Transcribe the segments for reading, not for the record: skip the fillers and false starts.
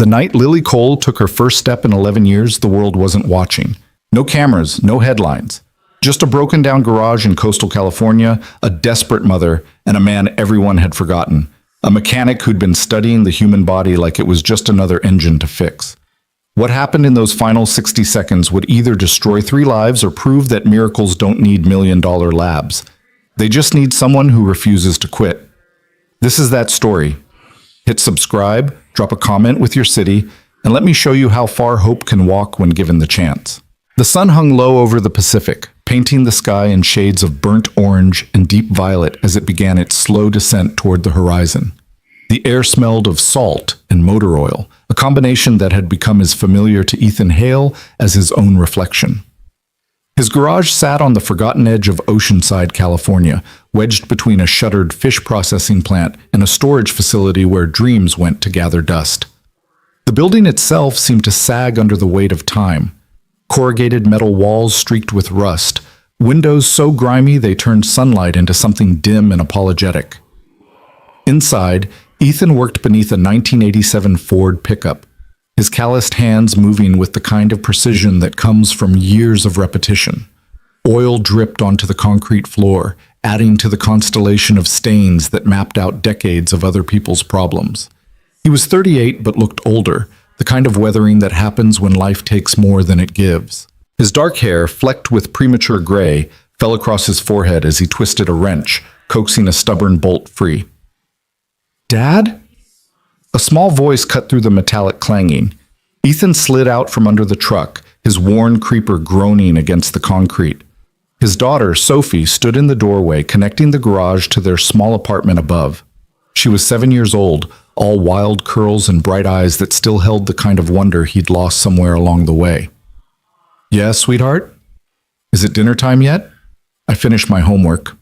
The night Lily Cole took her first step in 11 years, the world wasn't watching. No cameras, no headlines. Just a broken-down garage in coastal California, a desperate mother, and a man everyone had forgotten. A mechanic who'd been studying the human body like it was just another engine to fix. What happened in those final 60 seconds would either destroy 3 lives or prove that miracles don't need million-dollar labs. They just need someone who refuses to quit. This is that story. Hit subscribe, drop a comment with your city, and let me show you how far hope can walk when given the chance. The sun hung low over the Pacific, painting the sky in shades of burnt orange and deep violet as it began its slow descent toward the horizon. The air smelled of salt and motor oil, a combination that had become as familiar to Ethan Hale as his own reflection. His garage sat on the forgotten edge of Oceanside, California, wedged between a shuttered fish processing plant and a storage facility where dreams went to gather dust. The building itself seemed to sag under the weight of time. Corrugated metal walls streaked with rust, windows so grimy they turned sunlight into something dim and apologetic. Inside, Ethan worked beneath a 1987 Ford pickup, his calloused hands moving with the kind of precision that comes from years of repetition. Oil dripped onto the concrete floor, adding to the constellation of stains that mapped out decades of other people's problems. He was 38 but looked older, the kind of weathering that happens when life takes more than it gives. His dark hair, flecked with premature gray, fell across his forehead as he twisted a wrench, coaxing a stubborn bolt free. "Dad?" A small voice cut through the metallic clanging. Ethan slid out from under the truck, his worn creeper groaning against the concrete. His daughter, Sophie, stood in the doorway, connecting the garage to their small apartment above. She was 7 years old, all wild curls and bright eyes that still held the kind of wonder he'd lost somewhere along the way. "Yeah, sweetheart? Is it dinner time yet? I finished my homework."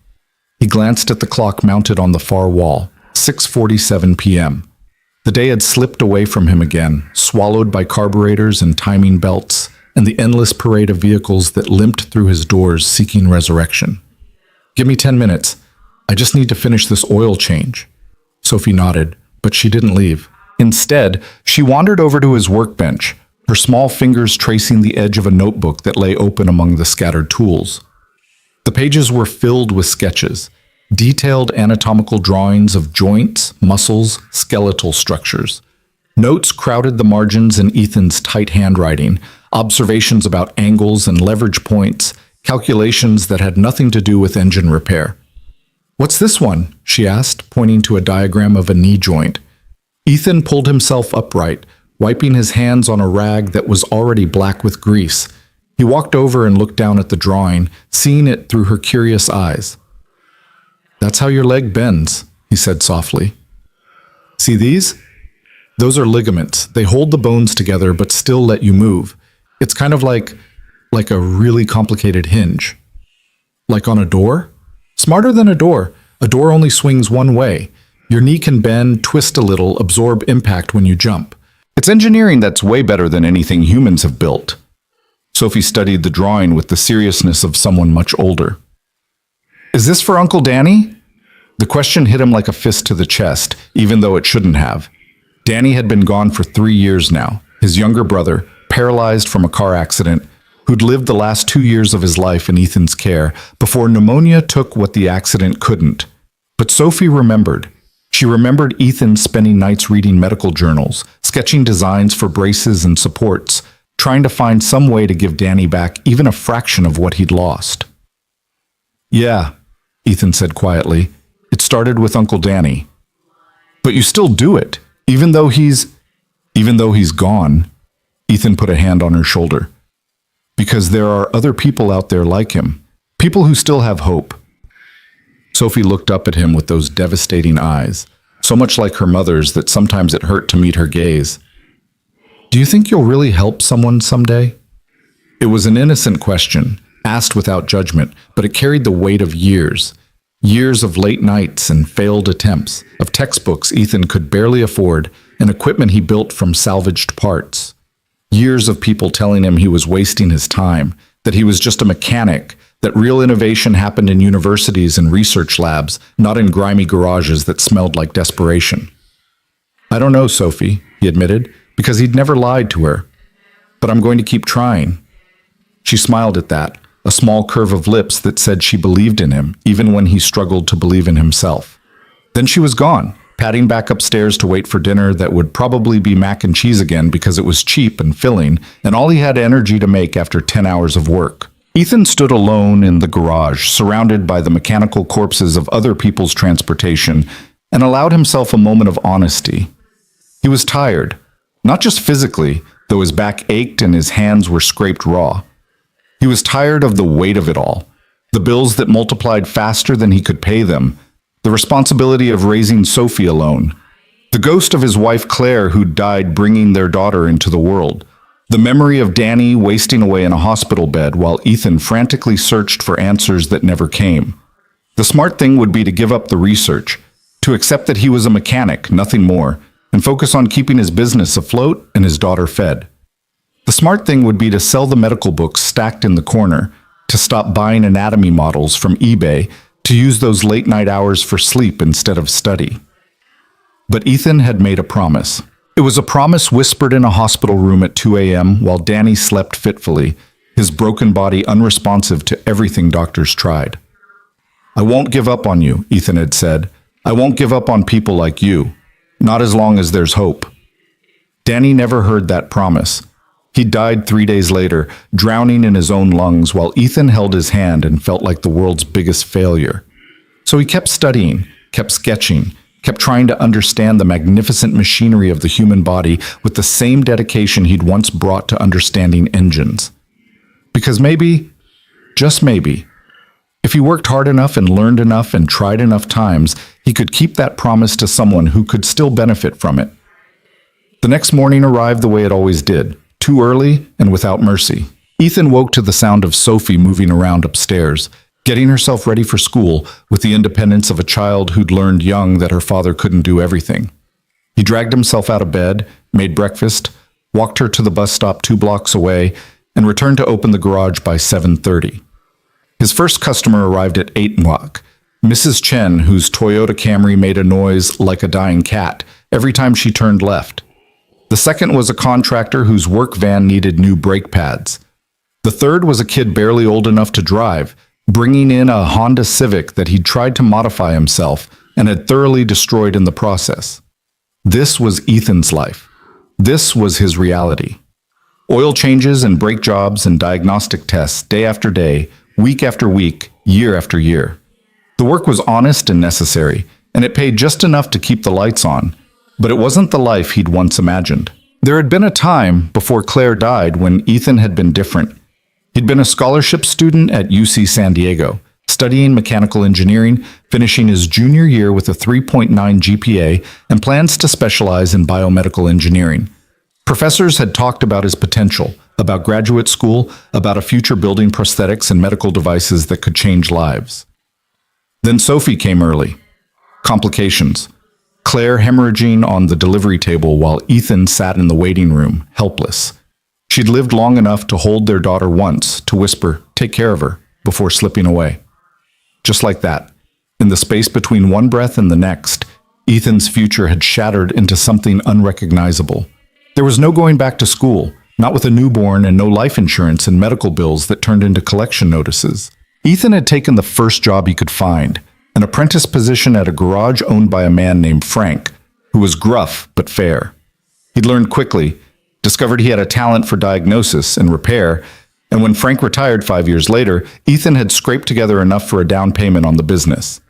He glanced at the clock mounted on the far wall, 6:47 p.m. The day had slipped away from him again, swallowed by carburetors and timing belts, and the endless parade of vehicles that limped through his doors seeking resurrection. "Give me 10 minutes. I just need to finish this oil change." Sophie nodded, but she didn't leave. Instead, she wandered over to his workbench, her small fingers tracing the edge of a notebook that lay open among the scattered tools. The pages were filled with sketches, detailed anatomical drawings of joints, muscles, skeletal structures. Notes crowded the margins in Ethan's tight handwriting, observations about angles and leverage points, calculations that had nothing to do with engine repair. "What's this one?" she asked, pointing to a diagram of a knee joint. Ethan pulled himself upright, wiping his hands on a rag that was already black with grease. He walked over and looked down at the drawing, seeing it through her curious eyes. "That's how your leg bends," he said softly. "See these? Those are ligaments. They hold the bones together but still let you move. It's kind of like a really complicated hinge." "Like on a door?" "Smarter than a door. A door only swings one way. Your knee can bend, twist a little, absorb impact when you jump. It's engineering that's way better than anything humans have built." Sophie studied the drawing with the seriousness of someone much older. "Is this for Uncle Danny?" The question hit him like a fist to the chest, even though it shouldn't have. Danny had been gone for 3 years now, his younger brother, paralyzed from a car accident, who'd lived the last 2 years of his life in Ethan's care before pneumonia took what the accident couldn't. But Sophie remembered. She remembered Ethan spending nights reading medical journals, sketching designs for braces and supports, trying to find some way to give Danny back even a fraction of what he'd lost. "Yeah," Ethan said quietly. "It started with Uncle Danny." "But you still do it, even though he's gone." Ethan put a hand on her shoulder. "Because there are other people out there like him, people who still have hope." Sophie looked up at him with those devastating eyes, so much like her mother's that sometimes it hurt to meet her gaze. "Do you think you'll really help someone someday?" It was an innocent question, asked without judgment, but it carried the weight of years. Years of late nights and failed attempts, of textbooks Ethan could barely afford, and equipment he built from salvaged parts. Years of people telling him he was wasting his time, that he was just a mechanic, that real innovation happened in universities and research labs, not in grimy garages that smelled like desperation. "I don't know, Sophie," he admitted, because he'd never lied to her. But I'm going to keep trying. She smiled at that, a small curve of lips that said she believed in him, even when he struggled to believe in himself. Then she was gone, padding back upstairs to wait for dinner that would probably be mac and cheese again because it was cheap and filling, and all he had energy to make after 10 hours of work. Ethan stood alone in the garage, surrounded by the mechanical corpses of other people's transportation, and allowed himself a moment of honesty. He was tired, not just physically, though his back ached and his hands were scraped raw. He was tired of the weight of it all, the bills that multiplied faster than he could pay them, the responsibility of raising Sophie alone, the ghost of his wife Claire who died bringing their daughter into the world, the memory of Danny wasting away in a hospital bed while Ethan frantically searched for answers that never came. The smart thing would be to give up the research, to accept that he was a mechanic, nothing more, and focus on keeping his business afloat and his daughter fed. The smart thing would be to sell the medical books stacked in the corner, to stop buying anatomy models from eBay, to use those late-night hours for sleep instead of study. But Ethan had made a promise. It was a promise whispered in a hospital room at 2 a.m. while Danny slept fitfully, his broken body unresponsive to everything doctors tried. "I won't give up on you," Ethan had said. "I won't give up on people like you. Not as long as there's hope." Danny never heard that promise. He died 3 days later, drowning in his own lungs while Ethan held his hand and felt like the world's biggest failure. So he kept studying, kept sketching, kept trying to understand the magnificent machinery of the human body with the same dedication he'd once brought to understanding engines. Because maybe, just maybe, if he worked hard enough and learned enough and tried enough times, he could keep that promise to someone who could still benefit from it. The next morning arrived the way it always did, too early and without mercy. Ethan woke to the sound of Sophie moving around upstairs, getting herself ready for school with the independence of a child who'd learned young that her father couldn't do everything. He dragged himself out of bed, made breakfast, walked her to the bus stop 2 blocks away, and returned to open the garage by 7:30. His first customer arrived at 8 o'clock, Mrs. Chen, whose Toyota Camry made a noise like a dying cat every time she turned left. The second was a contractor whose work van needed new brake pads. The third was a kid barely old enough to drive, bringing in a Honda Civic that he'd tried to modify himself and had thoroughly destroyed in the process. This was Ethan's life. This was his reality. Oil changes and brake jobs and diagnostic tests day after day, week after week, year after year. The work was honest and necessary, and it paid just enough to keep the lights on, but it wasn't the life he'd once imagined. There had been a time before Claire died when Ethan had been different. He'd been a scholarship student at UC San Diego, studying mechanical engineering, finishing his junior year with a 3.9 GPA and plans to specialize in biomedical engineering. Professors had talked about his potential, about graduate school, about a future building prosthetics and medical devices that could change lives. Then Sophie came early. Complications. Claire hemorrhaging on the delivery table while Ethan sat in the waiting room, helpless. She'd lived long enough to hold their daughter once, to whisper, "Take care of her," before slipping away. Just like that, in the space between one breath and the next, Ethan's future had shattered into something unrecognizable. There was no going back to school, not with a newborn and no life insurance and medical bills that turned into collection notices. Ethan had taken the first job he could find, an apprentice position at a garage owned by a man named Frank, who was gruff but fair. He'd learned quickly, discovered he had a talent for diagnosis and repair, and when Frank retired 5 years later, Ethan had scraped together enough for a down payment on the business.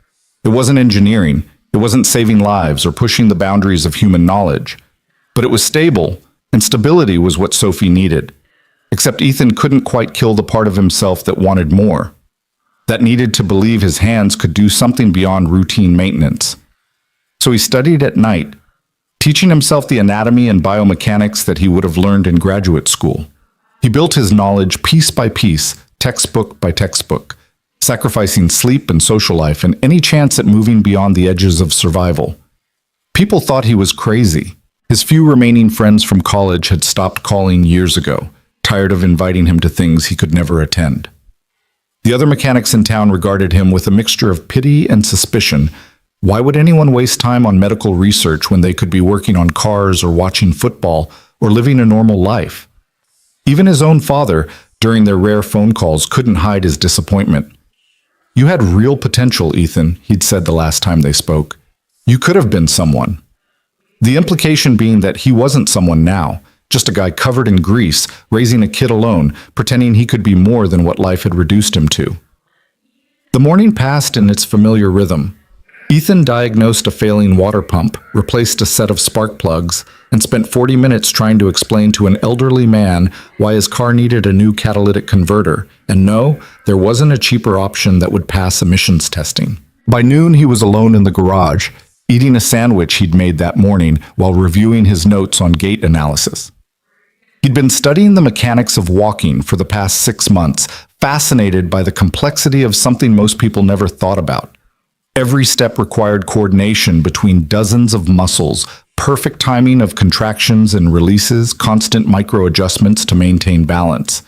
It wasn't engineering, it wasn't saving lives or pushing the boundaries of human knowledge, but it was stable, and stability was what Sophie needed. Except Ethan couldn't quite kill the part of himself that wanted more, that needed to believe his hands could do something beyond routine maintenance. So he studied at night, teaching himself the anatomy and biomechanics that he would have learned in graduate school. He built his knowledge piece by piece, textbook by textbook, sacrificing sleep and social life and any chance at moving beyond the edges of survival. People thought he was crazy. His few remaining friends from college had stopped calling years ago, tired of inviting him to things he could never attend. The other mechanics in town regarded him with a mixture of pity and suspicion. Why would anyone waste time on medical research when they could be working on cars or watching football or living a normal life. Even his own father, during their rare phone calls, couldn't hide his disappointment. "You had real potential, Ethan," he'd said the last time they spoke. "You could have been someone." The implication being that he wasn't someone now, just a guy covered in grease, raising a kid alone, pretending he could be more than what life had reduced him to. The morning passed in its familiar rhythm. Ethan diagnosed a failing water pump, replaced a set of spark plugs, and spent 40 minutes trying to explain to an elderly man why his car needed a new catalytic converter. And no, there wasn't a cheaper option that would pass emissions testing. By noon, he was alone in the garage, eating a sandwich he'd made that morning while reviewing his notes on gait analysis. He'd been studying the mechanics of walking for the past 6 months, fascinated by the complexity of something most people never thought about. Every step required coordination between dozens of muscles, perfect timing of contractions and releases, constant micro-adjustments to maintain balance.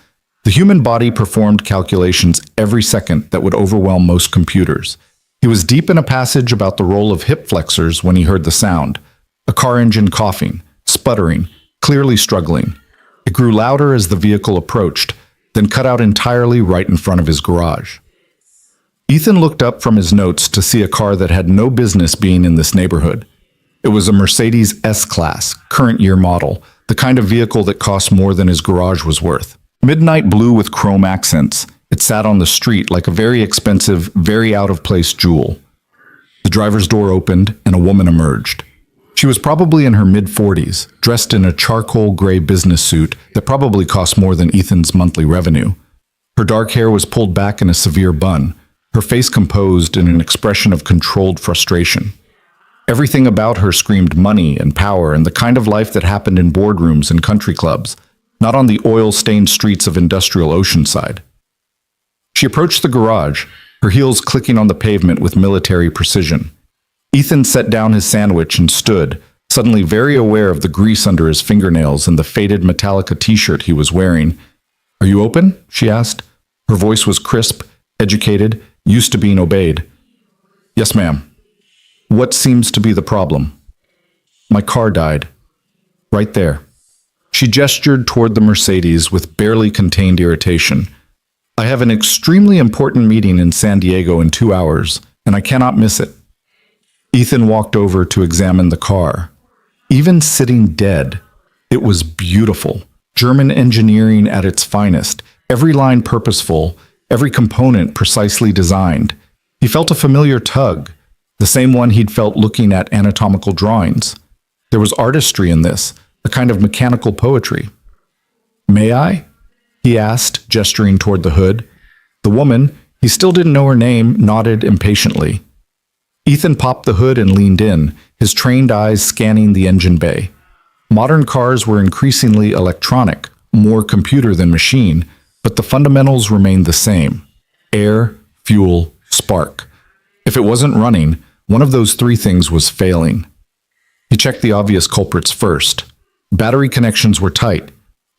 The human body performed calculations every second that would overwhelm most computers. He was deep in a passage about the role of hip flexors when he heard the sound. A car engine coughing, sputtering, clearly struggling. It grew louder as the vehicle approached, then cut out entirely right in front of his garage. Ethan looked up from his notes to see a car that had no business being in this neighborhood. It was a Mercedes S-Class, current year model, the kind of vehicle that cost more than his garage was worth. Midnight blue with chrome accents, it sat on the street like a very expensive, very out-of-place jewel. The driver's door opened and a woman emerged. She was probably in her mid-40s, dressed in a charcoal gray business suit that probably cost more than Ethan's monthly revenue. Her dark hair was pulled back in a severe bun, her face composed in an expression of controlled frustration. Everything about her screamed money and power and the kind of life that happened in boardrooms and country clubs, not on the oil-stained streets of industrial Oceanside. She approached the garage, her heels clicking on the pavement with military precision. Ethan set down his sandwich and stood, suddenly very aware of the grease under his fingernails and the faded Metallica t-shirt he was wearing. "Are you open?" she asked. Her voice was crisp, educated, used to being obeyed. "Yes, ma'am." "What seems to be the problem?" "My car died. Right there." She gestured toward the Mercedes with barely contained irritation. "I have an extremely important meeting in San Diego in 2 hours, and I cannot miss it." Ethan walked over to examine the car. Even sitting dead, it was beautiful. German engineering at its finest, every line purposeful, every component precisely designed. He felt a familiar tug, the same one he'd felt looking at anatomical drawings. There was artistry in this, a kind of mechanical poetry. "May I?" he asked, gesturing toward the hood. The woman, he still didn't know her name, nodded impatiently. Ethan popped the hood and leaned in, his trained eyes scanning the engine bay. Modern cars were increasingly electronic, more computer than machine, but the fundamentals remained the same. Air, fuel, spark. If it wasn't running, one of those three things was failing. He checked the obvious culprits first. Battery connections were tight.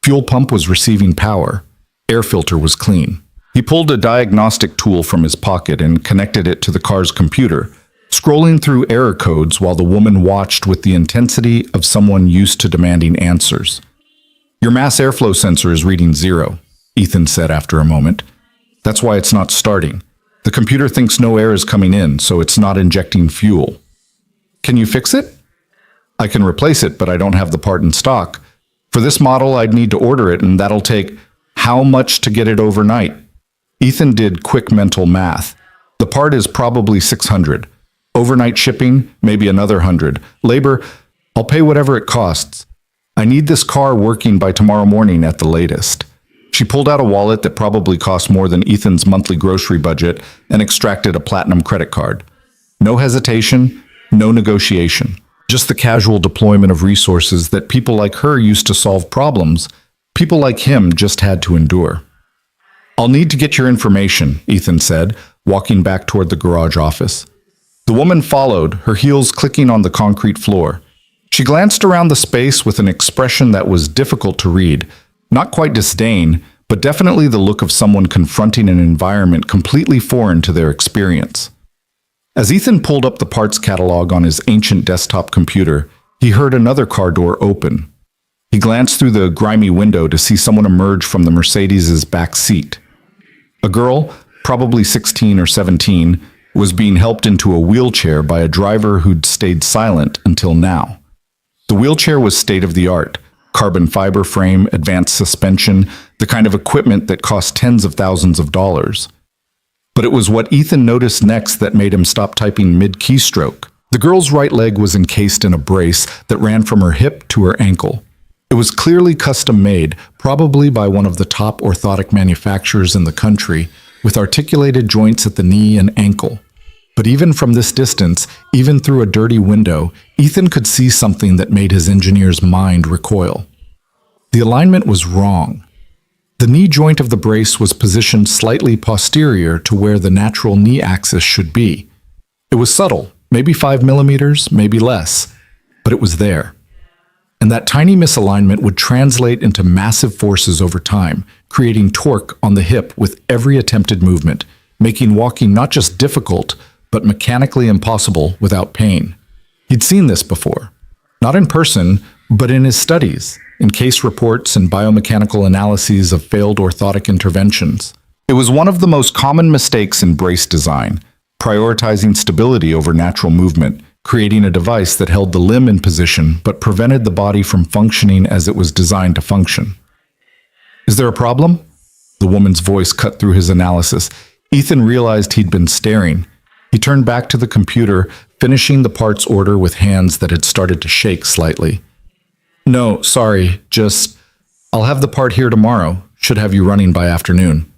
Fuel pump was receiving power. Air filter was clean. He pulled a diagnostic tool from his pocket and connected it to the car's computer, scrolling through error codes while the woman watched with the intensity of someone used to demanding answers. "Your mass airflow sensor is reading 0, Ethan said after a moment. "That's why it's not starting. The computer thinks no air is coming in, so it's not injecting fuel." "Can you fix it?" "I can replace it, but I don't have the part in stock. For this model, I'd need to order it, and that'll take..." "How much to get it overnight?" Ethan did quick mental math. "The part is probably 600. Overnight shipping, maybe another 100. Labor, I'll pay whatever it costs. I need this car working by tomorrow morning at the latest." She pulled out a wallet that probably cost more than Ethan's monthly grocery budget and extracted a platinum credit card. No hesitation, no negotiation. Just the casual deployment of resources that people like her used to solve problems. People like him just had to endure. "I'll need to get your information," Ethan said, walking back toward the garage office. The woman followed, her heels clicking on the concrete floor. She glanced around the space with an expression that was difficult to read, not quite disdain, but definitely the look of someone confronting an environment completely foreign to their experience. As Ethan pulled up the parts catalog on his ancient desktop computer, he heard another car door open. He glanced through the grimy window to see someone emerge from the Mercedes's back seat. A girl, probably 16 or 17, was being helped into a wheelchair by a driver who'd stayed silent until now. The wheelchair was state-of-the-art, carbon fiber frame, advanced suspension, the kind of equipment that cost tens of thousands of dollars. But it was what Ethan noticed next that made him stop typing mid-keystroke. The girl's right leg was encased in a brace that ran from her hip to her ankle. It was clearly custom-made, probably by one of the top orthotic manufacturers in the country, with articulated joints at the knee and ankle. But even from this distance, even through a dirty window, Ethan could see something that made his engineer's mind recoil. The alignment was wrong. The knee joint of the brace was positioned slightly posterior to where the natural knee axis should be. It was subtle, maybe 5 millimeters, maybe less, but it was there. And that tiny misalignment would translate into massive forces over time, creating torque on the hip with every attempted movement, making walking not just difficult, but mechanically impossible without pain. He'd seen this before, not in person, but in his studies, in case reports and biomechanical analyses of failed orthotic interventions. It was one of the most common mistakes in brace design, prioritizing stability over natural movement, creating a device that held the limb in position but prevented the body from functioning as it was designed to function. Is there a problem? The woman's voice cut through his analysis. Ethan realized he'd been staring. He turned back to the computer, finishing the parts order with hands that had started to shake slightly. No, sorry, I'll have the part here tomorrow. Should have you running by afternoon.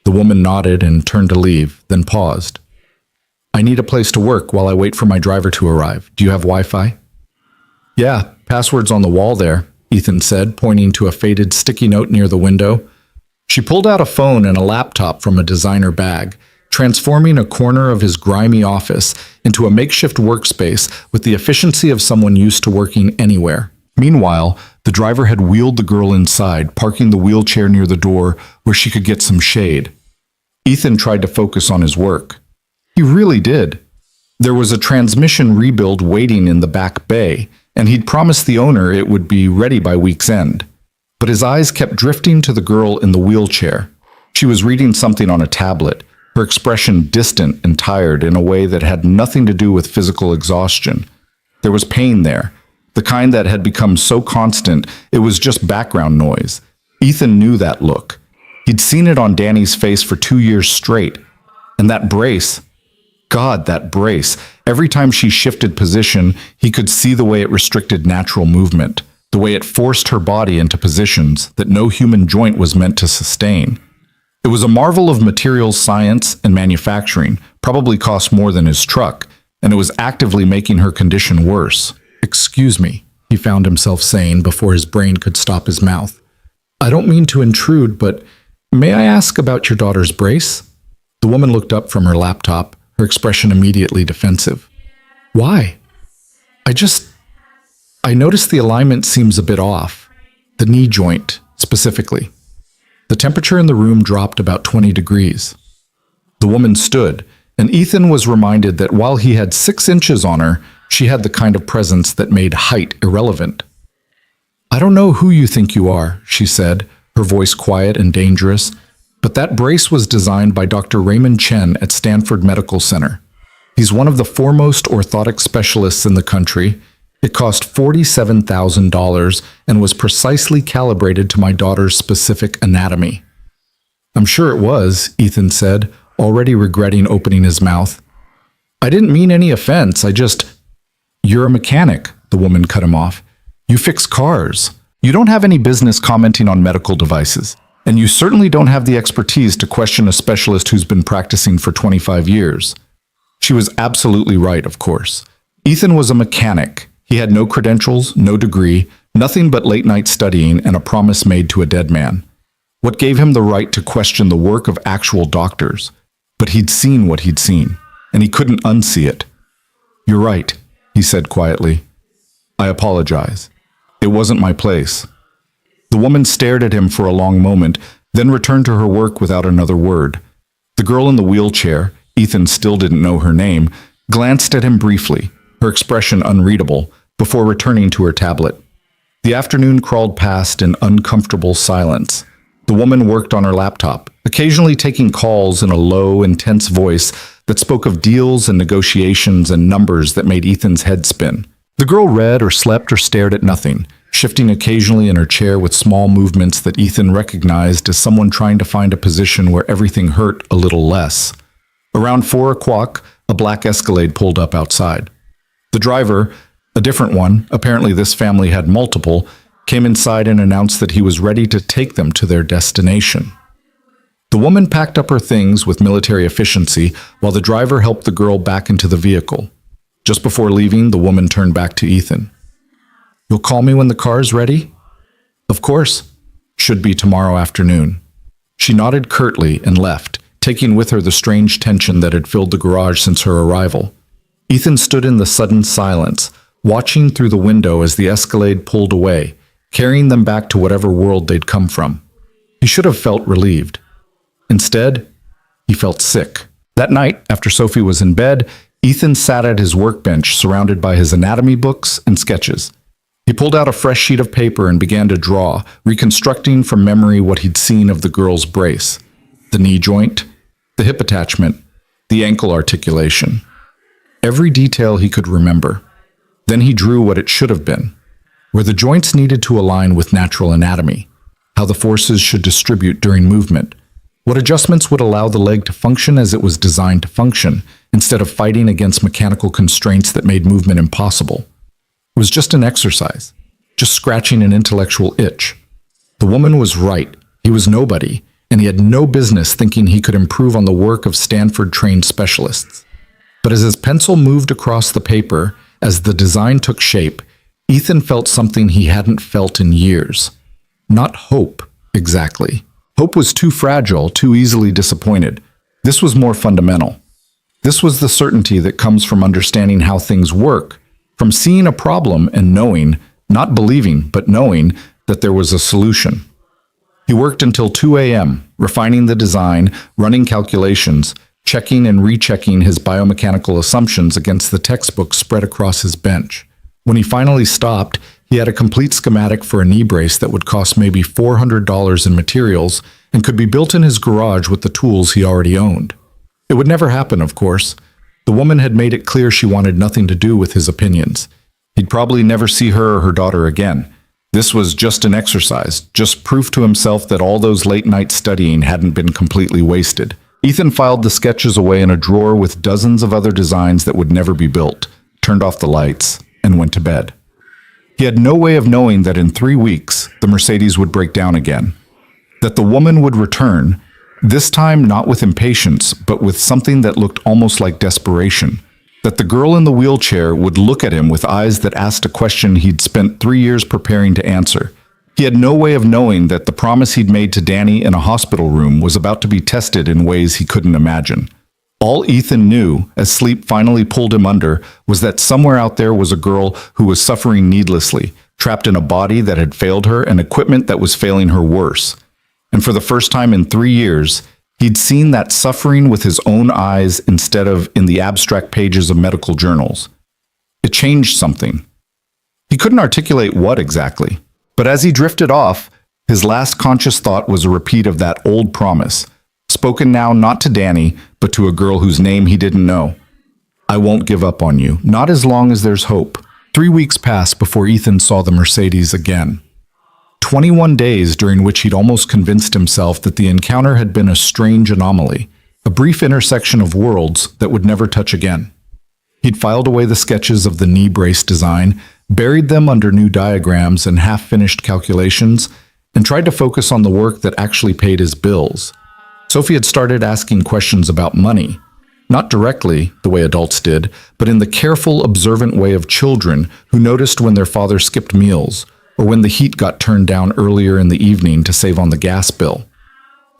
The woman nodded and turned to leave, then paused. I need a place to work while I wait for my driver to arrive. Do you have Wi-Fi? Yeah, password's on the wall there, Ethan said, pointing to a faded sticky note near the window. She pulled out a phone and a laptop from a designer bag, transforming a corner of his grimy office into a makeshift workspace with the efficiency of someone used to working anywhere. Meanwhile, the driver had wheeled the girl inside, parking the wheelchair near the door where she could get some shade. Ethan tried to focus on his work. He really did. There was a transmission rebuild waiting in the back bay, and he'd promised the owner it would be ready by week's end. But his eyes kept drifting to the girl in the wheelchair. She was reading something on a tablet, her expression distant and tired in a way that had nothing to do with physical exhaustion. There was pain there, the kind that had become so constant it was just background noise. Ethan knew that look. He'd seen it on Danny's face for 2 years straight. And that brace, God, that brace. Every time she shifted position, he could see the way it restricted natural movement, the way it forced her body into positions that no human joint was meant to sustain. It was a marvel of materials science and manufacturing, probably cost more than his truck, and it was actively making her condition worse. Excuse me, he found himself saying before his brain could stop his mouth. I don't mean to intrude, but may I ask about your daughter's brace? The woman looked up from her laptop, her expression immediately defensive. Why? I noticed the alignment seems a bit off. The knee joint, specifically. The temperature in the room dropped about 20 degrees. The woman stood, and Ethan was reminded that while he had 6 inches on her, she had the kind of presence that made height irrelevant. I don't know who you think you are, she said, her voice quiet and dangerous, but that brace was designed by Dr. Raymond Chen at Stanford Medical Center. He's one of the foremost orthotic specialists in the country. It cost $47,000 and was precisely calibrated to my daughter's specific anatomy. I'm sure it was, Ethan said, already regretting opening his mouth. I didn't mean any offense, You're a mechanic, the woman cut him off. You fix cars. You don't have any business commenting on medical devices. And you certainly don't have the expertise to question a specialist who's been practicing for 25 years. She was absolutely right, of course. Ethan was a mechanic. He had no credentials, no degree, nothing but late-night studying and a promise made to a dead man. What gave him the right to question the work of actual doctors? But he'd seen what he'd seen, and he couldn't unsee it. You're right, he said quietly. I apologize. It wasn't my place. The woman stared at him for a long moment, then returned to her work without another word. The girl in the wheelchair, Ethan still didn't know her name, glanced at him briefly, her expression unreadable, before returning to her tablet. The afternoon crawled past in uncomfortable silence. The woman worked on her laptop, occasionally taking calls in a low, intense voice that spoke of deals and negotiations and numbers that made Ethan's head spin. The girl read or slept or stared at nothing, shifting occasionally in her chair with small movements that Ethan recognized as someone trying to find a position where everything hurt a little less. Around 4 o'clock, a black Escalade pulled up outside. The driver, a different one, apparently this family had multiple, came inside and announced that he was ready to take them to their destination. The woman packed up her things with military efficiency while the driver helped the girl back into the vehicle. Just before leaving, the woman turned back to Ethan. "You'll call me when the car's ready?" "Of course. Should be tomorrow afternoon." She nodded curtly and left, taking with her the strange tension that had filled the garage since her arrival. Ethan stood in the sudden silence, watching through the window as the Escalade pulled away, carrying them back to whatever world they'd come from. He should have felt relieved. Instead, he felt sick. That night, after Sophie was in bed, Ethan sat at his workbench surrounded by his anatomy books and sketches. He pulled out a fresh sheet of paper and began to draw, reconstructing from memory what he'd seen of the girl's brace. The knee joint, the hip attachment, the ankle articulation. Every detail he could remember. Then he drew what it should have been, where the joints needed to align with natural anatomy, how the forces should distribute during movement, what adjustments would allow the leg to function as it was designed to function, instead of fighting against mechanical constraints that made movement impossible. It was just an exercise, just scratching an intellectual itch. The woman was right. He was nobody, and he had no business thinking he could improve on the work of Stanford-trained specialists. But as his pencil moved across the paper, as the design took shape, Ethan felt something he hadn't felt in years. Not hope, exactly. Hope was too fragile, too easily disappointed. This was more fundamental. This was the certainty that comes from understanding how things work, from seeing a problem and knowing, not believing, but knowing that there was a solution. He worked until 2 a.m., refining the design, running calculations, checking and rechecking his biomechanical assumptions against the textbooks spread across his bench. When he finally stopped, he had a complete schematic for a knee brace that would cost maybe $400 in materials and could be built in his garage with the tools he already owned. It would never happen, of course. The woman had made it clear she wanted nothing to do with his opinions. He'd probably never see her or her daughter again. This was just an exercise, just proof to himself that all those late-night studying hadn't been completely wasted. Ethan filed the sketches away in a drawer with dozens of other designs that would never be built, turned off the lights, and went to bed. He had no way of knowing that in 3 weeks, the Mercedes would break down again. That the woman would return, this time not with impatience, but with something that looked almost like desperation. That the girl in the wheelchair would look at him with eyes that asked a question he'd spent 3 years preparing to answer. He had no way of knowing that the promise he'd made to Danny in a hospital room was about to be tested in ways he couldn't imagine. All Ethan knew, as sleep finally pulled him under, was that somewhere out there was a girl who was suffering needlessly, trapped in a body that had failed her and equipment that was failing her worse. And for the first time in 3 years, he'd seen that suffering with his own eyes instead of in the abstract pages of medical journals. It changed something. He couldn't articulate what exactly, but as he drifted off, his last conscious thought was a repeat of that old promise, spoken now not to Danny, but to a girl whose name he didn't know. "I won't give up on you, not as long as there's hope." 3 weeks passed before Ethan saw the Mercedes again. 21 days during which he'd almost convinced himself that the encounter had been a strange anomaly, a brief intersection of worlds that would never touch again. He'd filed away the sketches of the knee brace design, buried them under new diagrams and half-finished calculations, and tried to focus on the work that actually paid his bills. Sophie had started asking questions about money, not directly, the way adults did, but in the careful, observant way of children who noticed when their father skipped meals, or when the heat got turned down earlier in the evening to save on the gas bill.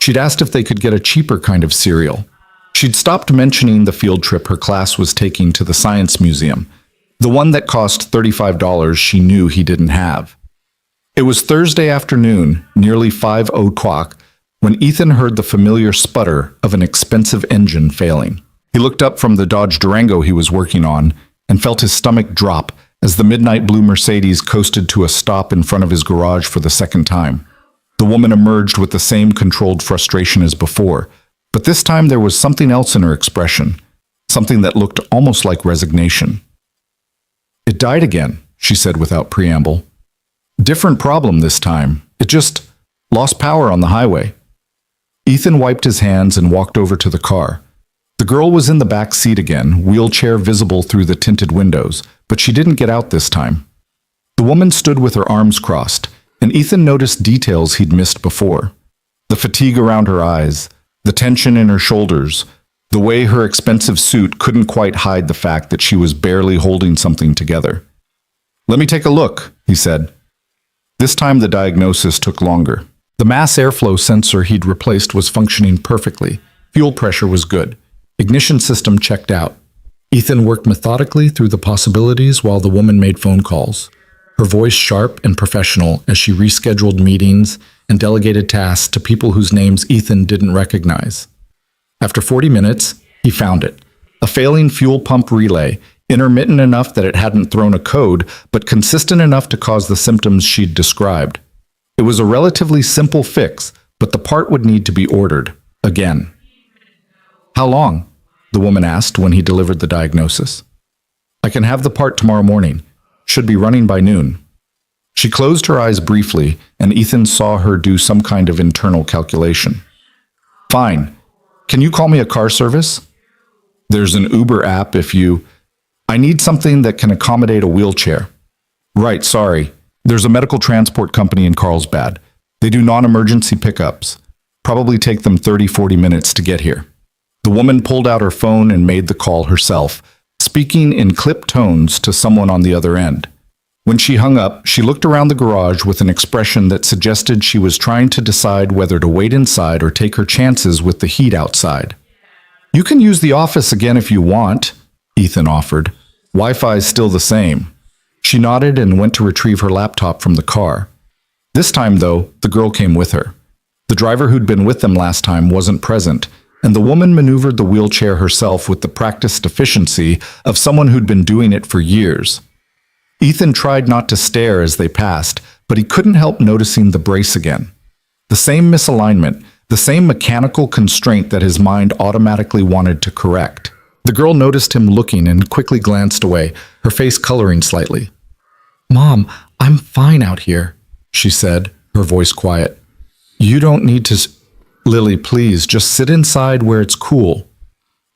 She'd asked if they could get a cheaper kind of cereal. She'd stopped mentioning the field trip her class was taking to the Science Museum, the one that cost $35 she knew he didn't have. It was Thursday afternoon, nearly 5 o'clock, when Ethan heard the familiar sputter of an expensive engine failing. He looked up from the Dodge Durango he was working on and felt his stomach drop as the midnight blue Mercedes coasted to a stop in front of his garage for the second time. The woman emerged with the same controlled frustration as before, but this time there was something else in her expression, something that looked almost like resignation. "It died again," she said without preamble. "Different problem this time. It just lost power on the highway." Ethan wiped his hands and walked over to the car. The girl was in the back seat again, wheelchair visible through the tinted windows, but she didn't get out this time. The woman stood with her arms crossed, and Ethan noticed details he'd missed before. The fatigue around her eyes, the tension in her shoulders, the way her expensive suit couldn't quite hide the fact that she was barely holding something together. "Let me take a look," he said. This time the diagnosis took longer. The mass airflow sensor he'd replaced was functioning perfectly. Fuel pressure was good. Ignition system checked out. Ethan worked methodically through the possibilities while the woman made phone calls, her voice sharp and professional as she rescheduled meetings and delegated tasks to people whose names Ethan didn't recognize. After 40 minutes, he found it. A failing fuel pump relay, intermittent enough that it hadn't thrown a code, but consistent enough to cause the symptoms she'd described. It was a relatively simple fix, but the part would need to be ordered again. "How long?" the woman asked when he delivered the diagnosis. "I can have the part tomorrow morning. Should be running by noon." She closed her eyes briefly, and Ethan saw her do some kind of internal calculation. "Fine. Can you call me a car service? There's an Uber app if you... I need something that can accommodate a wheelchair." "Right, sorry. There's a medical transport company in Carlsbad. They do non-emergency pickups. Probably take them 30-40 minutes to get here." The woman pulled out her phone and made the call herself, speaking in clipped tones to someone on the other end. When she hung up, she looked around the garage with an expression that suggested she was trying to decide whether to wait inside or take her chances with the heat outside. "You can use the office again if you want," Ethan offered. "Wi-Fi's still the same." She nodded and went to retrieve her laptop from the car. This time, though, the girl came with her. The driver who'd been with them last time wasn't present, and the woman maneuvered the wheelchair herself with the practiced efficiency of someone who'd been doing it for years. Ethan tried not to stare as they passed, but he couldn't help noticing the brace again. The same misalignment, the same mechanical constraint that his mind automatically wanted to correct. The girl noticed him looking and quickly glanced away, her face coloring slightly. "Mom, I'm fine out here," she said, her voice quiet. "You don't need to... Lily, please, just sit inside where it's cool."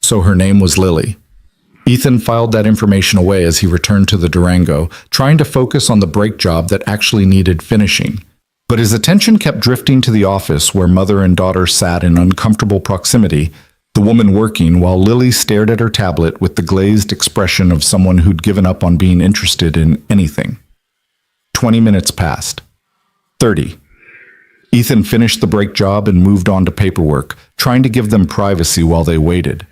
So her name was Lily. Ethan filed that information away as he returned to the Durango, trying to focus on the brake job that actually needed finishing. But his attention kept drifting to the office where mother and daughter sat in uncomfortable proximity, the woman working while Lily stared at her tablet with the glazed expression of someone who'd given up on being interested in anything. 20 minutes passed. 30. Ethan finished the brake job and moved on to paperwork, trying to give them privacy while they waited.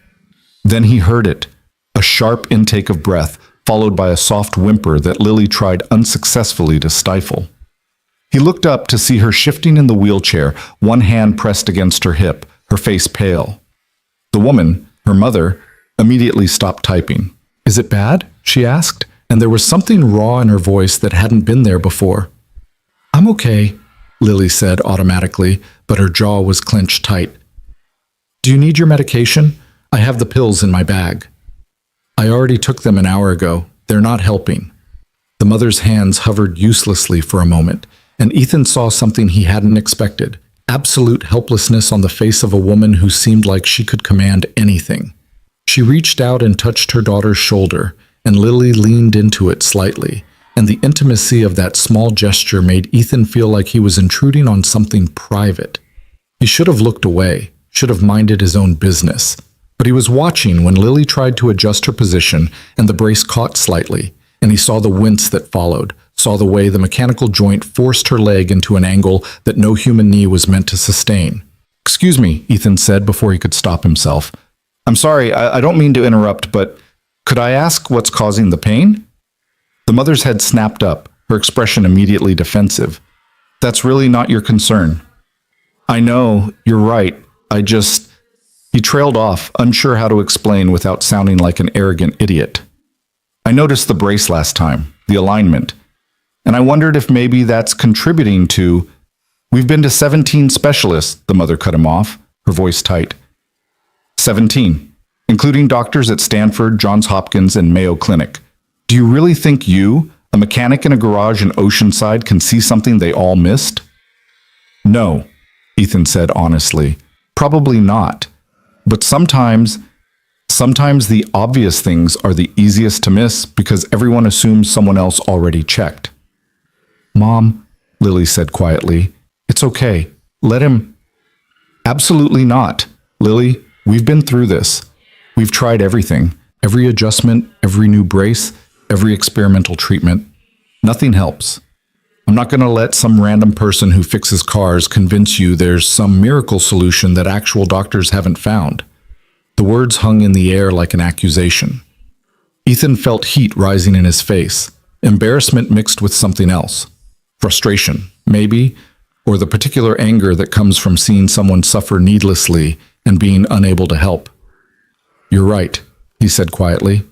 Then he heard it, a sharp intake of breath, followed by a soft whimper that Lily tried unsuccessfully to stifle. He looked up to see her shifting in the wheelchair, one hand pressed against her hip, her face pale. The woman, her mother, immediately stopped typing. "Is it bad?" she asked, and there was something raw in her voice that hadn't been there before. "I'm okay," Lily said automatically, but her jaw was clenched tight. "Do you need your medication? I have the pills in my bag." "I already took them an hour ago. They're not helping." The mother's hands hovered uselessly for a moment, and Ethan saw something he hadn't expected. Absolute helplessness on the face of a woman who seemed like she could command anything. She reached out and touched her daughter's shoulder, and Lily leaned into it slightly, and the intimacy of that small gesture made Ethan feel like he was intruding on something private. He should have looked away, should have minded his own business. But he was watching when Lily tried to adjust her position and the brace caught slightly, and he saw the wince that followed, saw the way the mechanical joint forced her leg into an angle that no human knee was meant to sustain. "Excuse me," Ethan said before he could stop himself. "I'm sorry, I don't mean to interrupt, but could I ask what's causing the pain?" The mother's head snapped up, her expression immediately defensive. "That's really not your concern." "I know, you're right. I just..." He trailed off, unsure how to explain without sounding like an arrogant idiot. "I noticed the brace last time, the alignment. And I wondered if maybe that's contributing to... We've been to 17 specialists, the mother cut him off, her voice tight. 17, including doctors at Stanford, Johns Hopkins, and Mayo Clinic. Do you really think you, a mechanic in a garage in Oceanside, can see something they all missed? No, Ethan said honestly. Probably not. But sometimes the obvious things are the easiest to miss because everyone assumes someone else already checked. Mom, Lily said quietly, it's okay. Let him... Absolutely not. Lily, we've been through this. We've tried everything. Every adjustment, every new brace, every experimental treatment. Nothing helps. I'm not going to let some random person who fixes cars convince you there's some miracle solution that actual doctors haven't found. The words hung in the air like an accusation. Ethan felt heat rising in his face, embarrassment mixed with something else. Frustration, maybe, or the particular anger that comes from seeing someone suffer needlessly and being unable to help. You're right, he said quietly.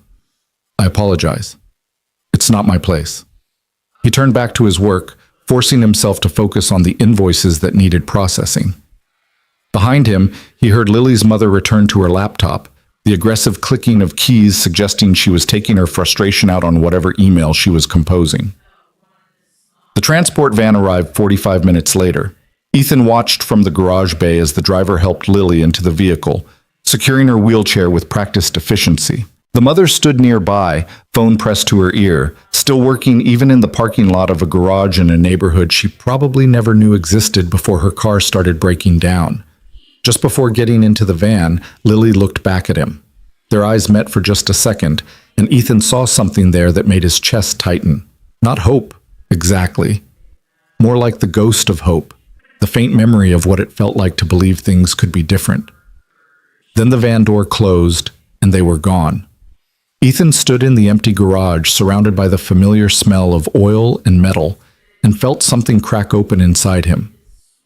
I apologize. It's not my place. He turned back to his work, forcing himself to focus on the invoices that needed processing. Behind him, he heard Lily's mother return to her laptop, the aggressive clicking of keys suggesting she was taking her frustration out on whatever email she was composing. The transport van arrived 45 minutes later. Ethan watched from the garage bay as the driver helped Lily into the vehicle, securing her wheelchair with practiced efficiency. The mother stood nearby, phone pressed to her ear, still working even in the parking lot of a garage in a neighborhood she probably never knew existed before her car started breaking down. Just before getting into the van, Lily looked back at him. Their eyes met for just a second, and Ethan saw something there that made his chest tighten. Not hope, exactly. More like the ghost of hope, the faint memory of what it felt like to believe things could be different. Then the van door closed, and they were gone. Ethan stood in the empty garage, surrounded by the familiar smell of oil and metal, and felt something crack open inside him.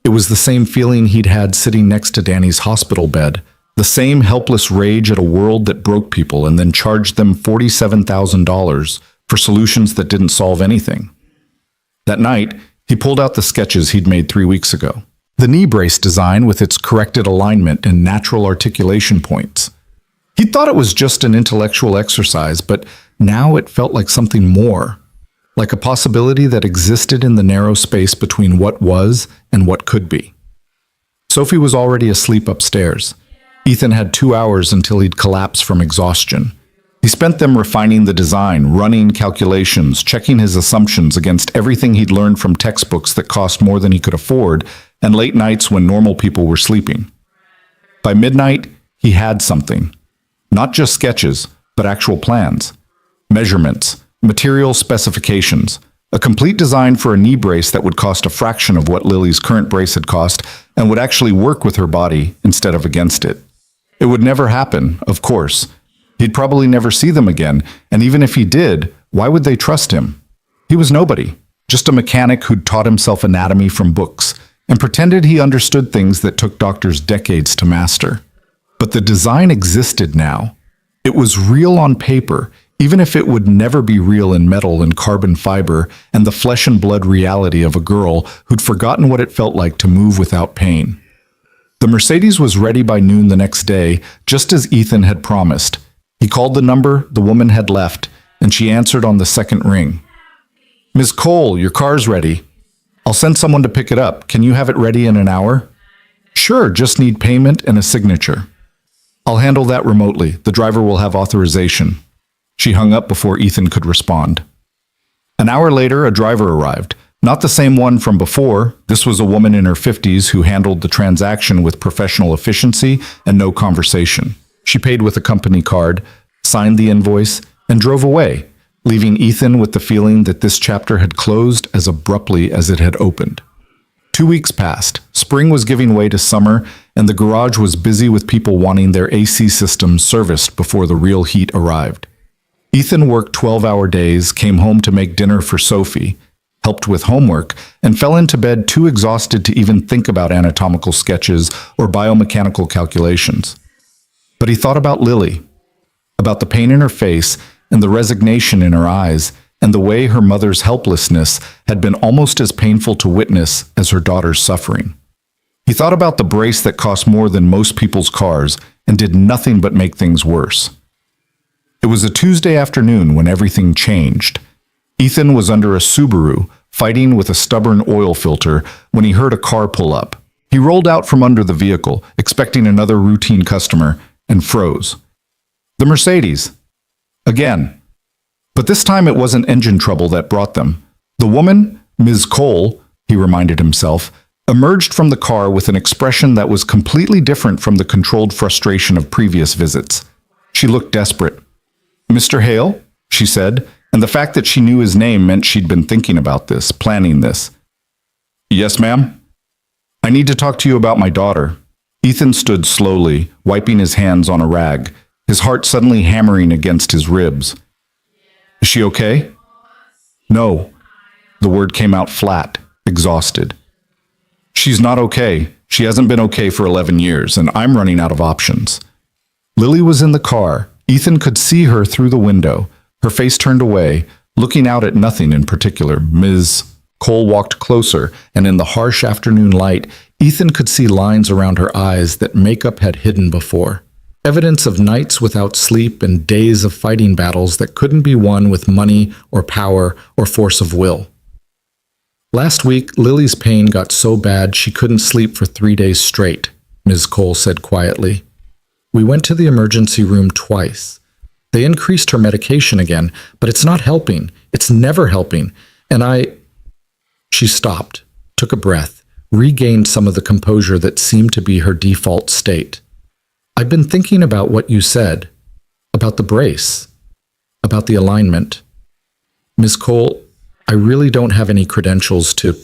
It was the same feeling he'd had sitting next to Danny's hospital bed, the same helpless rage at a world that broke people and then charged them $47,000 for solutions that didn't solve anything. That night, he pulled out the sketches he'd made 3 weeks ago. The knee brace design with its corrected alignment and natural articulation points. He thought it was just an intellectual exercise, but now it felt like something more, like a possibility that existed in the narrow space between what was and what could be. Sophie was already asleep upstairs. Ethan had 2 hours until he'd collapse from exhaustion. He spent them refining the design, running calculations, checking his assumptions against everything he'd learned from textbooks that cost more than he could afford, and late nights when normal people were sleeping. By midnight, he had something. Not just sketches, but actual plans, measurements, material specifications, a complete design for a knee brace that would cost a fraction of what Lily's current brace had cost and would actually work with her body instead of against it. It would never happen, of course. He'd probably never see them again, and even if he did, why would they trust him? He was nobody, just a mechanic who'd taught himself anatomy from books and pretended he understood things that took doctors decades to master. But the design existed now. It was real on paper, even if it would never be real in metal and carbon fiber and the flesh and blood reality of a girl who'd forgotten what it felt like to move without pain. The Mercedes was ready by noon the next day, just as Ethan had promised. He called the number the woman had left, and she answered on the second ring. Ms. Cole, your car's ready. I'll send someone to pick it up. Can you have it ready in an hour? Sure, just need payment and a signature. I'll handle that remotely. The driver will have authorization. She hung up before Ethan could respond. An hour later, a driver arrived. Not the same one from before. This was a woman in her 50s who handled the transaction with professional efficiency and no conversation. She paid with a company card, signed the invoice, and drove away, leaving Ethan with the feeling that this chapter had closed as abruptly as it had opened. 2 weeks passed. Spring was giving way to summer, and the garage was busy with people wanting their AC systems serviced before the real heat arrived. Ethan worked 12-hour days, came home to make dinner for Sophie, helped with homework, and fell into bed too exhausted to even think about anatomical sketches or biomechanical calculations. But he thought about Lily, about the pain in her face and the resignation in her eyes, and the way her mother's helplessness had been almost as painful to witness as her daughter's suffering. He thought about the brace that cost more than most people's cars and did nothing but make things worse. It was a Tuesday afternoon when everything changed. Ethan was under a Subaru, fighting with a stubborn oil filter when he heard a car pull up. He rolled out from under the vehicle, expecting another routine customer, and froze. The Mercedes. Again. But this time it wasn't engine trouble that brought them. The woman, Ms. Cole, he reminded himself, emerged from the car with an expression that was completely different from the controlled frustration of previous visits. She looked desperate. "Mr. Hale?" she said, and the fact that she knew his name meant she'd been thinking about this, planning this. "Yes, ma'am?" "I need to talk to you about my daughter." Ethan stood slowly, wiping his hands on a rag, his heart suddenly hammering against his ribs. "Is she okay?" "No." The word came out flat, exhausted. "She's not okay. She hasn't been okay for 11 years, and I'm running out of options." Lily was in the car. Ethan could see her through the window, her face turned away, looking out at nothing in particular. Ms. Cole walked closer, and in the harsh afternoon light, Ethan could see lines around her eyes that makeup had hidden before. Evidence of nights without sleep and days of fighting battles that couldn't be won with money or power or force of will. "Last week, Lily's pain got so bad she couldn't sleep for 3 days straight," Ms. Cole said quietly. "We went to the emergency room twice. They increased her medication again, but it's not helping. It's never helping. And She stopped, took a breath, regained some of the composure that seemed to be her default state. "I've been thinking about what you said, about the brace, about the alignment. Ms. Cole, I really don't have any credentials to...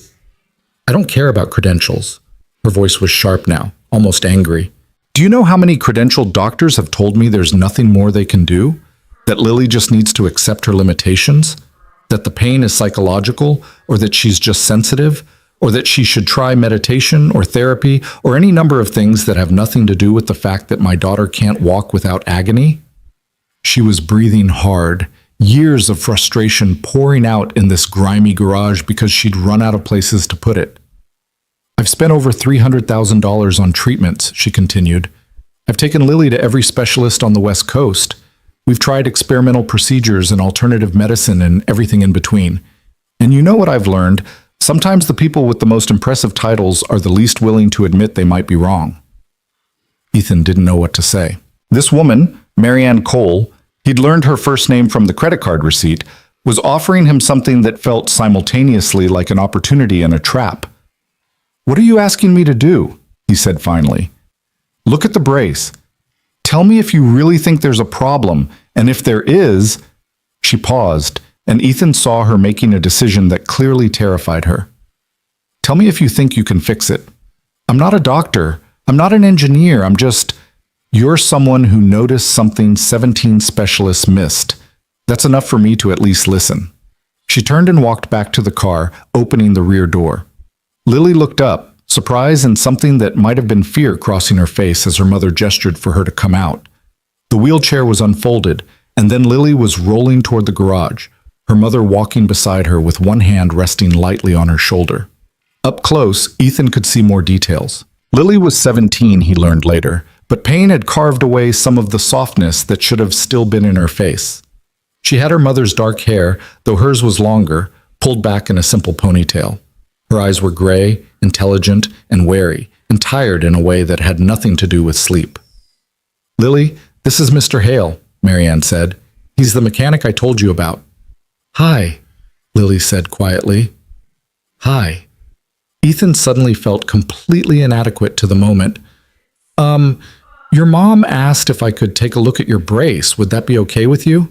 I don't care about credentials." Her voice was sharp now, almost angry. "Do you know how many credentialed doctors have told me there's nothing more they can do? That Lily just needs to accept her limitations? That the pain is psychological, or that she's just sensitive, or that she should try meditation or therapy, or any number of things that have nothing to do with the fact that my daughter can't walk without agony?" She was breathing hard, years of frustration pouring out in this grimy garage because she'd run out of places to put it. "I've spent over $300,000 on treatments," she continued. "I've taken Lily to every specialist on the West Coast. We've tried experimental procedures and alternative medicine and everything in between. And you know what I've learned? Sometimes the people with the most impressive titles are the least willing to admit they might be wrong." Ethan didn't know what to say. This woman, Marianne Cole, he'd learned her first name from the credit card receipt, was offering him something that felt simultaneously like an opportunity and a trap. "What are you asking me to do?" he said finally. "Look at the brace. Tell me if you really think there's a problem, and if there is..." She paused, and Ethan saw her making a decision that clearly terrified her. "Tell me if you think you can fix it. I'm not a doctor. I'm not an engineer. I'm just... You're someone who noticed something 17 specialists missed. That's enough for me to at least listen." She turned and walked back to the car, opening the rear door. Lily looked up, surprise and something that might have been fear crossing her face as her mother gestured for her to come out. The wheelchair was unfolded, and then Lily was rolling toward the garage, her mother walking beside her with one hand resting lightly on her shoulder. Up close, Ethan could see more details. Lily was 17, he learned later, but pain had carved away some of the softness that should have still been in her face. She had her mother's dark hair, though hers was longer, pulled back in a simple ponytail. Her eyes were gray, intelligent, and wary, and tired in a way that had nothing to do with sleep. "Lily, this is Mr. Hale," Marianne said. "He's the mechanic I told you about." "Hi," Lily said quietly. "Hi." Ethan suddenly felt completely inadequate to the moment. Your mom asked if I could take a look at your brace. Would that be okay with you?"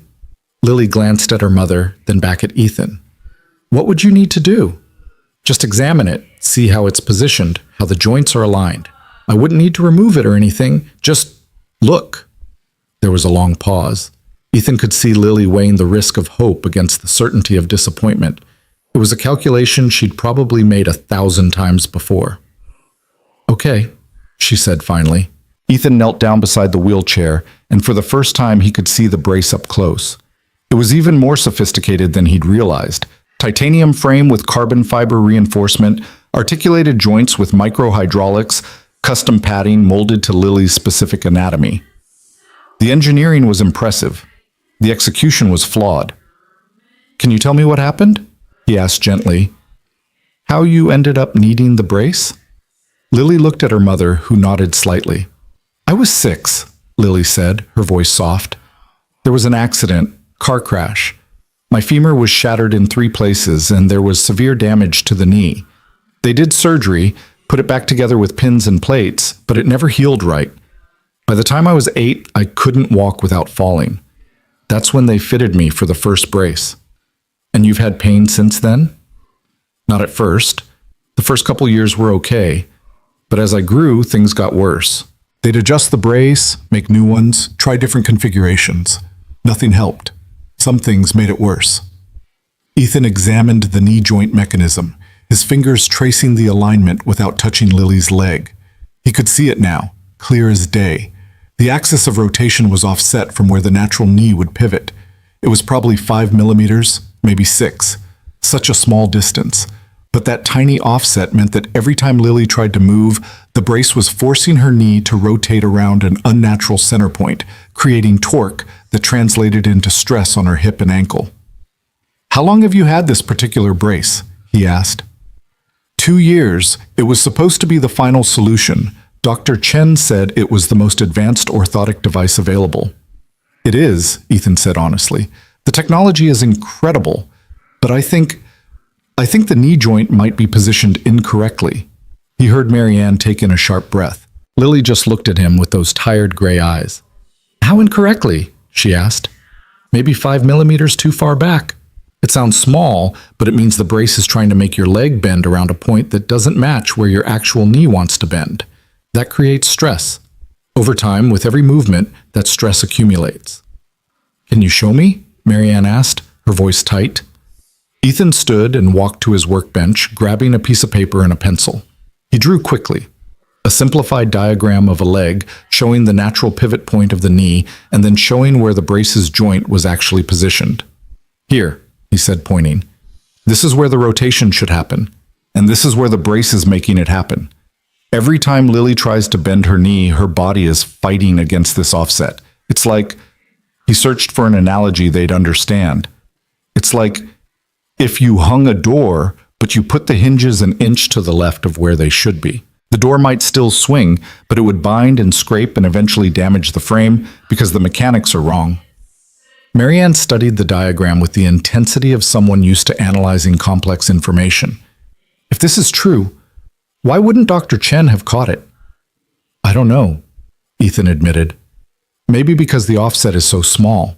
Lily glanced at her mother, then back at Ethan. "What would you need to do?" "Just examine it, see how it's positioned, how the joints are aligned. I wouldn't need to remove it or anything, just look." There was a long pause. Ethan could see Lily weighing the risk of hope against the certainty of disappointment. It was a calculation she'd probably made 1,000 times before. "Okay," she said finally. Ethan knelt down beside the wheelchair, and for the first time he could see the brace up close. It was even more sophisticated than he'd realized. Titanium frame with carbon fiber reinforcement, articulated joints with microhydraulics, custom padding molded to Lily's specific anatomy. The engineering was impressive. The execution was flawed. "Can you tell me what happened?" he asked gently. "How you ended up needing the brace?" Lily looked at her mother, who nodded slightly. "I was 6, Lily said, her voice soft. "There was an accident, car crash. My femur was shattered in 3 places, and there was severe damage to the knee. They did surgery, put it back together with pins and plates, but it never healed right. By the time I was 8, I couldn't walk without falling. That's when they fitted me for the first brace." "And you've had pain since then?" "Not at first. The first couple years were okay, but as I grew, things got worse. They'd adjust the brace, make new ones, try different configurations. Nothing helped. Some things made it worse." Ethan examined the knee joint mechanism, his fingers tracing the alignment without touching Lily's leg. He could see it now, clear as day. The axis of rotation was offset from where the natural knee would pivot. It was probably 5 millimeters, maybe 6. Such a small distance. But that tiny offset meant that every time Lily tried to move, the brace was forcing her knee to rotate around an unnatural center point, creating torque that translated into stress on her hip and ankle. "How long have you had this particular brace?" he asked. 2 years. It was supposed to be the final solution. Dr. Chen said it was the most advanced orthotic device available. "It is," Ethan said honestly. "The technology is incredible, but I think the knee joint might be positioned incorrectly." He heard Marianne take in a sharp breath. Lily just looked at him with those tired gray eyes. "How incorrectly?" she asked. "Maybe 5 millimeters too far back. It sounds small, but it means the brace is trying to make your leg bend around a point that doesn't match where your actual knee wants to bend. That creates stress. Over time, with every movement, that stress accumulates." "Can you show me?" Marianne asked, her voice tight. Ethan stood and walked to his workbench, grabbing a piece of paper and a pencil. He drew quickly. A simplified diagram of a leg, showing the natural pivot point of the knee, and then showing where the brace's joint was actually positioned. "Here," he said, pointing. "This is where the rotation should happen, and this is where the brace is making it happen. Every time Lily tries to bend her knee, her body is fighting against this offset. It's like," he searched for an analogy they'd understand. "It's like if you hung a door, but you put the hinges an inch to the left of where they should be. The door might still swing, but it would bind and scrape and eventually damage the frame because the mechanics are wrong." Marianne studied the diagram with the intensity of someone used to analyzing complex information. "If this is true, why wouldn't Dr. Chen have caught it?" "I don't know," Ethan admitted. "Maybe because the offset is so small.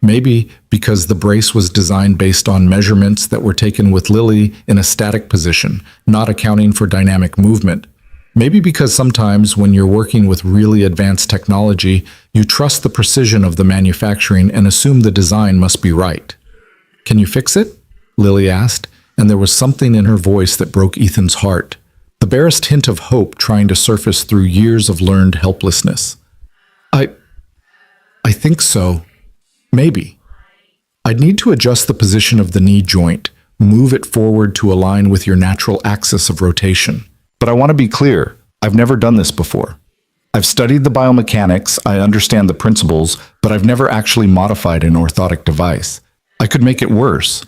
Maybe because the brace was designed based on measurements that were taken with Lily in a static position, not accounting for dynamic movement. Maybe because sometimes when you're working with really advanced technology, you trust the precision of the manufacturing and assume the design must be right." "Can you fix it?" Lily asked, and there was something in her voice that broke Ethan's heart, the barest hint of hope trying to surface through years of learned helplessness. I think so. Maybe. I'd need to adjust the position of the knee joint, move it forward to align with your natural axis of rotation. But I want to be clear, I've never done this before. I've studied the biomechanics, I understand the principles, but I've never actually modified an orthotic device. I could make it worse.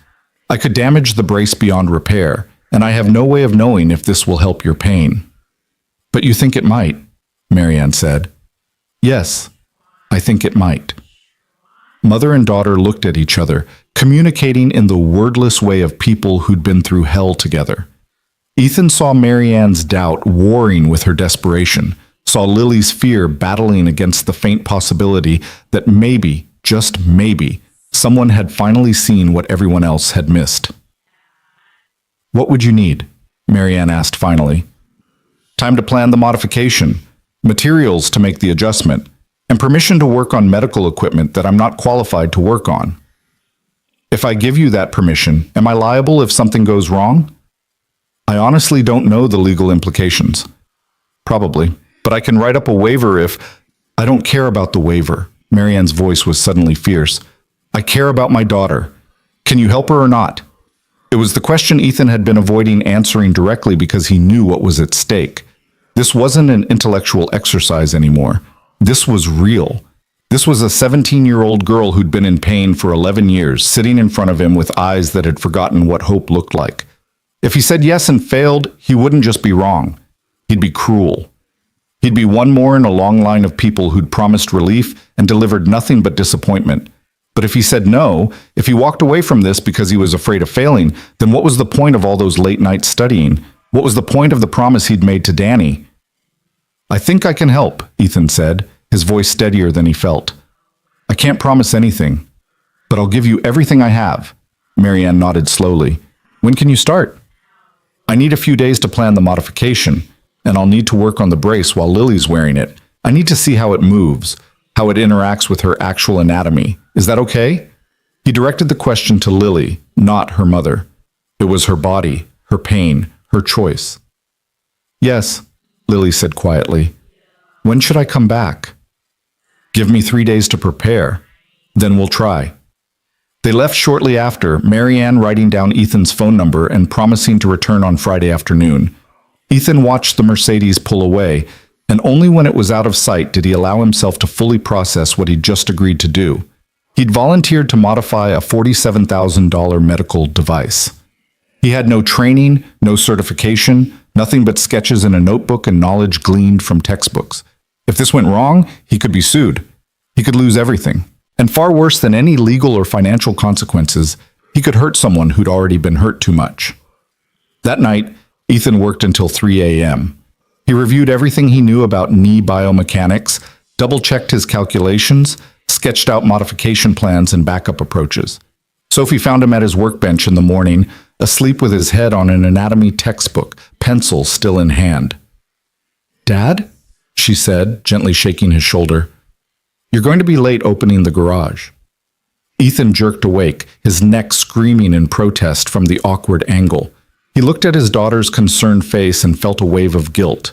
I could damage the brace beyond repair, and I have no way of knowing if this will help your pain." "But you think it might," Marianne said. "Yes, I think it might." Mother and daughter looked at each other, communicating in the wordless way of people who'd been through hell together. Ethan saw Marianne's doubt warring with her desperation, saw Lily's fear battling against the faint possibility that maybe, just maybe, someone had finally seen what everyone else had missed. "What would you need?" Marianne asked finally. "Time to plan the modification, materials to make the adjustment, and permission to work on medical equipment that I'm not qualified to work on." "If I give you that permission, am I liable if something goes wrong?" "I honestly don't know the legal implications." "Probably, but I can write up a waiver if—" "I don't care about the waiver." Marianne's voice was suddenly fierce. I care about my daughter. Can you help her or not? It was the question Ethan had been avoiding answering directly because he knew what was at stake. This wasn't an intellectual exercise anymore. This was real. This was a 17-year-old girl who'd been in pain for 11 years, sitting in front of him with eyes that had forgotten what hope looked like. If he said yes and failed, he wouldn't just be wrong. He'd be cruel. He'd be one more in a long line of people who'd promised relief and delivered nothing but disappointment. But if he said no, if he walked away from this because he was afraid of failing, then what was the point of all those late nights studying? What was the point of the promise he'd made to Danny? I think I can help, Ethan said, his voice steadier than he felt. I can't promise anything, but I'll give you everything I have. Marianne nodded slowly. When can you start? I need a few days to plan the modification, and I'll need to work on the brace while Lily's wearing it. I need to see how it moves, how it interacts with her actual anatomy. Is that okay? He directed the question to Lily, not her mother. It was her body, her pain, her choice. Yes, Lily said quietly. When should I come back? Give me 3 days to prepare. Then we'll try. They left shortly after, Marianne writing down Ethan's phone number and promising to return on Friday afternoon. Ethan watched the Mercedes pull away, and only when it was out of sight did he allow himself to fully process what he'd just agreed to do. He'd volunteered to modify a $47,000 medical device. He had no training, no certification, nothing but sketches in a notebook and knowledge gleaned from textbooks. If this went wrong, he could be sued. He could lose everything. And far worse than any legal or financial consequences, he could hurt someone who'd already been hurt too much. That night, Ethan worked until 3 a.m. He reviewed everything he knew about knee biomechanics, double-checked his calculations, sketched out modification plans and backup approaches. Sophie found him at his workbench in the morning, asleep with his head on an anatomy textbook, pencil still in hand. "Dad?" she said, gently shaking his shoulder. "You're going to be late opening the garage." Ethan jerked awake, his neck screaming in protest from the awkward angle. He looked at his daughter's concerned face and felt a wave of guilt.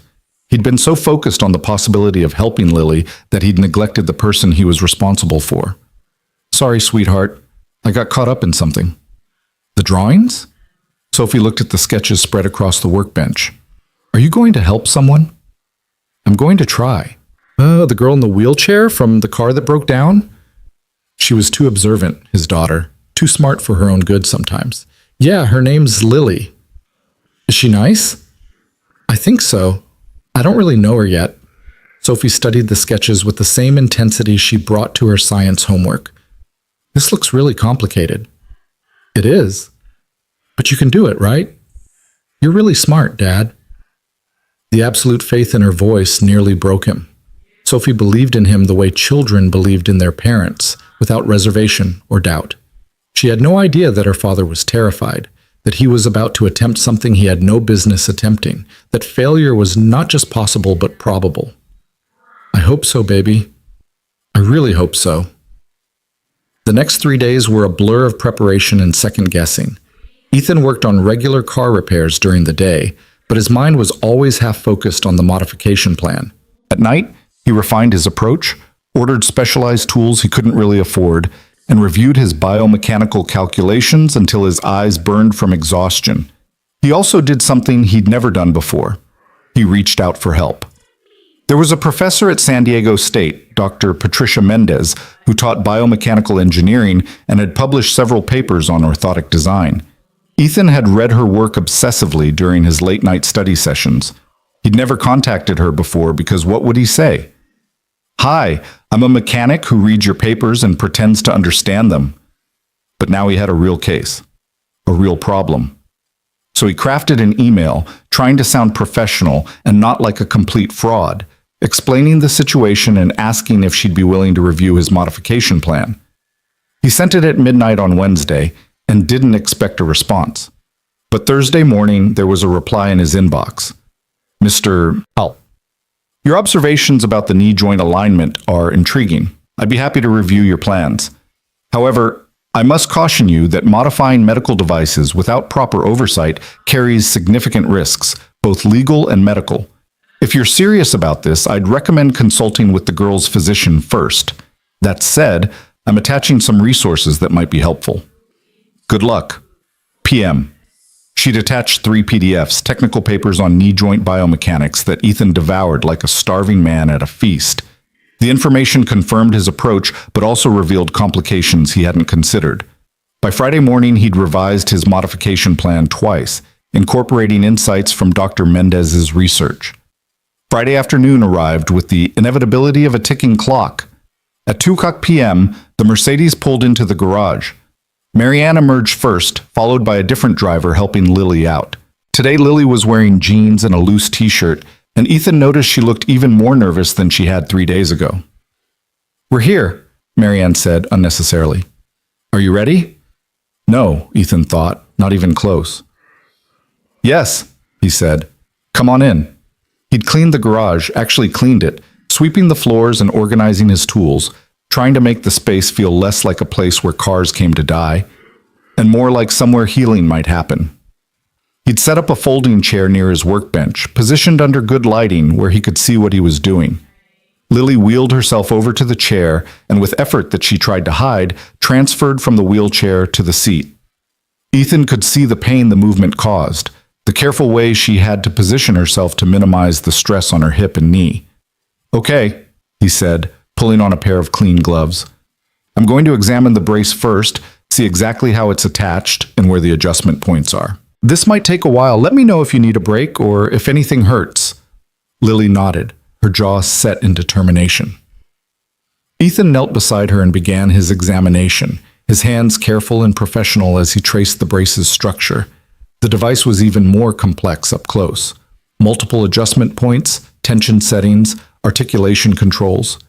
He'd been so focused on the possibility of helping Lily that he'd neglected the person he was responsible for. "Sorry, sweetheart. I got caught up in something." "The drawings?" Sophie looked at the sketches spread across the workbench. "Are you going to help someone?" "I'm going to try." The girl in the wheelchair from the car that broke down? She was too observant, his daughter. Too smart for her own good sometimes. "Yeah, her name's Lily." "Is she nice?" "I think so. I don't really know her yet." Sophie studied the sketches with the same intensity she brought to her science homework. "This looks really complicated." "It is. But you can do it, right? You're really smart, Dad." The absolute faith in her voice nearly broke him. Sophie believed in him the way children believed in their parents, without reservation or doubt. She had no idea that her father was terrified, that he was about to attempt something he had no business attempting, that failure was not just possible but probable. "I hope so, baby. I really hope so." The next 3 days were a blur of preparation and second-guessing. Ethan worked on regular car repairs during the day, but his mind was always half-focused on the modification plan. At night, he refined his approach, ordered specialized tools he couldn't really afford, and reviewed his biomechanical calculations until his eyes burned from exhaustion. He also did something he'd never done before. He reached out for help. There was a professor at San Diego State, Dr. Patricia Mendez, who taught biomechanical engineering and had published several papers on orthotic design. Ethan had read her work obsessively during his late-night study sessions. He'd never contacted her before because what would he say? "Hi, I'm a mechanic who reads your papers and pretends to understand them." But now he had a real case, a real problem. So he crafted an email, trying to sound professional and not like a complete fraud, explaining the situation and asking if she'd be willing to review his modification plan. He sent it at midnight on Wednesday and didn't expect a response. But Thursday morning, there was a reply in his inbox. "Mr. Help. Your observations about the knee joint alignment are intriguing. I'd be happy to review your plans. However, I must caution you that modifying medical devices without proper oversight carries significant risks, both legal and medical. If you're serious about this, I'd recommend consulting with the girl's physician first. That said, I'm attaching some resources that might be helpful. Good luck. PM. She'd attached 3 PDFs, technical papers on knee joint biomechanics that Ethan devoured like a starving man at a feast. The information confirmed his approach, but also revealed complications he hadn't considered. By Friday morning, he'd revised his modification plan twice, incorporating insights from Dr. Mendez's research. Friday afternoon arrived with the inevitability of a ticking clock. At 2:00 p.m., the Mercedes pulled into the garage. Marianne emerged first, followed by a different driver helping Lily out. Today, Lily was wearing jeans and a loose t-shirt, and Ethan noticed she looked even more nervous than she had 3 days ago. "We're here," Marianne said unnecessarily. "Are you ready?" No, Ethan thought, not even close. "Yes," he said. "Come on in." He'd cleaned the garage, actually cleaned it, sweeping the floors and organizing his tools, trying to make the space feel less like a place where cars came to die, and more like somewhere healing might happen. He'd set up a folding chair near his workbench, positioned under good lighting where he could see what he was doing. Lily wheeled herself over to the chair, and with effort that she tried to hide, transferred from the wheelchair to the seat. Ethan could see the pain the movement caused, the careful way she had to position herself to minimize the stress on her hip and knee. "Okay," he said, pulling on a pair of clean gloves. "I'm going to examine the brace first, see exactly how it's attached and where the adjustment points are. This might take a while. Let me know if you need a break or if anything hurts." Lily nodded, her jaw set in determination. Ethan knelt beside her and began his examination, his hands careful and professional as he traced the brace's structure. The device was even more complex up close. Multiple adjustment points, tension settings, articulation controls.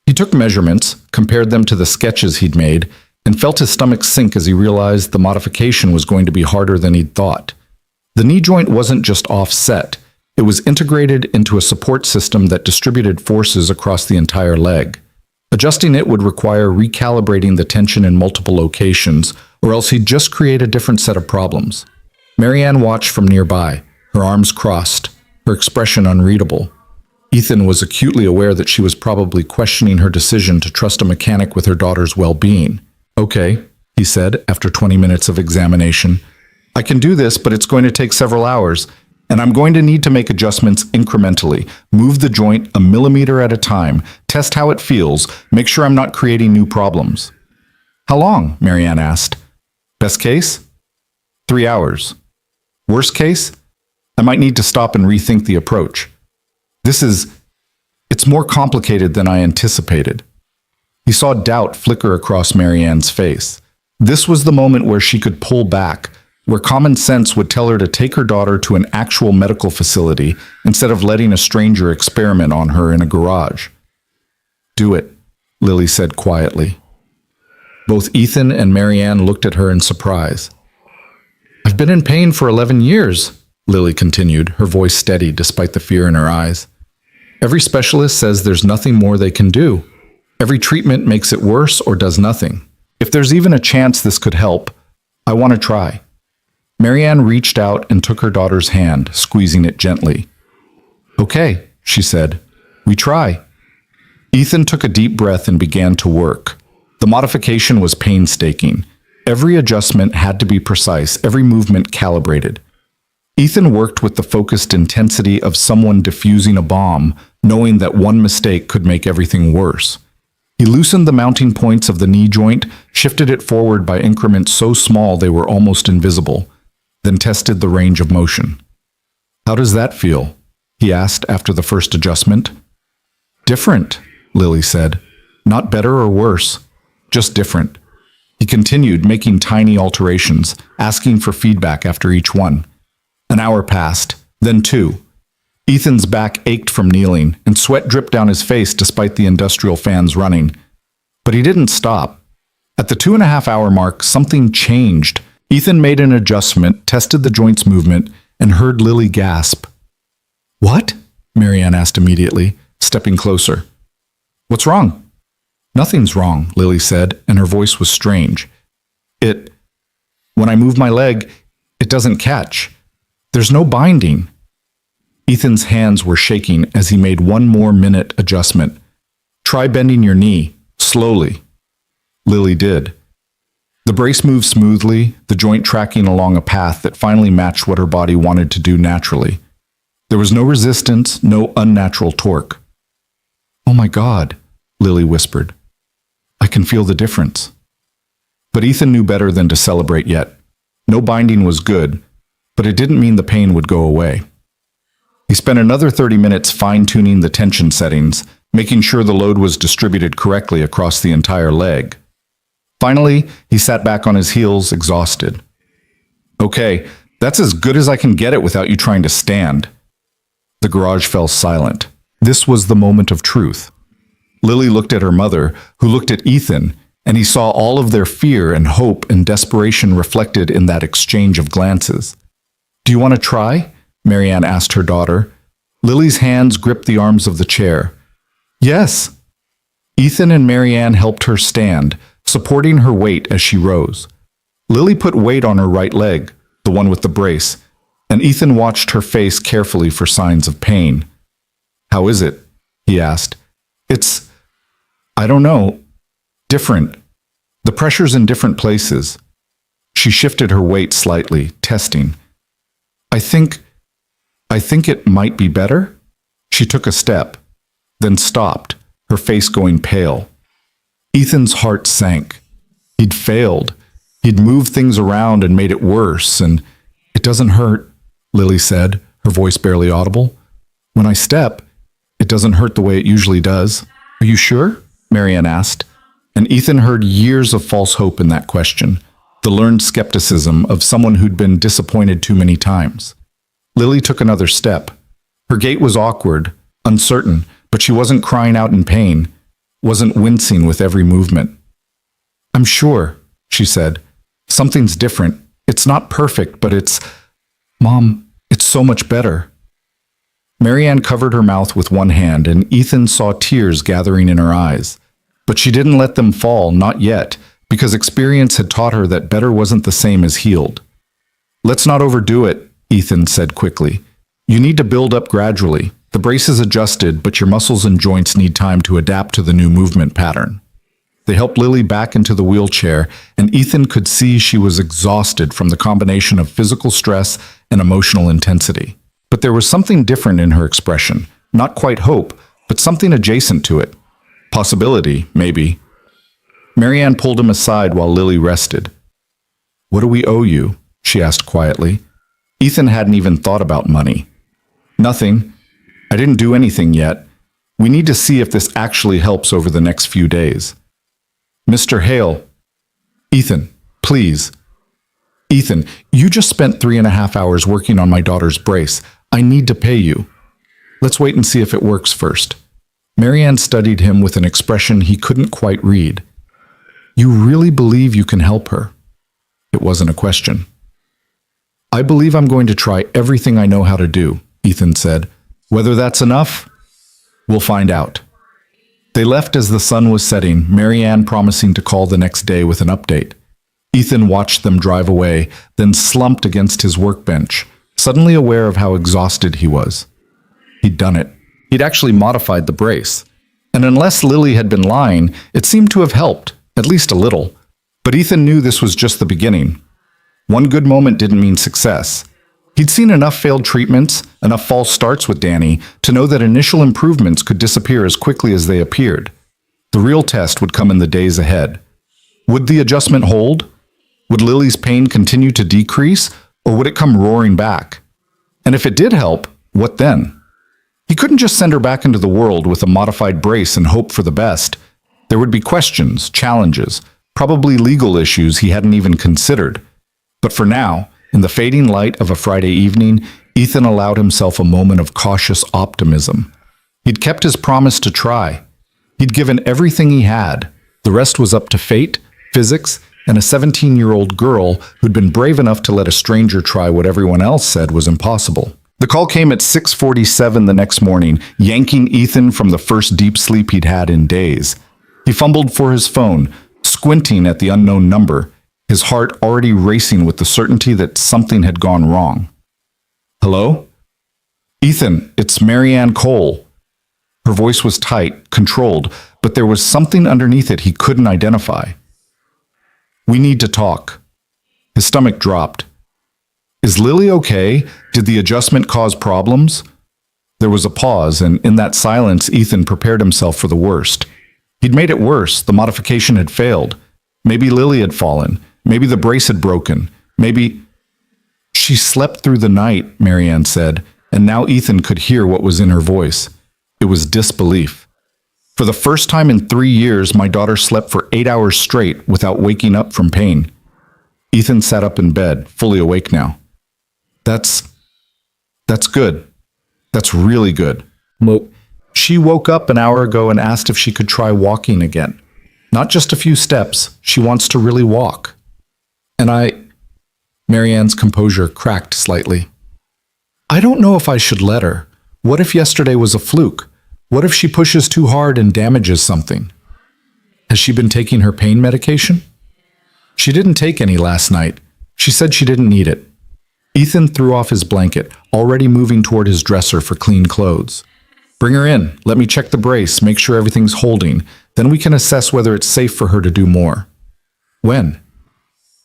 He took measurements, compared them to the sketches he'd made, and felt his stomach sink as he realized the modification was going to be harder than he'd thought. The knee joint wasn't just offset, it was integrated into a support system that distributed forces across the entire leg. Adjusting it would require recalibrating the tension in multiple locations, or else he'd just create a different set of problems. Marianne watched from nearby, her arms crossed, her expression unreadable. Ethan was acutely aware that she was probably questioning her decision to trust a mechanic with her daughter's well-being. "Okay," he said after 20 minutes of examination. "I can do this, but it's going to take several hours, and I'm going to need to make adjustments incrementally, move the joint a millimeter at a time, test how it feels, make sure I'm not creating new problems." "How long?" Marianne asked. "Best case? 3 hours. Worst case? I might need to stop and rethink the approach. It's more complicated than I anticipated." He saw doubt flicker across Marianne's face. This was the moment where she could pull back, where common sense would tell her to take her daughter to an actual medical facility instead of letting a stranger experiment on her in a garage. "Do it," Lily said quietly. Both Ethan and Marianne looked at her in surprise. "I've been in pain for 11 years, Lily continued, her voice steady despite the fear in her eyes. "Every specialist says there's nothing more they can do. Every treatment makes it worse or does nothing. If there's even a chance this could help, I want to try." Marianne reached out and took her daughter's hand, squeezing it gently. "Okay," she said. "We try." Ethan took a deep breath and began to work. The modification was painstaking. Every adjustment had to be precise, every movement calibrated. Ethan worked with the focused intensity of someone defusing a bomb, knowing that one mistake could make everything worse. He loosened the mounting points of the knee joint, shifted it forward by increments so small they were almost invisible, then tested the range of motion. "How does that feel?" he asked after the first adjustment. "Different," Lily said. "Not better or worse, just different." He continued, making tiny alterations, asking for feedback after each one. An hour passed, then 2. Ethan's back ached from kneeling, and sweat dripped down his face despite the industrial fans running. But he didn't stop. At the 2.5-hour mark, something changed. Ethan made an adjustment, tested the joint's movement, and heard Lily gasp. "What?" Marianne asked immediately, stepping closer. "What's wrong?" "Nothing's wrong," Lily said, and her voice was strange. When I move my leg, it doesn't catch. There's no binding." Ethan's hands were shaking as he made one more minute adjustment. "Try bending your knee, slowly." Lily did. The brace moved smoothly, the joint tracking along a path that finally matched what her body wanted to do naturally. There was no resistance, no unnatural torque. "Oh my God," Lily whispered. "I can feel the difference." But Ethan knew better than to celebrate yet. No binding was good, but it didn't mean the pain would go away. He spent another 30 minutes fine-tuning the tension settings, making sure the load was distributed correctly across the entire leg. Finally, he sat back on his heels, exhausted. "Okay, that's as good as I can get it without you trying to stand." The garage fell silent. This was the moment of truth. Lily looked at her mother, who looked at Ethan, and he saw all of their fear and hope and desperation reflected in that exchange of glances. "Do you want to try?" Marianne asked her daughter. Lily's hands gripped the arms of the chair. "Yes." Ethan and Marianne helped her stand, supporting her weight as she rose. Lily put weight on her right leg, the one with the brace, and Ethan watched her face carefully for signs of pain. "How is it?" he asked. I don't know, different. The pressure's in different places." She shifted her weight slightly, testing. I think it might be better." She took a step, then stopped, her face going pale. Ethan's heart sank. He'd failed. He'd moved things around and made it worse, and "It doesn't hurt," Lily said, her voice barely audible. "When I step, it doesn't hurt the way it usually does." "Are you sure?" Marianne asked, and Ethan heard years of false hope in that question, the learned skepticism of someone who'd been disappointed too many times. Lily took another step. Her gait was awkward, uncertain, but she wasn't crying out in pain, wasn't wincing with every movement. "I'm sure," she said. "Something's different. It's not perfect, but Mom, it's so much better." Marianne covered her mouth with one hand, and Ethan saw tears gathering in her eyes. But she didn't let them fall, not yet, because experience had taught her that better wasn't the same as healed. "Let's not overdo it," Ethan said quickly. "You need to build up gradually. The brace is adjusted, but your muscles and joints need time to adapt to the new movement pattern." They helped Lily back into the wheelchair, and Ethan could see she was exhausted from the combination of physical stress and emotional intensity. But there was something different in her expression, not quite hope, but something adjacent to it. Possibility, maybe. Marianne pulled him aside while Lily rested. "What do we owe you?" she asked quietly. Ethan hadn't even thought about money. "Nothing. I didn't do anything yet. We need to see if this actually helps over the next few days." "Mr. Hale." "Ethan, please." "Ethan, you just spent 3.5 hours working on my daughter's brace. I need to pay you. Let's wait and see if it works first." Marianne studied him with an expression he couldn't quite read. "You really believe you can help her?" It wasn't a question. "I believe I'm going to try everything I know how to do," Ethan said. "Whether that's enough, we'll find out." They left as the sun was setting, Marianne promising to call the next day with an update. Ethan watched them drive away, then slumped against his workbench, suddenly aware of how exhausted he was. He'd done it. He'd actually modified the brace. And unless Lily had been lying, it seemed to have helped, at least a little. But Ethan knew this was just the beginning. One good moment didn't mean success. He'd seen enough failed treatments, enough false starts with Danny, to know that initial improvements could disappear as quickly as they appeared. The real test would come in the days ahead. Would the adjustment hold? Would Lily's pain continue to decrease, or would it come roaring back? And if it did help, what then? He couldn't just send her back into the world with a modified brace and hope for the best. There would be questions, challenges, probably legal issues he hadn't even considered. But for now, in the fading light of a Friday evening, Ethan allowed himself a moment of cautious optimism. He'd kept his promise to try. He'd given everything he had. The rest was up to fate, physics, and a 17-year-old girl who'd been brave enough to let a stranger try what everyone else said was impossible. The call came at 6:47 the next morning, yanking Ethan from the first deep sleep he'd had in days. He fumbled for his phone, squinting at the unknown number, his heart already racing with the certainty that something had gone wrong. "Hello?" "Ethan, it's Marianne Cole." Her voice was tight, controlled, but there was something underneath it he couldn't identify. We need to talk. His stomach dropped. Is Lily okay? Did the adjustment cause problems? There was a pause, and in that silence, Ethan prepared himself for the worst. He'd made it worse. The modification had failed. Maybe Lily had fallen. Maybe the brace had broken. Maybe... She slept through the night, Marianne said, and now Ethan could hear what was in her voice. It was disbelief. For the first time in 3 years, my daughter slept for 8 hours straight without waking up from pain. Ethan sat up in bed, fully awake now. That's good. That's really good. She woke up an hour ago and asked if she could try walking again. Not just a few steps. She wants to really walk. Marianne's composure cracked slightly. I don't know if I should let her. What if yesterday was a fluke? What if she pushes too hard and damages something? Has she been taking her pain medication? She didn't take any last night. She said she didn't need it. Ethan threw off his blanket, already moving toward his dresser for clean clothes. Bring her in. Let me check the brace, make sure everything's holding. Then we can assess whether it's safe for her to do more. When?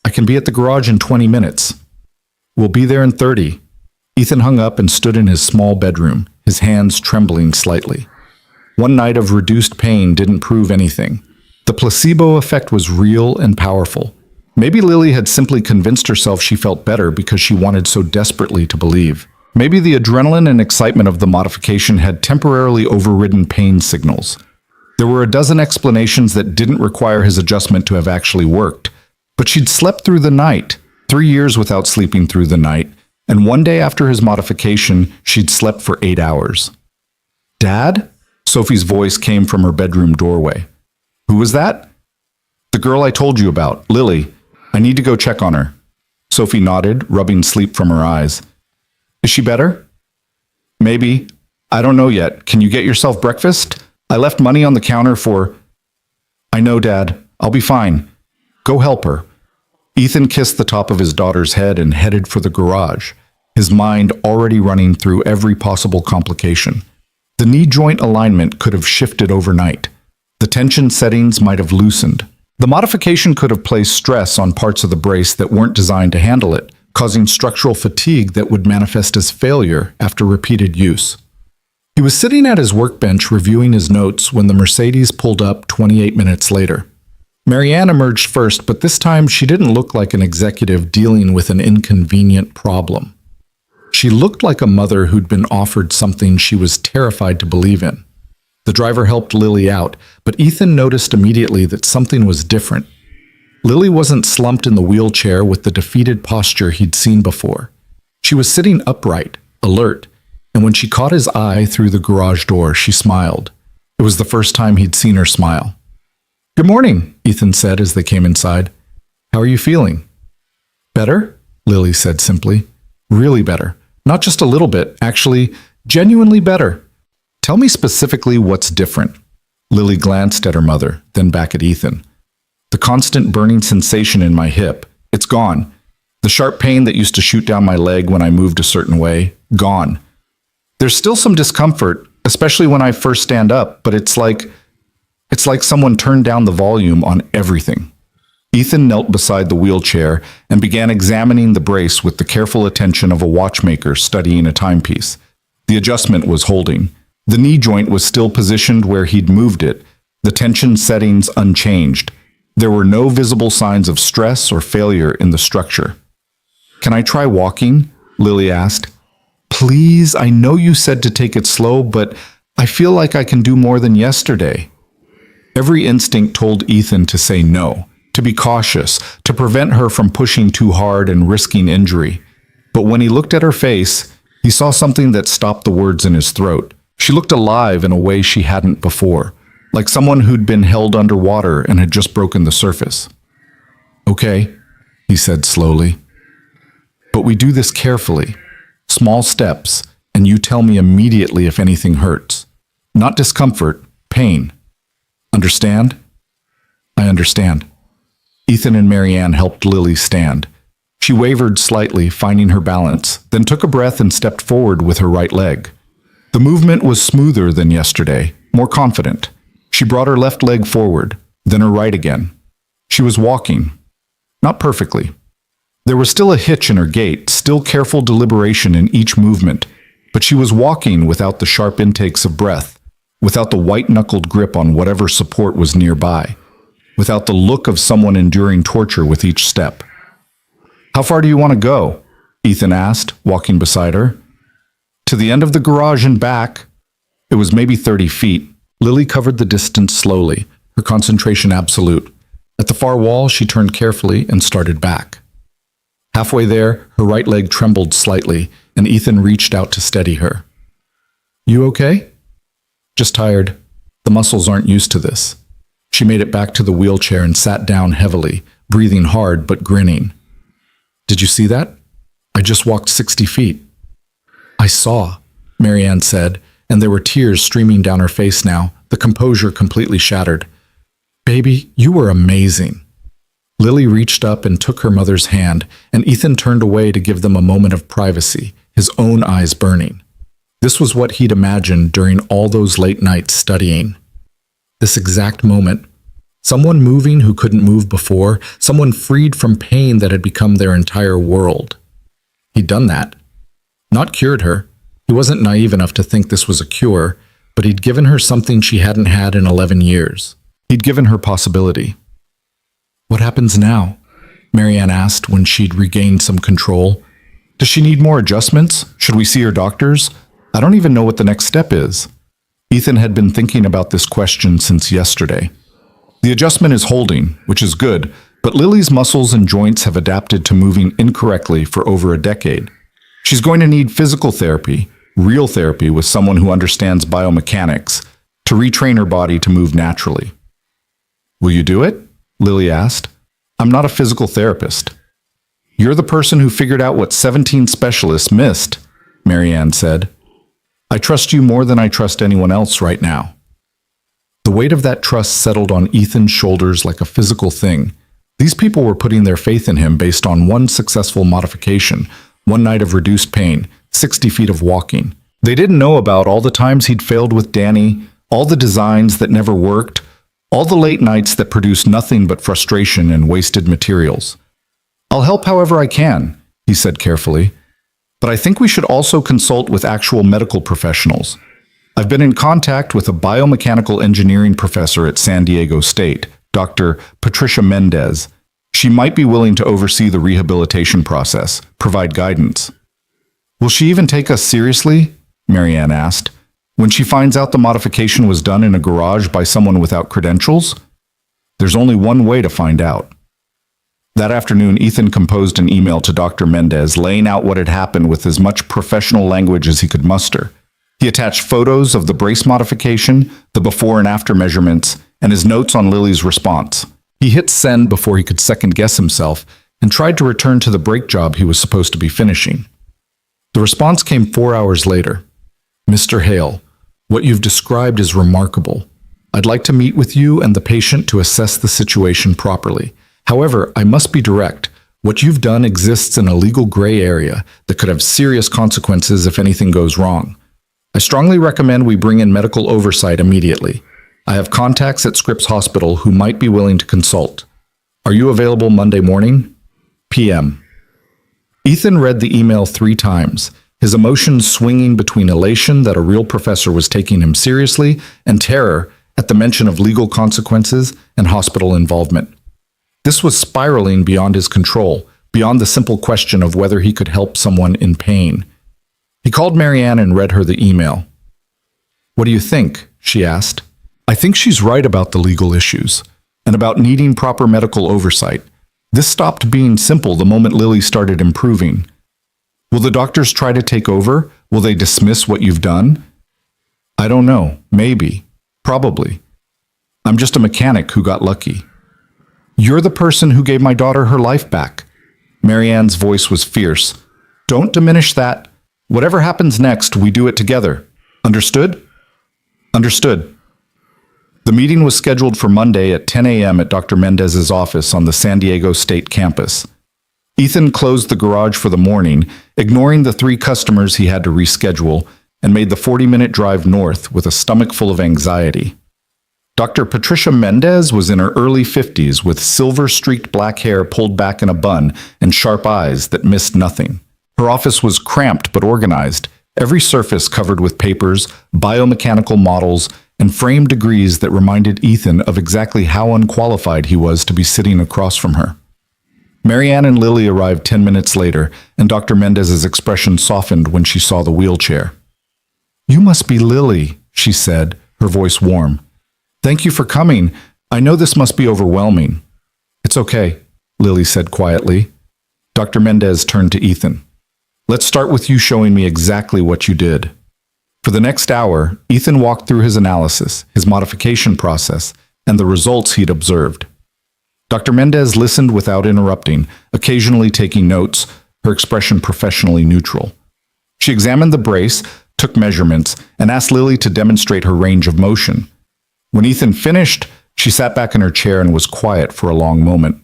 I can be at the garage in 20 minutes. We'll be there in 30. Ethan hung up and stood in his small bedroom, his hands trembling slightly. One night of reduced pain didn't prove anything. The placebo effect was real and powerful. Maybe Lily had simply convinced herself she felt better because she wanted so desperately to believe. Maybe the adrenaline and excitement of the modification had temporarily overridden pain signals. There were a dozen explanations that didn't require his adjustment to have actually worked. But she'd slept through the night, 3 years without sleeping through the night, and one day after his modification, she'd slept for 8 hours. Dad? Sophie's voice came from her bedroom doorway. Who was that? The girl I told you about, Lily. I need to go check on her. Sophie nodded, rubbing sleep from her eyes. Is she better? Maybe. I don't know yet. Can you get yourself breakfast? I left money on the counter for... I know, Dad. I'll be fine. Go help her. Ethan kissed the top of his daughter's head and headed for the garage, his mind already running through every possible complication. The knee joint alignment could have shifted overnight. The tension settings might have loosened. The modification could have placed stress on parts of the brace that weren't designed to handle it, causing structural fatigue that would manifest as failure after repeated use. He was sitting at his workbench reviewing his notes when the Mercedes pulled up 28 minutes later. Marianne emerged first, but this time she didn't look like an executive dealing with an inconvenient problem. She looked like a mother who'd been offered something she was terrified to believe in. The driver helped Lily out, but Ethan noticed immediately that something was different. Lily wasn't slumped in the wheelchair with the defeated posture he'd seen before. She was sitting upright, alert, and when she caught his eye through the garage door, she smiled. It was the first time he'd seen her smile. Good morning, Ethan said as they came inside. How are you feeling? Better? Lily said simply. Really better. Not just a little bit, actually, genuinely better. Tell me specifically what's different. Lily glanced at her mother, then back at Ethan. The constant burning sensation in my hip, it's gone. The sharp pain that used to shoot down my leg when I moved a certain way, gone. There's still some discomfort, especially when I first stand up, but it's like someone turned down the volume on everything. Ethan knelt beside the wheelchair and began examining the brace with the careful attention of a watchmaker studying a timepiece. The adjustment was holding. The knee joint was still positioned where he'd moved it, the tension settings unchanged. There were no visible signs of stress or failure in the structure. Can I try walking? Lily asked. Please, I know you said to take it slow, but I feel like I can do more than yesterday. Every instinct told Ethan to say no, to be cautious, to prevent her from pushing too hard and risking injury. But when he looked at her face, he saw something that stopped the words in his throat. She looked alive in a way she hadn't before, like someone who'd been held underwater and had just broken the surface. Okay, he said slowly. But we do this carefully, small steps, and you tell me immediately if anything hurts. Not discomfort, pain. Understand? I understand. Ethan and Marianne helped Lily stand. She wavered slightly, finding her balance, then took a breath and stepped forward with her right leg. The movement was smoother than yesterday, more confident. She brought her left leg forward, then her right again. She was walking, Not perfectly. There was still a hitch in her gait, still careful deliberation in each movement, but she was walking without the sharp intakes of breath, without the white-knuckled grip on whatever support was nearby, without the look of someone enduring torture with each step. "How far do you want to go?" Ethan asked, walking beside her. "To the end of the garage and back." It was maybe 30 feet. Lily covered the distance slowly, her concentration absolute. At the far wall, she turned carefully and started back. Halfway there, her right leg trembled slightly, and Ethan reached out to steady her. "You okay?" "Just tired. The muscles aren't used to this." She made it back to the wheelchair and sat down heavily, breathing hard but grinning. "Did you see that? I just walked 60 feet. "I saw," Marianne said, and there were tears streaming down her face now, the composure completely shattered. "Baby, you were amazing." Lily reached up and took her mother's hand, and Ethan turned away to give them a moment of privacy, his own eyes burning. This was what he'd imagined during all those late nights studying. This exact moment. Someone moving who couldn't move before, someone freed from pain that had become their entire world. He'd done that. Not cured her. He wasn't naive enough to think this was a cure, but he'd given her something she hadn't had in 11 years. He'd given her possibility. "What happens now?" Marianne asked when she'd regained some control. "Does she need more adjustments? Should we see her doctors? I don't even know what the next step is." Ethan had been thinking about this question since yesterday. The adjustment is holding, which is good, but Lily's muscles and joints have adapted to moving incorrectly for over a decade. She's going to need physical therapy, real therapy with someone who understands biomechanics, to retrain her body to move naturally. "Will you do it?" Lily asked. "I'm not a physical therapist." "You're the person who figured out what 17 specialists missed," Marianne said. "I trust you more than I trust anyone else right now." The weight of that trust settled on Ethan's shoulders like a physical thing. These people were putting their faith in him based on one successful modification, one night of reduced pain, 60 feet of walking. They didn't know about all the times he'd failed with Danny, all the designs that never worked, all the late nights that produced nothing but frustration and wasted materials. "I'll help however I can," he said carefully. "But I think we should also consult with actual medical professionals. I've been in contact with a biomechanical engineering professor at San Diego State, Dr. Patricia Mendez. She might be willing to oversee the rehabilitation process, provide guidance." "Will she even take us seriously?" Marianne asked. "When she finds out the modification was done in a garage by someone without credentials?" "There's only one way to find out." That afternoon, Ethan composed an email to Dr. Mendez laying out what had happened with as much professional language as he could muster. He attached photos of the brace modification, the before and after measurements, and his notes on Lily's response. He hit send before he could second-guess himself and tried to return to the brake job he was supposed to be finishing. The response came 4 hours later. "Mr. Hale, what you've described is remarkable. I'd like to meet with you and the patient to assess the situation properly. However, I must be direct. What you've done exists in a legal gray area that could have serious consequences if anything goes wrong. I strongly recommend we bring in medical oversight immediately. I have contacts at Scripps Hospital who might be willing to consult. Are you available Monday morning? PM." Ethan read the email 3 times, his emotions swinging between elation that a real professor was taking him seriously and terror at the mention of legal consequences and hospital involvement. This was spiraling beyond his control, beyond the simple question of whether he could help someone in pain. He called Marianne and read her the email. "What do you think?" she asked. "I think she's right about the legal issues, and about needing proper medical oversight. This stopped being simple the moment Lily started improving. Will the doctors try to take over? Will they dismiss what you've done?" "I don't know. Maybe. Probably. I'm just a mechanic who got lucky." "You're the person who gave my daughter her life back." Marianne's voice was fierce. "Don't diminish that. Whatever happens next, we do it together. Understood?" "Understood." The meeting was scheduled for Monday at 10 a.m. at Dr. Mendez's office on the San Diego State campus. Ethan closed the garage for the morning, ignoring the 3 customers he had to reschedule, and made the 40-minute drive north with a stomach full of anxiety. Dr. Patricia Mendez was in her early 50s with silver-streaked black hair pulled back in a bun and sharp eyes that missed nothing. Her office was cramped but organized, every surface covered with papers, biomechanical models, and framed degrees that reminded Ethan of exactly how unqualified he was to be sitting across from her. Marianne and Lily arrived 10 minutes later, and Dr. Mendez's expression softened when she saw the wheelchair. "You must be Lily," she said, her voice warm. "Thank you for coming. I know this must be overwhelming." "It's okay," Lily said quietly. Dr. Mendez turned to Ethan. "Let's start with you showing me exactly what you did." For the next hour, Ethan walked through his analysis, his modification process, and the results he'd observed. Dr. Mendez listened without interrupting, occasionally taking notes, her expression professionally neutral. She examined the brace, took measurements, and asked Lily to demonstrate her range of motion. When Ethan finished, she sat back in her chair and was quiet for a long moment.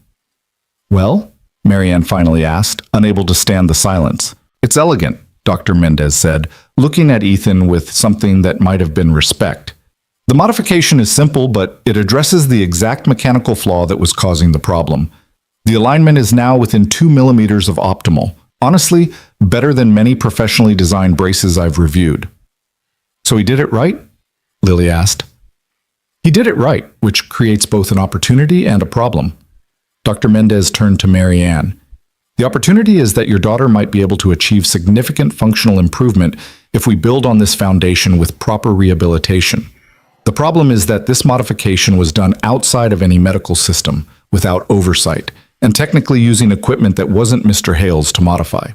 "Well?" Marianne finally asked, unable to stand the silence. "It's elegant," Dr. Mendez said, looking at Ethan with something that might have been respect. "The modification is simple, but it addresses the exact mechanical flaw that was causing the problem. The alignment is now within 2 millimeters of optimal. Honestly, better than many professionally designed braces I've reviewed." "So he did it right?" Lily asked. "He did it right, which creates both an opportunity and a problem." Dr. Mendez turned to Marianne. "The opportunity is that your daughter might be able to achieve significant functional improvement if we build on this foundation with proper rehabilitation. The problem is that this modification was done outside of any medical system, without oversight, and technically using equipment that wasn't Mr. Hale's to modify."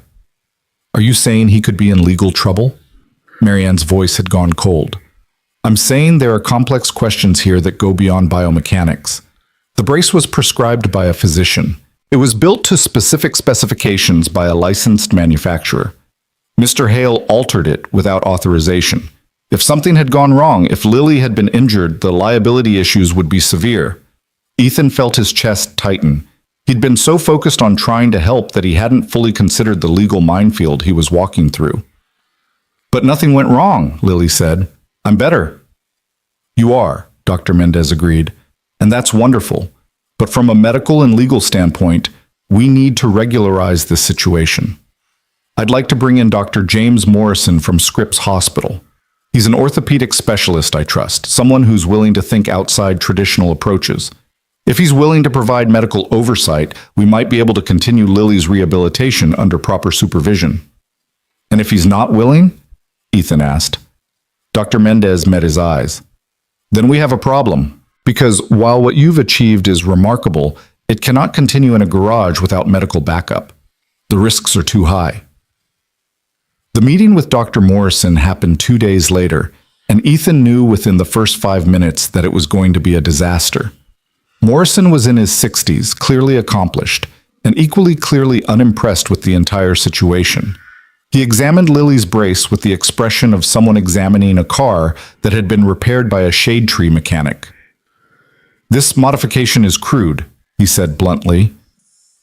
"Are you saying he could be in legal trouble?" Marianne's voice had gone cold. "I'm saying there are complex questions here that go beyond biomechanics. The brace was prescribed by a physician. It was built to specific specifications by a licensed manufacturer. Mr. Hale altered it without authorization. If something had gone wrong, if Lily had been injured, the liability issues would be severe." Ethan felt his chest tighten. He'd been so focused on trying to help that he hadn't fully considered the legal minefield he was walking through. "But nothing went wrong," Lily said. "I'm better." "You are," Dr. Mendez agreed, "and that's wonderful. But from a medical and legal standpoint, we need to regularize this situation. I'd like to bring in Dr. James Morrison from Scripps Hospital. He's an orthopedic specialist I trust, someone who's willing to think outside traditional approaches. If he's willing to provide medical oversight, we might be able to continue Lily's rehabilitation under proper supervision." "And if he's not willing?" Ethan asked. Dr. Mendez met his eyes. "Then we have a problem, because while what you've achieved is remarkable, it cannot continue in a garage without medical backup. The risks are too high." The meeting with Dr. Morrison happened 2 days later, and Ethan knew within the first 5 minutes that it was going to be a disaster. Morrison was in his 60s, clearly accomplished, and equally clearly unimpressed with the entire situation. He examined Lily's brace with the expression of someone examining a car that had been repaired by a shade tree mechanic. "This modification is crude," he said bluntly.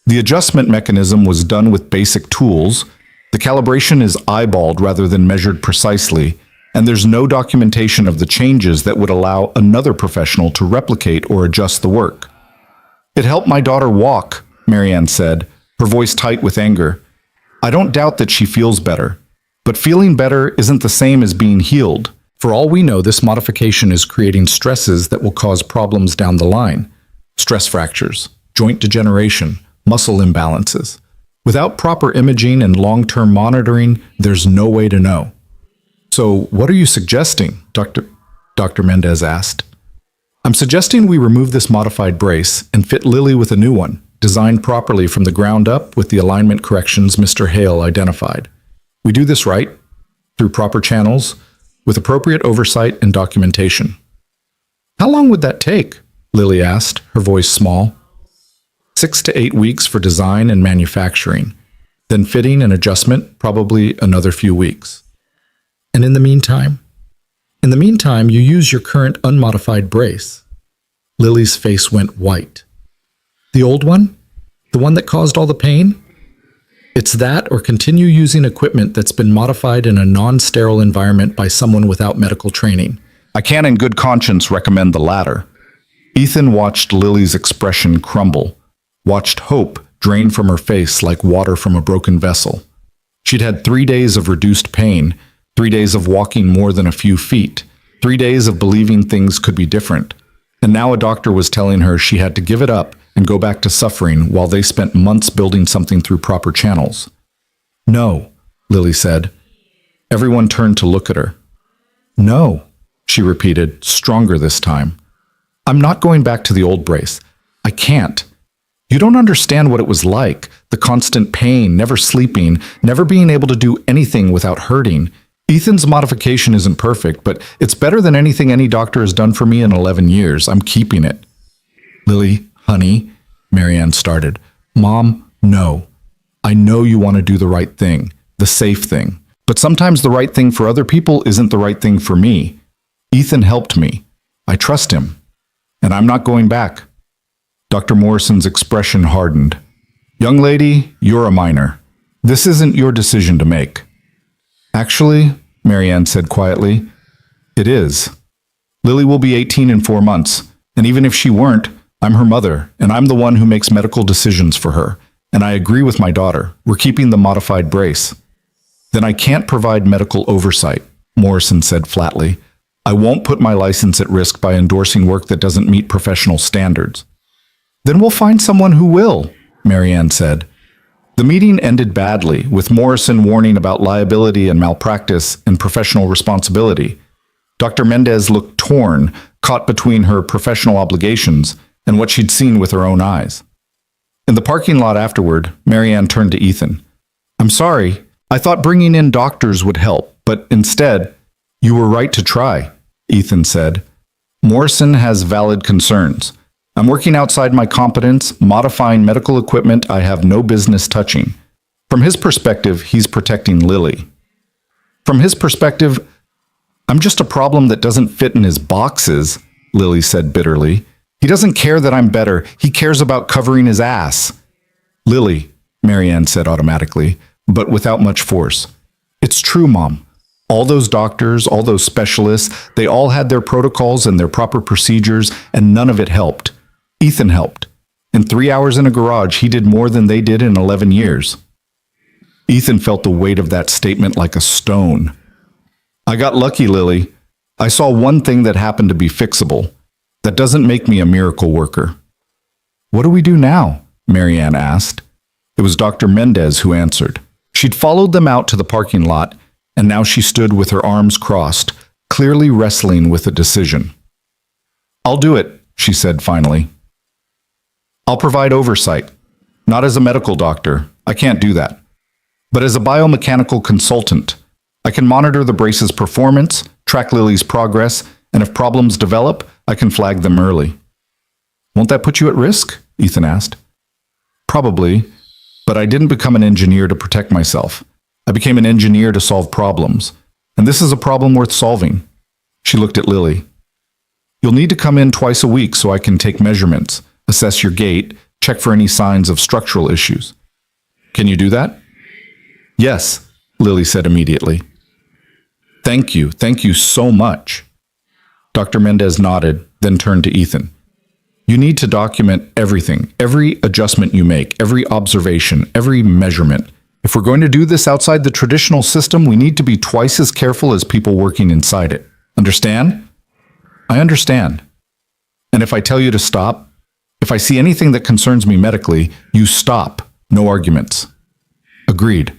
"The adjustment mechanism was done with basic tools. The calibration is eyeballed rather than measured precisely, and there's no documentation of the changes that would allow another professional to replicate or adjust the work." "It helped my daughter walk," Marianne said, her voice tight with anger. "I don't doubt that she feels better, but feeling better isn't the same as being healed. For all we know, this modification is creating stresses that will cause problems down the line. Stress fractures, joint degeneration, muscle imbalances. Without proper imaging and long-term monitoring, there's no way to know." "So what are you suggesting?" Dr. Mendez asked. "I'm suggesting we remove this modified brace and fit Lily with a new one, designed properly from the ground up with the alignment corrections Mr. Hale identified. We do this right, through proper channels, with appropriate oversight and documentation." "How long would that take?" Lily asked, her voice small. 6 to 8 weeks for design and manufacturing, then fitting and adjustment, probably another few weeks." "And in the meantime?" "In the meantime, you use your current unmodified brace." Lily's face went white. "The old one? The one that caused all the pain?" "It's that, or continue using equipment that's been modified in a non-sterile environment by someone without medical training. I can't in good conscience recommend the latter. Ethan watched Lily's expression crumble, watched hope drain from her face like water from a broken vessel. She'd had 3 days of reduced pain, 3 days of walking more than a few feet, 3 days of believing things could be different. And now a doctor was telling her she had to give it up and go back to suffering while they spent months building something through proper channels. No, Lily said. Everyone turned to look at her. No, she repeated, stronger this time. I'm not going back to the old brace. I can't. You don't understand what it was like, the constant pain, never sleeping, never being able to do anything without hurting. Ethan's modification isn't perfect, but it's better than anything any doctor has done for me in 11 years. I'm keeping it. Lily, honey, Marianne started. Mom, no. I know you want to do the right thing, the safe thing. But sometimes the right thing for other people isn't the right thing for me. Ethan helped me. I trust him. And I'm not going back. Dr. Morrison's expression hardened. Young lady, you're a minor. This isn't your decision to make. Actually, Marianne said quietly, it is. Lily will be 18 in 4 months, and even if she weren't, I'm her mother, and I'm the one who makes medical decisions for her. And I agree with my daughter. We're keeping the modified brace. Then I can't provide medical oversight, Morrison said flatly. I won't put my license at risk by endorsing work that doesn't meet professional standards. Then we'll find someone who will, Marianne said. The meeting ended badly, with Morrison warning about liability and malpractice and professional responsibility. Dr. Mendez looked torn, caught between her professional obligations and what she'd seen with her own eyes. In the parking lot afterward, Marianne turned to Ethan. I'm sorry, I thought bringing in doctors would help, but instead, you were right to try, Ethan said. Morrison has valid concerns. I'm working outside my competence, modifying medical equipment I have no business touching. From his perspective, he's protecting Lily. From his perspective, I'm just a problem that doesn't fit in his boxes, Lily said bitterly. He doesn't care that I'm better. He cares about covering his ass. Lily, Marianne said automatically, but without much force. It's true, Mom. All those doctors, all those specialists, they all had their protocols and their proper procedures, and none of it helped. Ethan helped. In 3 hours in a garage, he did more than they did in 11 years. Ethan felt the weight of that statement like a stone. I got lucky, Lily. I saw one thing that happened to be fixable. That doesn't make me a miracle worker. What do we do now? Marianne asked. It was Dr. Mendez who answered. She'd followed them out to the parking lot, and now she stood with her arms crossed, clearly wrestling with a decision. I'll do it, she said finally. I'll provide oversight. Not as a medical doctor, I can't do that. But as a biomechanical consultant, I can monitor the brace's performance, track Lily's progress, and if problems develop, I can flag them early. Won't that put you at risk? Ethan asked. Probably, but I didn't become an engineer to protect myself. I became an engineer to solve problems, and this is a problem worth solving. She looked at Lily. You'll need to come in twice a week so I can take measurements, assess your gait, check for any signs of structural issues. Can you do that? Yes, Lily said immediately. Thank you so much. Dr. Mendez nodded, then turned to Ethan. You need to document everything, every adjustment you make, every observation, every measurement. If we're going to do this outside the traditional system, we need to be twice as careful as people working inside it. Understand? I understand. And if I tell you to stop, if I see anything that concerns me medically, you stop. No arguments. Agreed.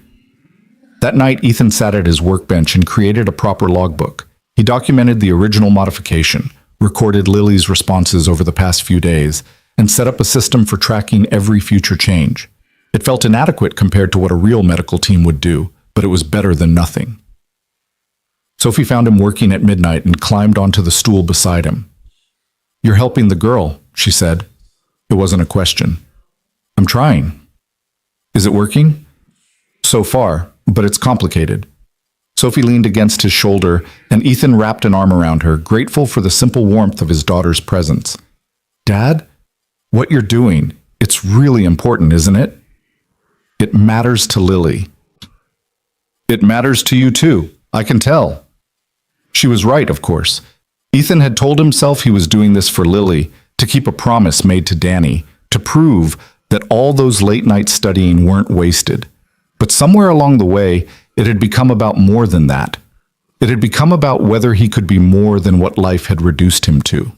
That night, Ethan sat at his workbench and created a proper logbook. He documented the original modification, recorded Lily's responses over the past few days, and set up a system for tracking every future change. It felt inadequate compared to what a real medical team would do, but it was better than nothing. Sophie found him working at midnight and climbed onto the stool beside him. You're helping the girl, she said. It wasn't a question. I'm trying. Is it working? So far, but it's complicated. Sophie leaned against his shoulder, and Ethan wrapped an arm around her, grateful for the simple warmth of his daughter's presence. Dad, what you're doing, it's really important, isn't it? It matters to Lily. It matters to you too, I can tell. She was right, of course. Ethan had told himself he was doing this for Lily, to keep a promise made to Danny, to prove that all those late nights studying weren't wasted. But somewhere along the way, it had become about more than that. It had become about whether he could be more than what life had reduced him to.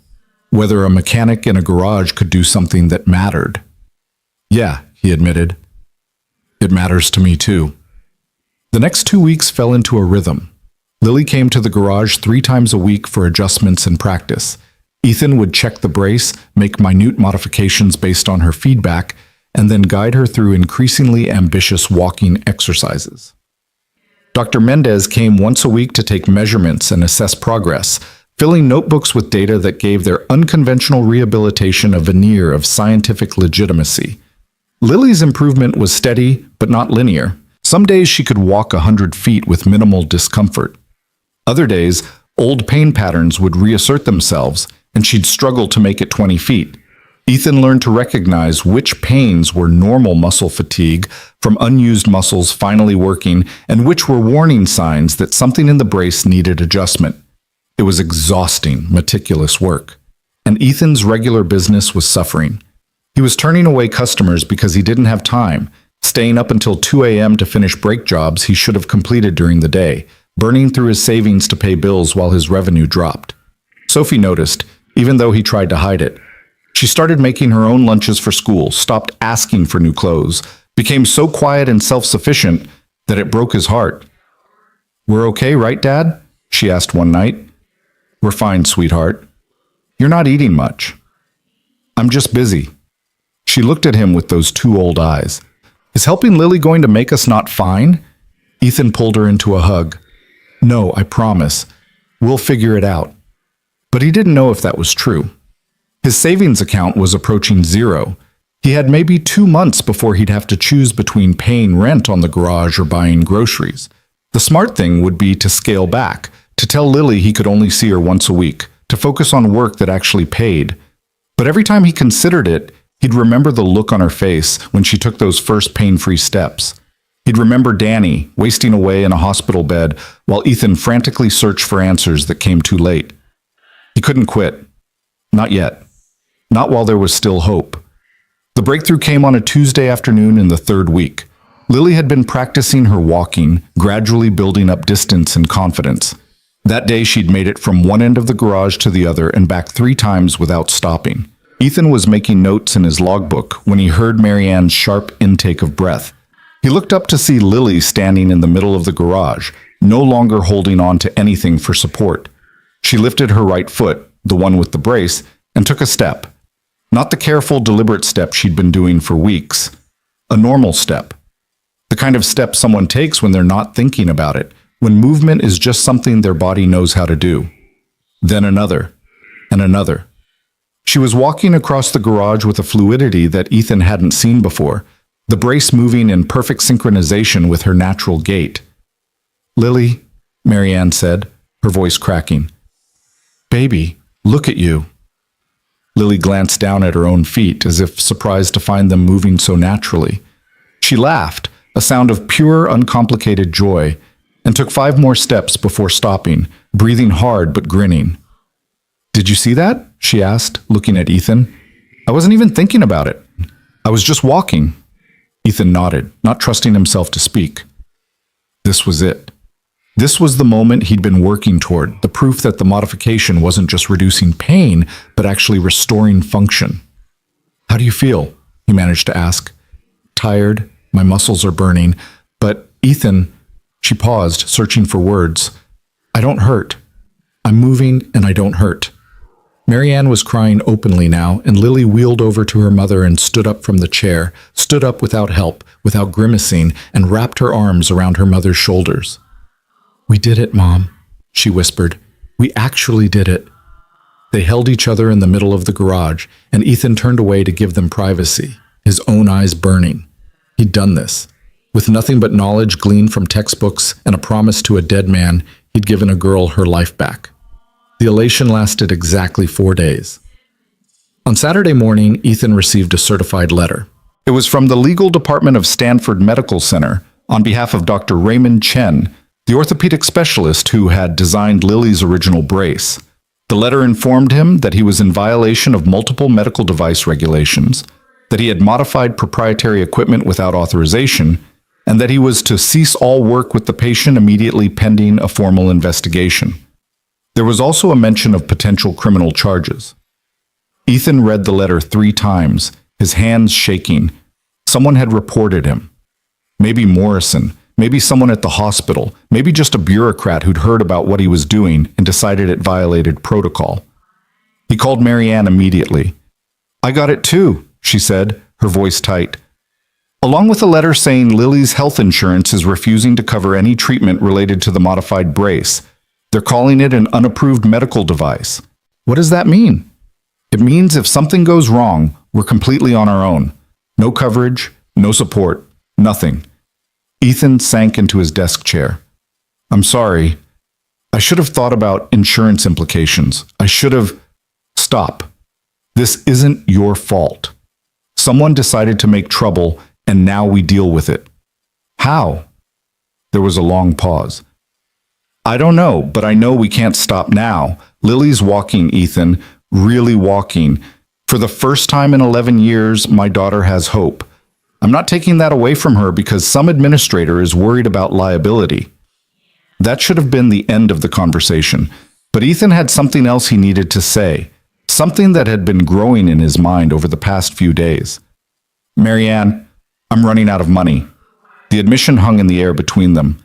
Whether a mechanic in a garage could do something that mattered. Yeah, he admitted. It matters to me too. The next 2 weeks fell into a rhythm. Lily came to the garage 3 times a week for adjustments and practice. Ethan would check the brace, make minute modifications based on her feedback, and then guide her through increasingly ambitious walking exercises. Dr. Mendez came once a week to take measurements and assess progress, filling notebooks with data that gave their unconventional rehabilitation a veneer of scientific legitimacy. Lily's improvement was steady, but not linear. Some days she could walk 100 feet with minimal discomfort. Other days, old pain patterns would reassert themselves, and she'd struggle to make it 20 feet. Ethan learned to recognize which pains were normal muscle fatigue from unused muscles finally working and which were warning signs that something in the brace needed adjustment. It was exhausting, meticulous work. And Ethan's regular business was suffering. He was turning away customers because he didn't have time, staying up until 2 a.m. to finish brake jobs he should have completed during the day, burning through his savings to pay bills while his revenue dropped. Sophie noticed, even though he tried to hide it. She started making her own lunches for school, stopped asking for new clothes, became so quiet and self-sufficient that it broke his heart. "We're okay, right, Dad?" she asked one night. "We're fine, sweetheart. You're not eating much." "I'm just busy." She looked at him with those 2 old eyes. "Is helping Lily going to make us not fine?" Ethan pulled her into a hug. "No, I promise. We'll figure it out." But he didn't know if that was true. His savings account was approaching 0. He had maybe 2 months before he'd have to choose between paying rent on the garage or buying groceries. The smart thing would be to scale back, to tell Lily he could only see her once a week, to focus on work that actually paid. But every time he considered it, he'd remember the look on her face when she took those first pain-free steps. He'd remember Danny wasting away in a hospital bed while Ethan frantically searched for answers that came too late. He couldn't quit. Not yet. Not while there was still hope. The breakthrough came on a Tuesday afternoon in the 3rd week. Lily had been practicing her walking, gradually building up distance and confidence. That day she'd made it from one end of the garage to the other and back 3 times without stopping. Ethan was making notes in his logbook when he heard Marianne's sharp intake of breath. He looked up to see Lily standing in the middle of the garage, no longer holding on to anything for support. She lifted her right foot, the one with the brace, and took a step. Not the careful, deliberate step she'd been doing for weeks. A normal step. The kind of step someone takes when they're not thinking about it, when movement is just something their body knows how to do. Then another, and another. She was walking across the garage with a fluidity that Ethan hadn't seen before, the brace moving in perfect synchronization with her natural gait. "Lily," Marianne said, her voice cracking. "Baby, look at you." Lily glanced down at her own feet, as if surprised to find them moving so naturally. She laughed, a sound of pure, uncomplicated joy, and took 5 more steps before stopping, breathing hard but grinning. "Did you see that?" she asked, looking at Ethan. "I wasn't even thinking about it. I was just walking." Ethan nodded, not trusting himself to speak. This was it. This was the moment he'd been working toward, the proof that the modification wasn't just reducing pain, but actually restoring function. "How do you feel?" he managed to ask. "Tired. My muscles are burning. But, Ethan," she paused, searching for words. "I don't hurt. I'm moving and I don't hurt." Marianne was crying openly now, and Lily wheeled over to her mother and stood up from the chair, stood up without help, without grimacing, and wrapped her arms around her mother's shoulders. "We did it, Mom," she whispered. "We actually did it." They held each other in the middle of the garage, and Ethan turned away to give them privacy, his own eyes burning. He'd done this. With nothing but knowledge gleaned from textbooks and a promise to a dead man, he'd given a girl her life back. The elation lasted exactly 4 days. On Saturday morning, Ethan received a certified letter. It was from the legal department of Stanford Medical Center on behalf of Dr. Raymond Chen, the orthopedic specialist who had designed Lily's original brace. The letter informed him that he was in violation of multiple medical device regulations, that he had modified proprietary equipment without authorization, and that he was to cease all work with the patient immediately pending a formal investigation. There was also a mention of potential criminal charges. Ethan read the letter 3 times, his hands shaking. Someone had reported him. Maybe Morrison, maybe someone at the hospital, maybe just a bureaucrat who'd heard about what he was doing and decided it violated protocol. He called Marianne immediately. "I got it too," she said, her voice tight. "Along with a letter saying Lily's health insurance is refusing to cover any treatment related to the modified brace. They're calling it an unapproved medical device." "What does that mean?" "It means if something goes wrong, we're completely on our own. No coverage, no support, nothing." Ethan sank into his desk chair. "I'm sorry. I should have thought about insurance implications. I should have—" "Stop. This isn't your fault. Someone decided to make trouble, and now we deal with it." "How?" There was a long pause. "I don't know, but I know we can't stop now. Lily's walking, Ethan, really walking. For the first time in 11 years, my daughter has hope. I'm not taking that away from her because some administrator is worried about liability." That should have been the end of the conversation, but Ethan had something else he needed to say, something that had been growing in his mind over the past few days. "Marianne, I'm running out of money." The admission hung in the air between them.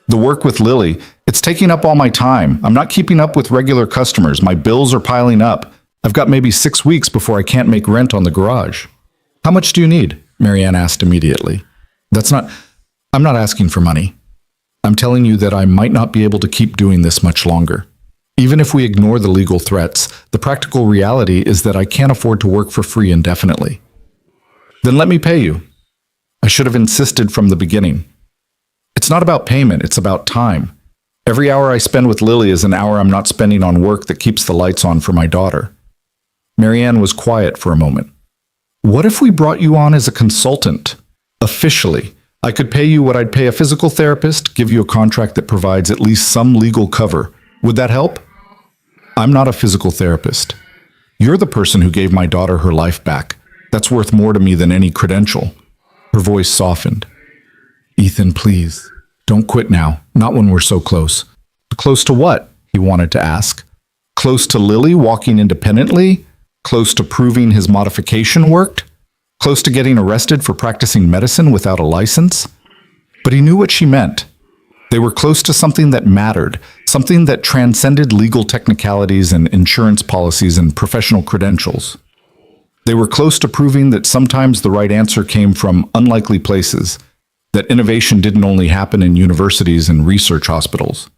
"The work with Lily, it's taking up all my time. I'm not keeping up with regular customers. My bills are piling up. I've got maybe 6 weeks before I can't make rent on the garage." "How much do you need?" Marianne asked immediately. I'm not asking for money. I'm telling you that I might not be able to keep doing this much longer. Even if we ignore the legal threats, the practical reality is that I can't afford to work for free indefinitely." "Then let me pay you." "I should have insisted from the beginning." "It's not about payment, it's about time. Every hour I spend with Lily is an hour I'm not spending on work that keeps the lights on for my daughter." Marianne was quiet for a moment. "What if we brought you on as a consultant? Officially. I could pay you what I'd pay a physical therapist, give you a contract that provides at least some legal cover. Would that help?" "I'm not a physical therapist. You're the person who gave my daughter her life back. That's worth more to me than any credential." Her voice softened. "Ethan, please, don't quit now. Not when we're so close." "Close to what?" he wanted to ask. "Close to Lily walking independently? Close to proving his modification worked? Close to getting arrested for practicing medicine without a license?" But he knew what she meant. They were close to something that mattered, something that transcended legal technicalities and insurance policies and professional credentials. They were close to proving that sometimes the right answer came from unlikely places, that innovation didn't only happen in universities and research hospitals.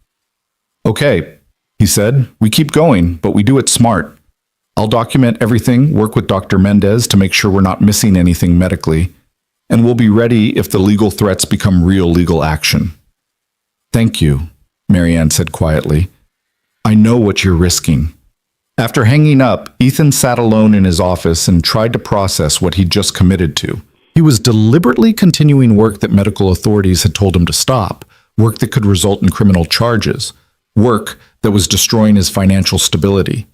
"Okay," he said, "we keep going, but we do it smart. I'll document everything, work with Dr. Mendez to make sure we're not missing anything medically, and we'll be ready if the legal threats become real legal action." "Thank you," Marianne said quietly. "I know what you're risking." After hanging up, Ethan sat alone in his office and tried to process what he'd just committed to. He was deliberately continuing work that medical authorities had told him to stop, work that could result in criminal charges, work that was destroying his financial stability.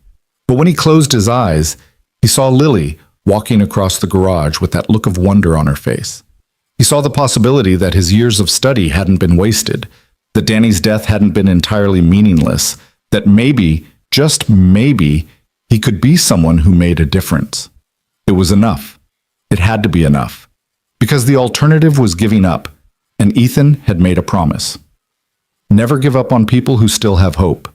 But when he closed his eyes, he saw Lily walking across the garage with that look of wonder on her face. He saw the possibility that his years of study hadn't been wasted, that Danny's death hadn't been entirely meaningless, that maybe, just maybe, he could be someone who made a difference. It was enough. It had to be enough. Because the alternative was giving up, and Ethan had made a promise. Never give up on people who still have hope.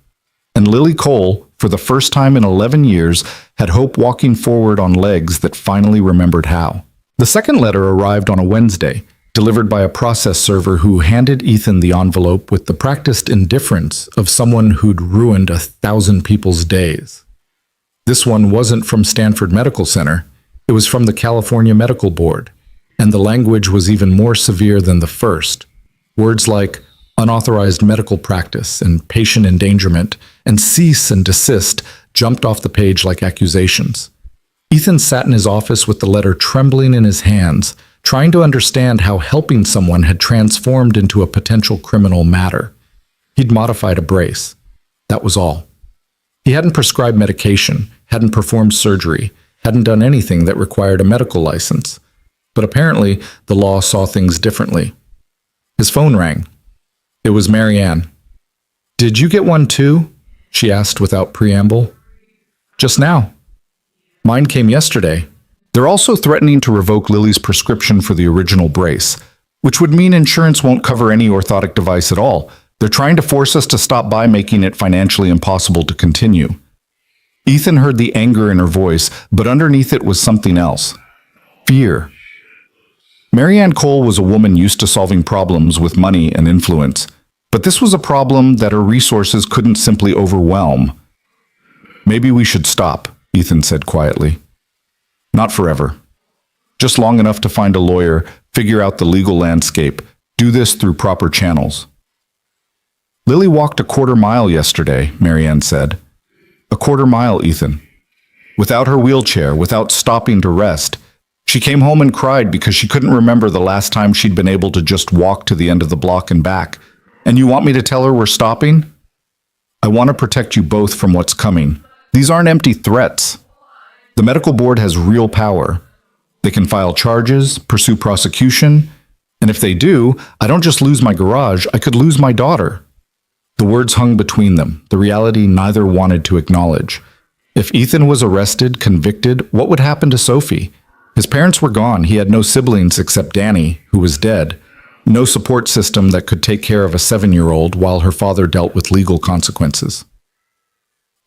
And Lily Cole, for the first time in 11 years, had hope walking forward on legs that finally remembered how. The second letter arrived on a Wednesday, delivered by a process server who handed Ethan the envelope with the practiced indifference of someone who'd ruined 1,000 people's days. This one wasn't from Stanford Medical Center. It was from the California Medical Board, and the language was even more severe than the first. Words like unauthorized medical practice and patient endangerment and cease and desist jumped off the page like accusations. Ethan sat in his office with the letter trembling in his hands, trying to understand how helping someone had transformed into a potential criminal matter. He'd modified a brace. That was all. He hadn't prescribed medication, hadn't performed surgery, hadn't done anything that required a medical license. But apparently, the law saw things differently. His phone rang. It was Marianne. "Did you get one too?" she asked without preamble. "Just now. Mine came yesterday." They're also threatening to revoke Lily's prescription for the original brace, which would mean insurance won't cover any orthotic device at all. They're trying to force us to stop by, making it financially impossible to continue. Ethan heard the anger in her voice, but underneath it was something else. Fear. Marianne Cole was a woman used to solving problems with money and influence, but this was a problem that her resources couldn't simply overwhelm. "Maybe we should stop," Ethan said quietly. "Not forever. Just long enough to find a lawyer, figure out the legal landscape, do this through proper channels." "Lily walked a quarter mile yesterday," Marianne said. "A quarter mile, Ethan. Without her wheelchair, without stopping to rest. She came home and cried because she couldn't remember the last time she'd been able to just walk to the end of the block and back. And you want me to tell her we're stopping? I want to protect you both from what's coming. These aren't empty threats. The medical board has real power. They can file charges, pursue prosecution, and if they do, I don't just lose my garage, I could lose my daughter." The words hung between them, the reality neither wanted to acknowledge. If Ethan was arrested, convicted, what would happen to Sophie? His parents were gone. He had no siblings except Danny, who was dead. No support system that could take care of a 7-year-old while her father dealt with legal consequences.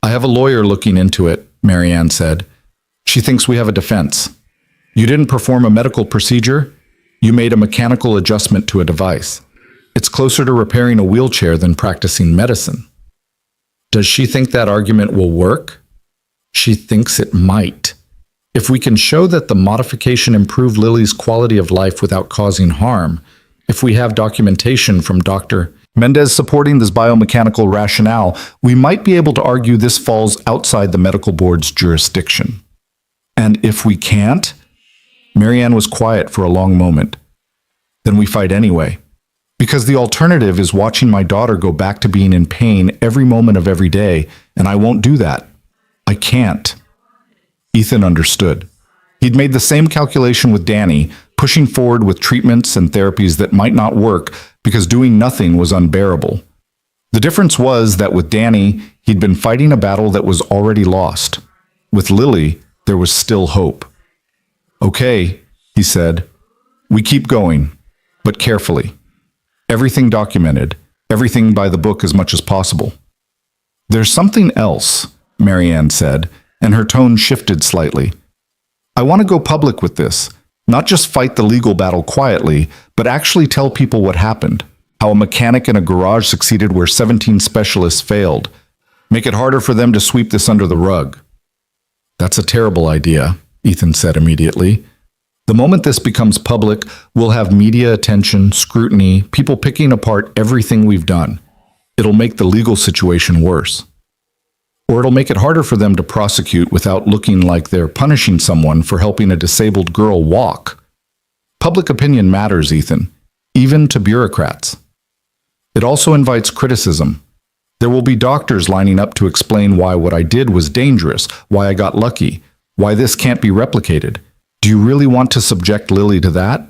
"I have a lawyer looking into it," Marianne said. "She thinks we have a defense. You didn't perform a medical procedure. You made a mechanical adjustment to a device. It's closer to repairing a wheelchair than practicing medicine." Does she think that argument will work? She thinks it might. If we can show that the modification improved Lily's quality of life without causing harm, if we have documentation from Dr. Mendez supporting this biomechanical rationale, we might be able to argue this falls outside the medical board's jurisdiction. And if we can't? Marianne was quiet for a long moment. Then we fight anyway. Because the alternative is watching my daughter go back to being in pain every moment of every day, and I won't do that. I can't. Ethan understood. He'd made the same calculation with Danny, pushing forward with treatments and therapies that might not work because doing nothing was unbearable. The difference was that with Danny, he'd been fighting a battle that was already lost. With Lily, there was still hope. "Okay," he said. "We keep going, but carefully. Everything documented, everything by the book as much as possible." "There's something else," Marianne said, and her tone shifted slightly. "I want to go public with this, not just fight the legal battle quietly, but actually tell people what happened, how a mechanic in a garage succeeded where 17 specialists failed. Make it harder for them to sweep this under the rug." "That's a terrible idea," Ethan said immediately. "The moment this becomes public, we'll have media attention, scrutiny, people picking apart everything we've done. It'll make the legal situation worse. Or it'll make it harder for them to prosecute without looking like they're punishing someone for helping a disabled girl walk. Public opinion matters, Ethan, even to bureaucrats. It also invites criticism. There will be doctors lining up to explain why what I did was dangerous, why I got lucky, why this can't be replicated. Do you really want to subject Lily to that?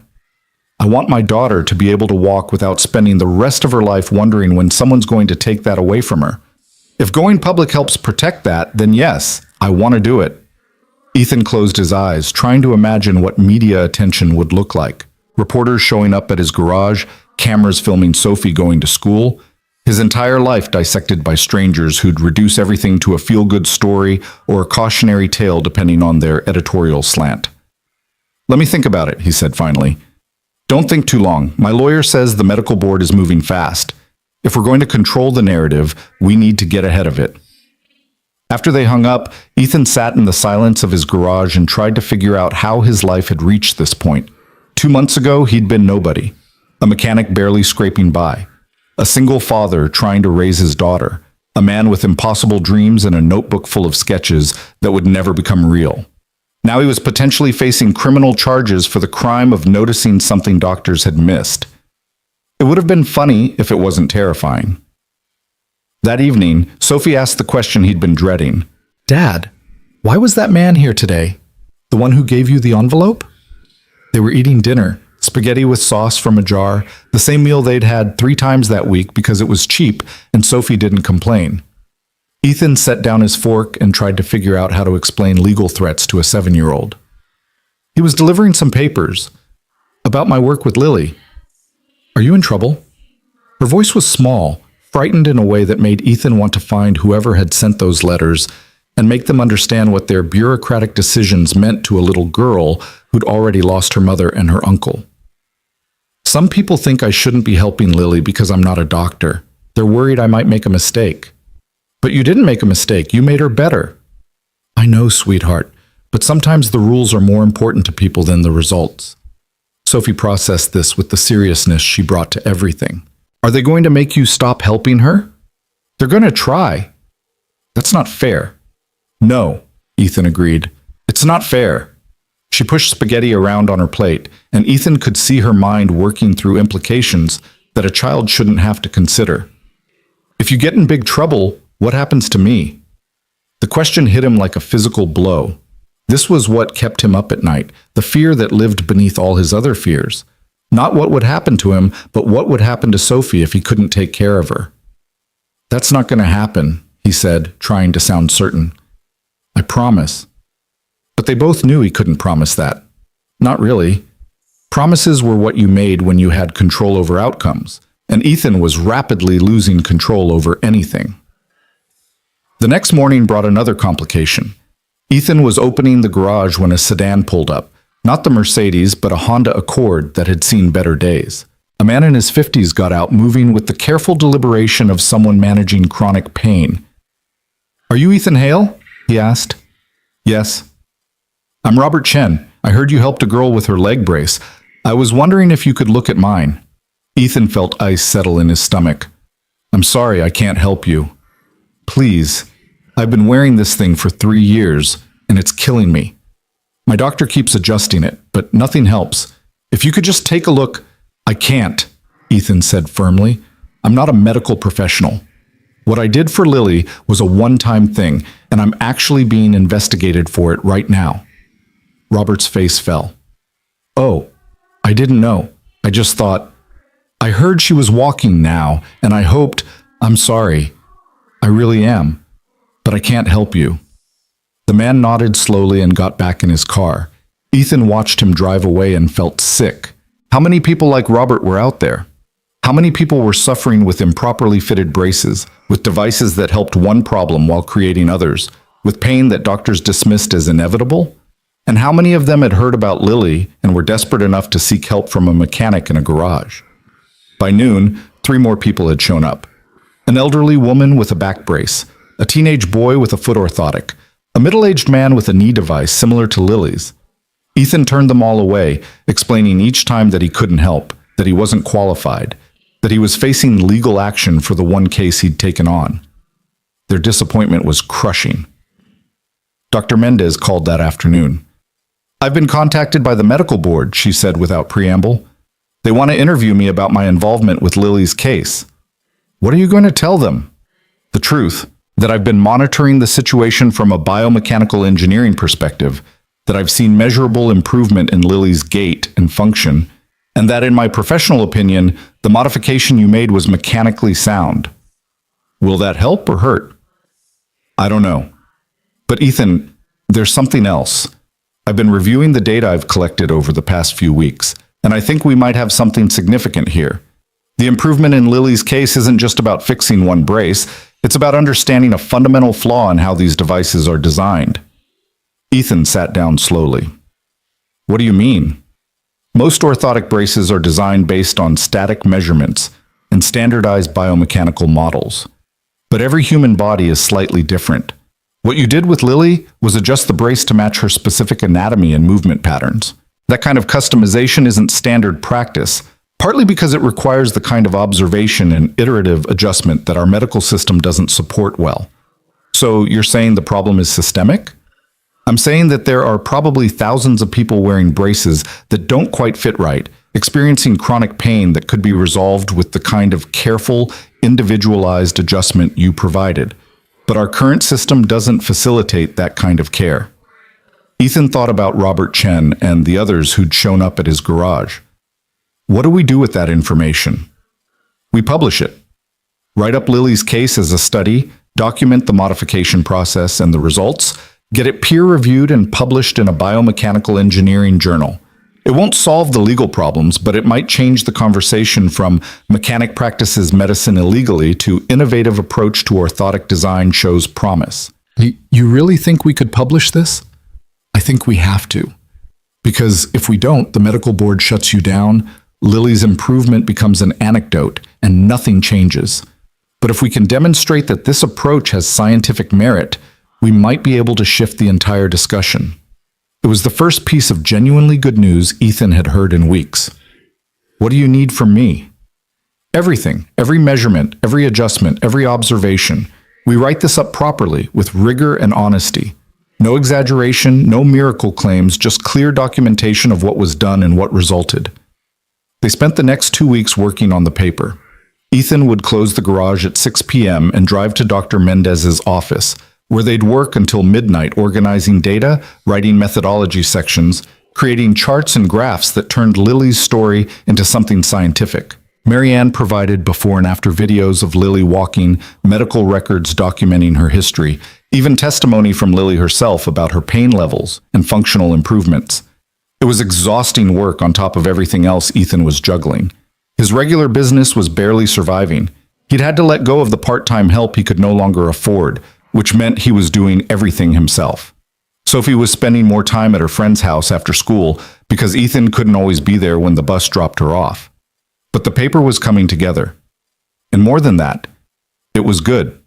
I want my daughter to be able to walk without spending the rest of her life wondering when someone's going to take that away from her. If going public helps protect that, then yes, I want to do it." Ethan closed his eyes, trying to imagine what media attention would look like. Reporters showing up at his garage, cameras filming Sophie going to school, his entire life dissected by strangers who'd reduce everything to a feel-good story or a cautionary tale depending on their editorial slant. "Let me think about it," he said finally. "Don't think too long. My lawyer says the medical board is moving fast. If we're going to control the narrative, we need to get ahead of it." After they hung up, Ethan sat in the silence of his garage and tried to figure out how his life had reached this point. 2 months ago, he'd been nobody. A mechanic barely scraping by. A single father trying to raise his daughter. A man with impossible dreams and a notebook full of sketches that would never become real. Now he was potentially facing criminal charges for the crime of noticing something doctors had missed. It would have been funny if it wasn't terrifying. That evening, Sophie asked the question he'd been dreading. Dad, why was that man here today? The one who gave you the envelope? They were eating dinner, spaghetti with sauce from a jar, the same meal they'd had 3 times that week because it was cheap and Sophie didn't complain. Ethan set down his fork and tried to figure out how to explain legal threats to a 7-year-old. He was delivering some papers about my work with Lily. Are you in trouble? Her voice was small, frightened in a way that made Ethan want to find whoever had sent those letters and make them understand what their bureaucratic decisions meant to a little girl who'd already lost her mother and her uncle. Some people think I shouldn't be helping Lily because I'm not a doctor. They're worried I might make a mistake. But you didn't make a mistake. You made her better. I know, sweetheart, but sometimes the rules are more important to people than the results. Sophie processed this with the seriousness she brought to everything. Are they going to make you stop helping her? They're going to try. That's not fair. No, Ethan agreed. It's not fair. She pushed spaghetti around on her plate, and Ethan could see her mind working through implications that a child shouldn't have to consider. If you get in big trouble, what happens to me? The question hit him like a physical blow. This was what kept him up at night, the fear that lived beneath all his other fears. Not what would happen to him, but what would happen to Sophie if he couldn't take care of her. That's not going to happen, he said, trying to sound certain. I promise. But they both knew he couldn't promise that. Not really. Promises were what you made when you had control over outcomes, and Ethan was rapidly losing control over anything. The next morning brought another complication. Ethan was opening the garage when a sedan pulled up, not the Mercedes, but a Honda Accord that had seen better days. A man in his 50s got out, moving with the careful deliberation of someone managing chronic pain. Are you Ethan Hale? He asked. Yes. I'm Robert Chen. I heard you helped a girl with her leg brace. I was wondering if you could look at mine. Ethan felt ice settle in his stomach. I'm sorry, I can't help you. Please. I've been wearing this thing for 3 years, and it's killing me. My doctor keeps adjusting it, but nothing helps. If you could just take a look. I can't, Ethan said firmly. I'm not a medical professional. What I did for Lily was a one-time thing, and I'm actually being investigated for it right now. Robert's face fell. Oh, I didn't know. I just thought, I heard she was walking now, and I hoped, I'm sorry. I really am. But I can't help you. The man nodded slowly and got back in his car. Ethan watched him drive away and felt sick. How many people like Robert were out there? How many people were suffering with improperly fitted braces, with devices that helped one problem while creating others, with pain that doctors dismissed as inevitable? And how many of them had heard about Lily and were desperate enough to seek help from a mechanic in a garage? By noon, 3 more people had shown up. An elderly woman with a back brace, a teenage boy with a foot orthotic, a middle-aged man with a knee device similar to Lily's. Ethan turned them all away, explaining each time that he couldn't help, that he wasn't qualified, that he was facing legal action for the one case he'd taken on. Their disappointment was crushing. Dr. Mendez called that afternoon. I've been contacted by the medical board, she said without preamble. They want to interview me about my involvement with Lily's case. What are you going to tell them? The truth, that I've been monitoring the situation from a biomechanical engineering perspective, that I've seen measurable improvement in Lily's gait and function, and that in my professional opinion, the modification you made was mechanically sound. Will that help or hurt? I don't know. But Ethan, there's something else. I've been reviewing the data I've collected over the past few weeks, and I think we might have something significant here. The improvement in Lily's case isn't just about fixing one brace, it's about understanding a fundamental flaw in how these devices are designed. Ethan sat down slowly. What do you mean? Most orthotic braces are designed based on static measurements and standardized biomechanical models. But every human body is slightly different. What you did with Lily was adjust the brace to match her specific anatomy and movement patterns. That kind of customization isn't standard practice, partly because it requires the kind of observation and iterative adjustment that our medical system doesn't support well. So you're saying the problem is systemic? I'm saying that there are probably thousands of people wearing braces that don't quite fit right, experiencing chronic pain that could be resolved with the kind of careful, individualized adjustment you provided. But our current system doesn't facilitate that kind of care. Ethan thought about Robert Chen and the others who'd shown up at his garage. What do we do with that information? We publish it. Write up Lily's case as a study, document the modification process and the results, get it peer-reviewed and published in a biomechanical engineering journal. It won't solve the legal problems, but it might change the conversation from mechanic practices medicine illegally to innovative approach to orthotic design shows promise. You really think we could publish this? I think we have to. Because if we don't, the medical board shuts you down, Lily's improvement becomes an anecdote, and nothing changes. But if we can demonstrate that this approach has scientific merit, we might be able to shift the entire discussion. It was the first piece of genuinely good news Ethan had heard in weeks. What do you need from me? Everything, every measurement, every adjustment, every observation. We write this up properly, with rigor and honesty. No exaggeration, no miracle claims, just clear documentation of what was done and what resulted. They spent the next 2 weeks working on the paper. Ethan would close the garage at 6 p.m. and drive to Dr. Mendez's office, where they'd work until midnight organizing data, writing methodology sections, creating charts and graphs that turned Lily's story into something scientific. Marianne provided before and after videos of Lily walking, medical records documenting her history, even testimony from Lily herself about her pain levels and functional improvements. It was exhausting work on top of everything else Ethan was juggling. His regular business was barely surviving. He'd had to let go of the part-time help he could no longer afford, which meant he was doing everything himself. Sophie was spending more time at her friend's house after school because Ethan couldn't always be there when the bus dropped her off. But the paper was coming together. And more than that, it was good.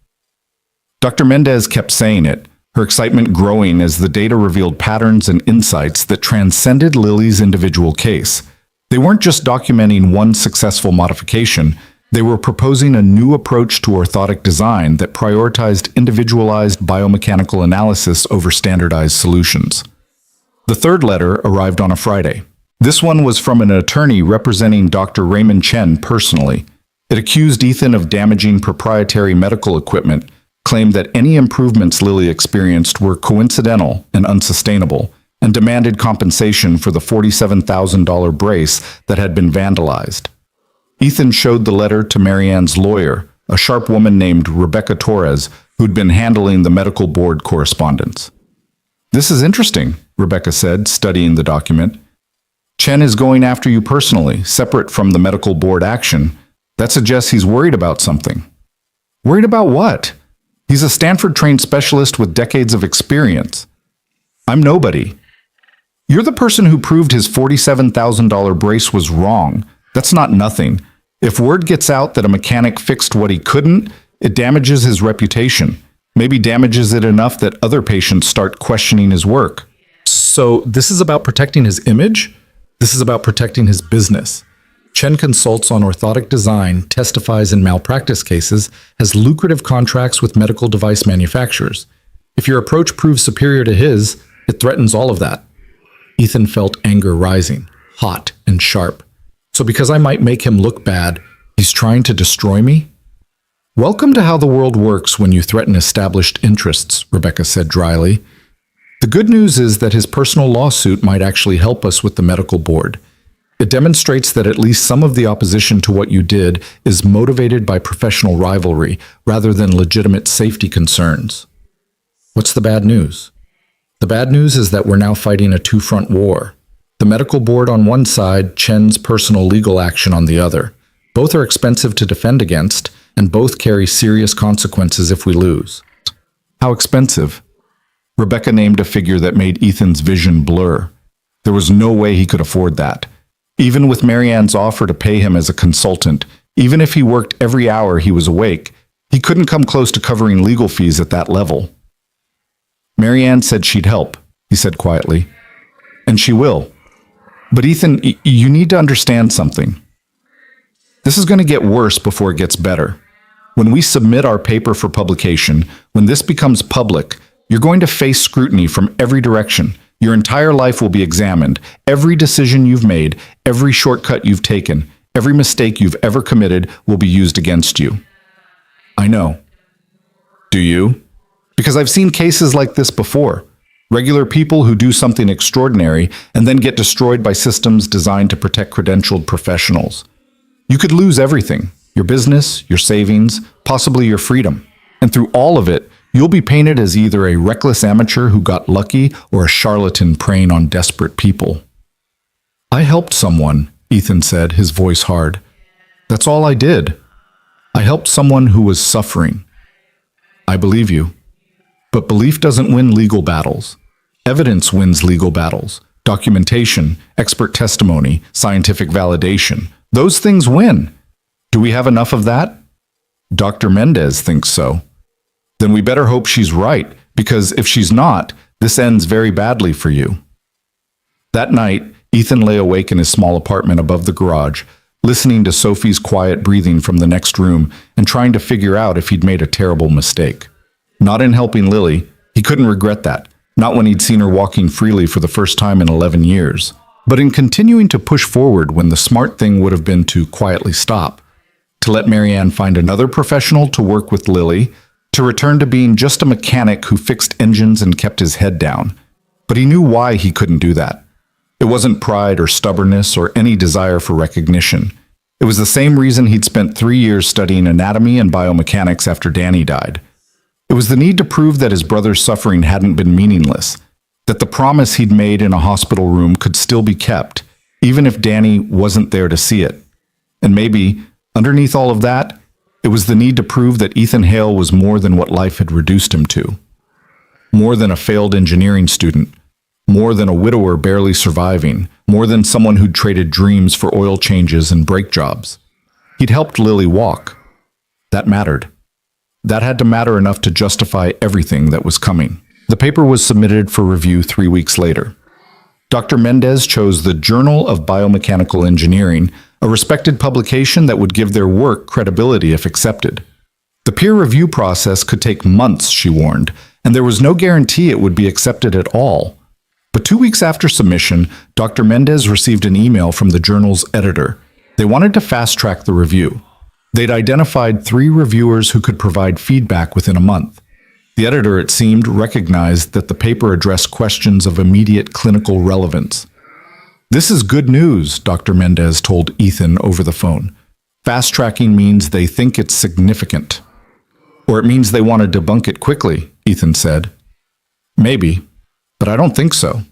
Dr. Mendez kept saying it, her excitement growing as the data revealed patterns and insights that transcended Lily's individual case. They weren't just documenting one successful modification, they were proposing a new approach to orthotic design that prioritized individualized biomechanical analysis over standardized solutions. The third letter arrived on a Friday. This one was from an attorney representing Dr. Raymond Chen personally. It accused Ethan of damaging proprietary medical equipment, claimed that any improvements Lily experienced were coincidental and unsustainable, and demanded compensation for the $47,000 brace that had been vandalized. Ethan showed the letter to Marianne's lawyer, a sharp woman named Rebecca Torres, who'd been handling the medical board correspondence. "This is interesting," Rebecca said, studying the document. "Chen is going after you personally, separate from the medical board action. That suggests he's worried about something." "Worried about what?" "He's a Stanford-trained specialist with decades of experience. I'm nobody. You're the person who proved his $47,000 brace was wrong. That's not nothing. If word gets out that a mechanic fixed what he couldn't, it damages his reputation. Maybe damages it enough that other patients start questioning his work." "So this is about protecting his image? This is about protecting his business." Chen consults on orthotic design, testifies in malpractice cases, has lucrative contracts with medical device manufacturers. If your approach proves superior to his, it threatens all of that. Ethan felt anger rising, hot and sharp. "So because I might make him look bad, he's trying to destroy me?" "Welcome to how the world works when you threaten established interests," Rebecca said dryly. "The good news is that his personal lawsuit might actually help us with the medical board. It demonstrates that at least some of the opposition to what you did is motivated by professional rivalry rather than legitimate safety concerns." "What's the bad news?" "The bad news is that we're now fighting a two-front war. The medical board on one side, Chen's personal legal action on the other. Both are expensive to defend against, and both carry serious consequences if we lose." "How expensive?" Rebecca named a figure that made Ethan's vision blur. There was no way he could afford that. Even with Marianne's offer to pay him as a consultant, even if he worked every hour he was awake, he couldn't come close to covering legal fees at that level. "Marianne said she'd help," he said quietly. "And she will. But Ethan, you need to understand something. This is going to get worse before it gets better. When we submit our paper for publication, when this becomes public, you're going to face scrutiny from every direction. Your entire life will be examined. Every decision you've made, every shortcut you've taken, every mistake you've ever committed will be used against you. I know. Do you? Because I've seen cases like this before. Regular people who do something extraordinary and then get destroyed by systems designed to protect credentialed professionals. You could lose everything, your business, your savings, possibly your freedom. And through all of it, you'll be painted as either a reckless amateur who got lucky or a charlatan preying on desperate people. I helped someone, Ethan said, his voice hard. That's all I did. I helped someone who was suffering. I believe you. But belief doesn't win legal battles. Evidence wins legal battles. Documentation, expert testimony, scientific validation. Those things win. Do we have enough of that? Dr. Mendez thinks so. Then we better hope she's right, because if she's not, this ends very badly for you. That night, Ethan lay awake in his small apartment above the garage, listening to Sophie's quiet breathing from the next room and trying to figure out if he'd made a terrible mistake. Not in helping Lily, he couldn't regret that, not when he'd seen her walking freely for the first time in 11 years, but in continuing to push forward when the smart thing would have been to quietly stop, to let Marianne find another professional to work with Lily, to return to being just a mechanic who fixed engines and kept his head down. But he knew why he couldn't do that. It wasn't pride or stubbornness or any desire for recognition. It was the same reason he'd spent 3 years studying anatomy and biomechanics after Danny died. It was the need to prove that his brother's suffering hadn't been meaningless, that the promise he'd made in a hospital room could still be kept, even if Danny wasn't there to see it. And maybe, underneath all of that, it was the need to prove that Ethan Hale was more than what life had reduced him to. More than a failed engineering student, more than a widower barely surviving, more than someone who'd traded dreams for oil changes and brake jobs. He'd helped Lily walk. That mattered. That had to matter enough to justify everything that was coming. The paper was submitted for review 3 weeks later. Dr. Mendez chose the Journal of Biomechanical Engineering, a respected publication that would give their work credibility if accepted. The peer review process could take months, she warned, and there was no guarantee it would be accepted at all. But 2 weeks after submission, Dr. Mendez received an email from the journal's editor. They wanted to fast-track the review. They'd identified 3 reviewers who could provide feedback within a month. The editor, it seemed, recognized that the paper addressed questions of immediate clinical relevance. This is good news, Dr. Mendez told Ethan over the phone. Fast-tracking means they think it's significant. Or it means they want to debunk it quickly, Ethan said. Maybe, but I don't think so.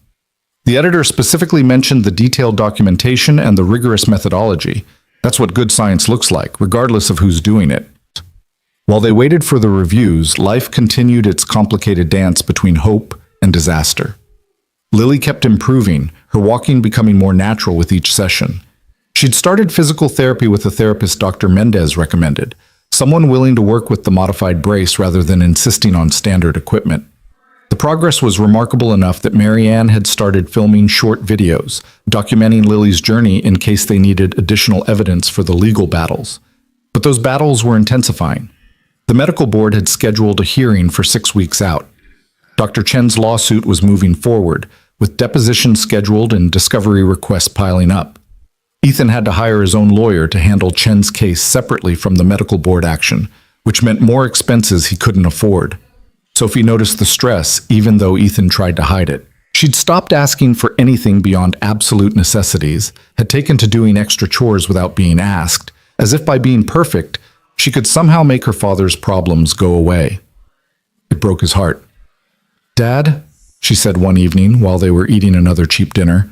The editor specifically mentioned the detailed documentation and the rigorous methodology. That's what good science looks like, regardless of who's doing it. While they waited for the reviews, life continued its complicated dance between hope and disaster. Lily kept improving, her walking becoming more natural with each session. She'd started physical therapy with a therapist Dr. Mendez recommended, someone willing to work with the modified brace rather than insisting on standard equipment. The progress was remarkable enough that Marianne had started filming short videos, documenting Lily's journey in case they needed additional evidence for the legal battles. But those battles were intensifying. The medical board had scheduled a hearing for 6 weeks out. Dr. Chen's lawsuit was moving forward, with depositions scheduled and discovery requests piling up. Ethan had to hire his own lawyer to handle Chen's case separately from the medical board action, which meant more expenses he couldn't afford. Sophie noticed the stress, even though Ethan tried to hide it. She'd stopped asking for anything beyond absolute necessities, had taken to doing extra chores without being asked, as if by being perfect, she could somehow make her father's problems go away. It broke his heart. "Dad," she said one evening while they were eating another cheap dinner,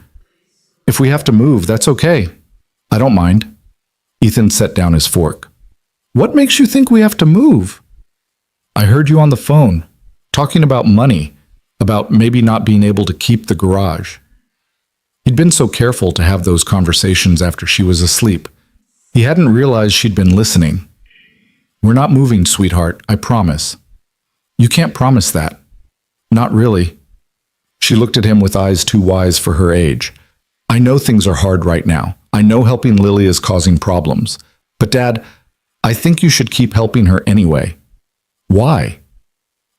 "if we have to move, that's okay. I don't mind." Ethan set down his fork. "What makes you think we have to move?" "I heard you on the phone, talking about money, about maybe not being able to keep the garage." He'd been so careful to have those conversations after she was asleep. He hadn't realized she'd been listening. "We're not moving, sweetheart, I promise." "You can't promise that." "Not really." She looked at him with eyes too wise for her age. "I know things are hard right now. I know helping Lily is causing problems. But Dad, I think you should keep helping her anyway." "Why?"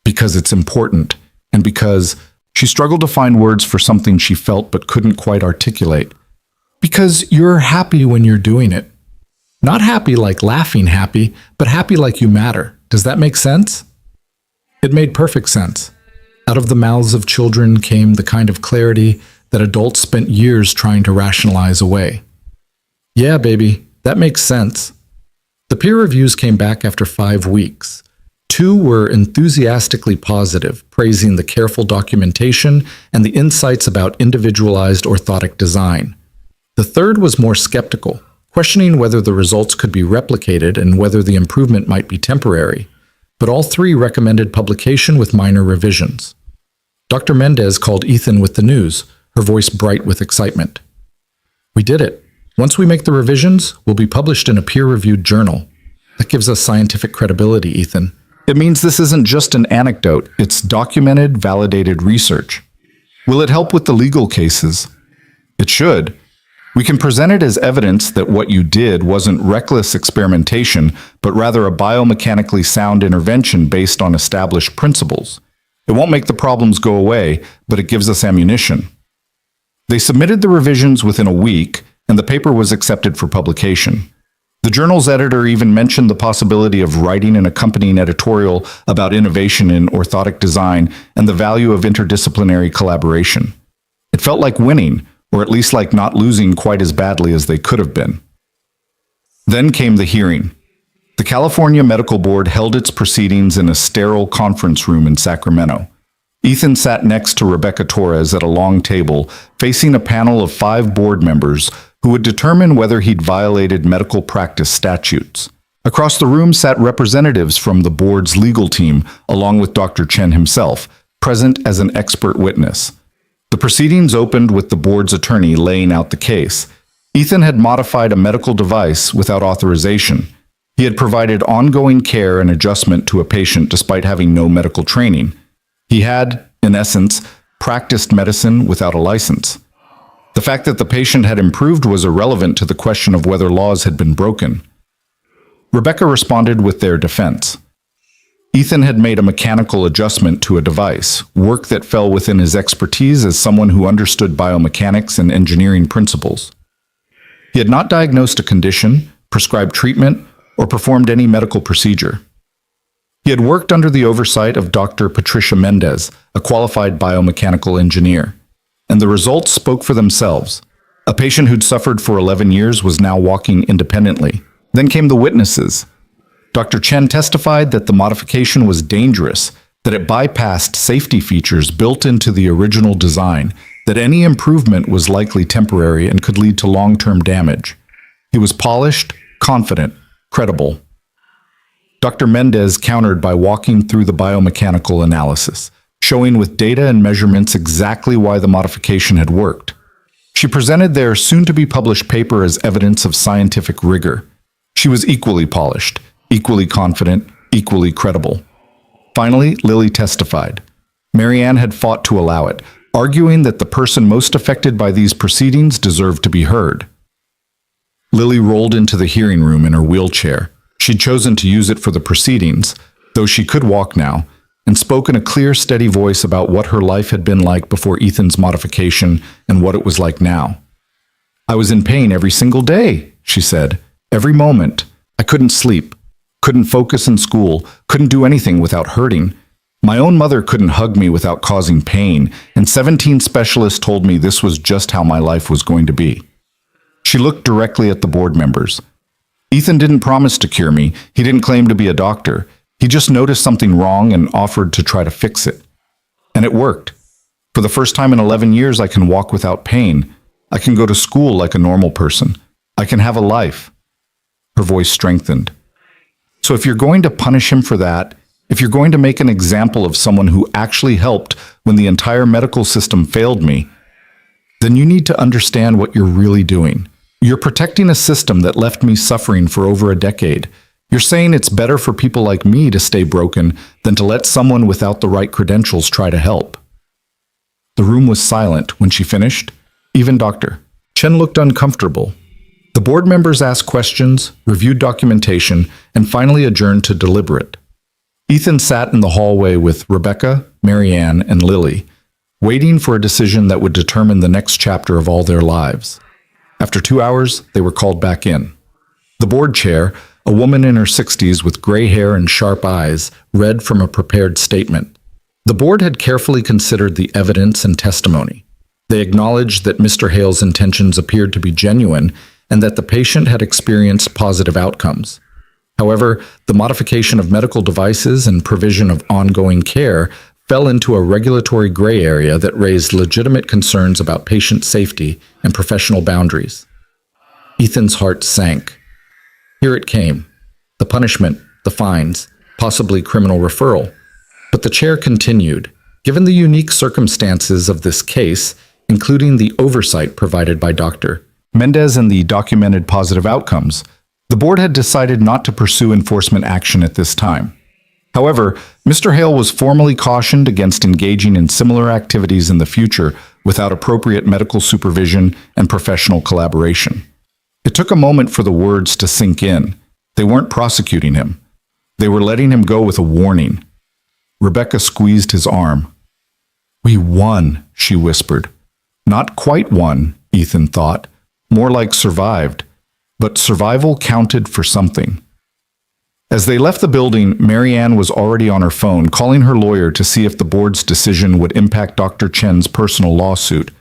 "Because it's important, and because She struggled to find words for something she felt but couldn't quite articulate. Because you're happy when you're doing it. Not happy like laughing happy, but happy like you matter. Does that make sense? It made perfect sense. Out of the mouths of children came the kind of clarity that adults spent years trying to rationalize away. Yeah, baby, that makes sense. The peer reviews came back after 5 weeks. 2 were enthusiastically positive, praising the careful documentation and the insights about individualized orthotic design. The 3rd was more skeptical, questioning whether the results could be replicated and whether the improvement might be temporary. But all 3 recommended publication with minor revisions. Dr. Mendez called Ethan with the news, her voice bright with excitement. We did it. Once we make the revisions, we'll be published in a peer-reviewed journal. That gives us scientific credibility, Ethan. It means this isn't just an anecdote, it's documented, validated research. Will it help with the legal cases? It should. We can present it as evidence that what you did wasn't reckless experimentation, but rather a biomechanically sound intervention based on established principles. It won't make the problems go away, but it gives us ammunition. They submitted the revisions within a week, and the paper was accepted for publication. The journal's editor even mentioned the possibility of writing an accompanying editorial about innovation in orthotic design and the value of interdisciplinary collaboration. It felt like winning, or at least like not losing quite as badly as they could have been. Then came the hearing. The California Medical Board held its proceedings in a sterile conference room in Sacramento. Ethan sat next to Rebecca Torres at a long table, facing a panel of 5 board members who would determine whether he'd violated medical practice statutes. Across the room sat representatives from the board's legal team, along with Dr. Chen himself, present as an expert witness. The proceedings opened with the board's attorney laying out the case. Ethan had modified a medical device without authorization. He had provided ongoing care and adjustment to a patient despite having no medical training. He had, in essence, practiced medicine without a license. The fact that the patient had improved was irrelevant to the question of whether laws had been broken. Rebecca responded with their defense. Ethan had made a mechanical adjustment to a device, work that fell within his expertise as someone who understood biomechanics and engineering principles. He had not diagnosed a condition, prescribed treatment, or performed any medical procedure. He had worked under the oversight of Dr. Patricia Mendez, a qualified biomechanical engineer. And the results spoke for themselves. A patient who'd suffered for 11 years was now walking independently. Then came the witnesses. Dr. Chen testified that the modification was dangerous, that it bypassed safety features built into the original design, that any improvement was likely temporary and could lead to long-term damage. He was polished, confident, credible. Dr. Mendez countered by walking through the biomechanical analysis, showing with data and measurements exactly why the modification had worked. She presented their soon-to-be-published paper as evidence of scientific rigor. She was equally polished, equally confident, equally credible. Finally, Lily testified. Marianne had fought to allow it, arguing that the person most affected by these proceedings deserved to be heard. Lily rolled into the hearing room in her wheelchair. She'd chosen to use it for the proceedings, though she could walk now, and spoke in a clear, steady voice about what her life had been like before Ethan's modification and what it was like now. I was in pain every single day, she said. Every moment. I couldn't sleep, couldn't focus in school, couldn't do anything without hurting. My own mother couldn't hug me without causing pain, and 17 specialists told me this was just how my life was going to be. She looked directly at the board members. Ethan didn't promise to cure me. He didn't claim to be a doctor. He just noticed something wrong and offered to try to fix it. And it worked. For the first time in 11 years, I can walk without pain. I can go to school like a normal person. I can have a life. Her voice strengthened. So if you're going to punish him for that, if you're going to make an example of someone who actually helped when the entire medical system failed me, then you need to understand what you're really doing. You're protecting a system that left me suffering for over a decade. You're saying it's better for people like me to stay broken than to let someone without the right credentials try to help. The room was silent when she finished. Even Dr. Chen looked uncomfortable. The board members asked questions, reviewed documentation, and finally adjourned to deliberate. Ethan sat in the hallway with Rebecca, Marianne, and Lily. waiting for a decision that would determine the next chapter of all their lives. After 2 hours, they were called back in. The board chair, a woman in her 60s with gray hair and sharp eyes, read from a prepared statement. The board had carefully considered the evidence and testimony. They acknowledged that Mr. Hale's intentions appeared to be genuine and that the patient had experienced positive outcomes. However, the modification of medical devices and provision of ongoing care fell into a regulatory gray area that raised legitimate concerns about patient safety and professional boundaries. Ethan's heart sank. Here it came. The punishment, the fines, possibly criminal referral. But the chair continued. Given the unique circumstances of this case, including the oversight provided by Dr. Mendez and the documented positive outcomes, the board had decided not to pursue enforcement action at this time. However, Mr. Hale was formally cautioned against engaging in similar activities in the future without appropriate medical supervision and professional collaboration. It took a moment for the words to sink in. They weren't prosecuting him. They were letting him go with a warning. Rebecca squeezed his arm. "We won," she whispered. Not quite won, Ethan thought. More like survived. But survival counted for something. As they left the building, Marianne was already on her phone, calling her lawyer to see if the board's decision would impact Dr. Chen's personal lawsuit.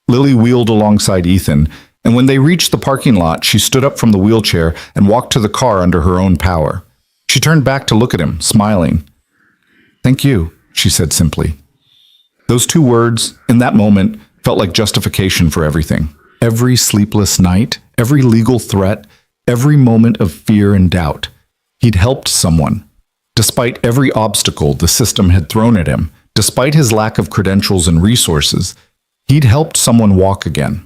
Lily wheeled alongside Ethan, and when they reached the parking lot, she stood up from the wheelchair and walked to the car under her own power. She turned back to look at him, smiling. "Thank you," she said simply. Those two words, in that moment, felt like justification for everything. Every sleepless night, every legal threat, every moment of fear and doubt. He'd helped someone. Despite every obstacle the system had thrown at him, despite his lack of credentials and resources, he'd helped someone walk again.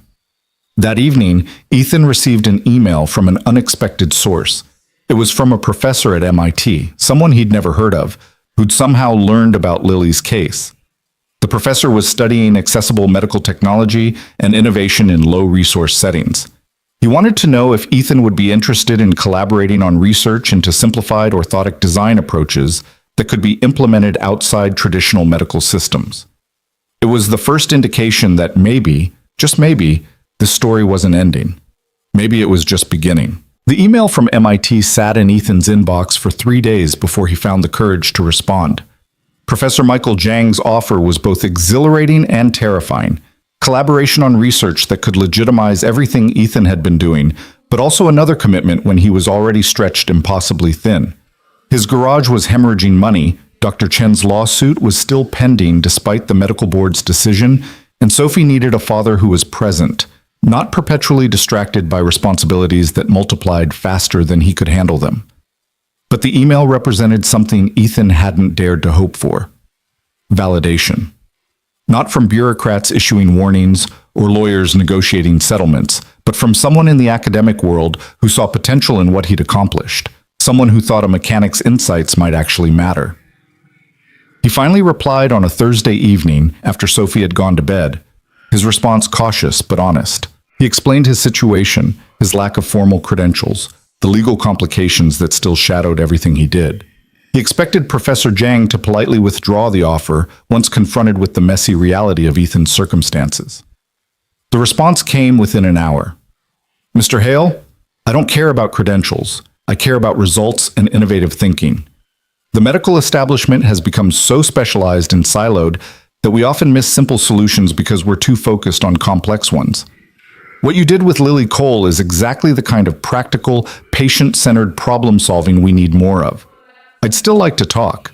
That evening, Ethan received an email from an unexpected source. It was from a professor at MIT, someone he'd never heard of, who'd somehow learned about Lily's case. The professor was studying accessible medical technology and innovation in low-resource settings. He wanted to know if Ethan would be interested in collaborating on research into simplified orthotic design approaches that could be implemented outside traditional medical systems. It was the first indication that maybe, just maybe, this story wasn't ending. Maybe it was just beginning. The email from MIT sat in Ethan's inbox for 3 days before he found the courage to respond. Professor Michael Zhang's offer was both exhilarating and terrifying. Collaboration on research that could legitimize everything Ethan had been doing, but also another commitment when he was already stretched impossibly thin. His garage was hemorrhaging money, Dr. Chen's lawsuit was still pending despite the medical board's decision, and Sophie needed a father who was present, not perpetually distracted by responsibilities that multiplied faster than he could handle them. But the email represented something Ethan hadn't dared to hope for. Validation. Not from bureaucrats issuing warnings or lawyers negotiating settlements, but from someone in the academic world who saw potential in what he'd accomplished, someone who thought a mechanic's insights might actually matter. He finally replied on a Thursday evening after Sophie had gone to bed, his response cautious but honest. He explained his situation, his lack of formal credentials, the legal complications that still shadowed everything he did. He expected Professor Zhang to politely withdraw the offer once confronted with the messy reality of Ethan's circumstances. The response came within an hour. "Mr. Hale, I don't care about credentials. I care about results and innovative thinking. The medical establishment has become so specialized and siloed that we often miss simple solutions because we're too focused on complex ones. What you did with Lily Cole is exactly the kind of practical, patient-centered problem-solving we need more of. I'd still like to talk.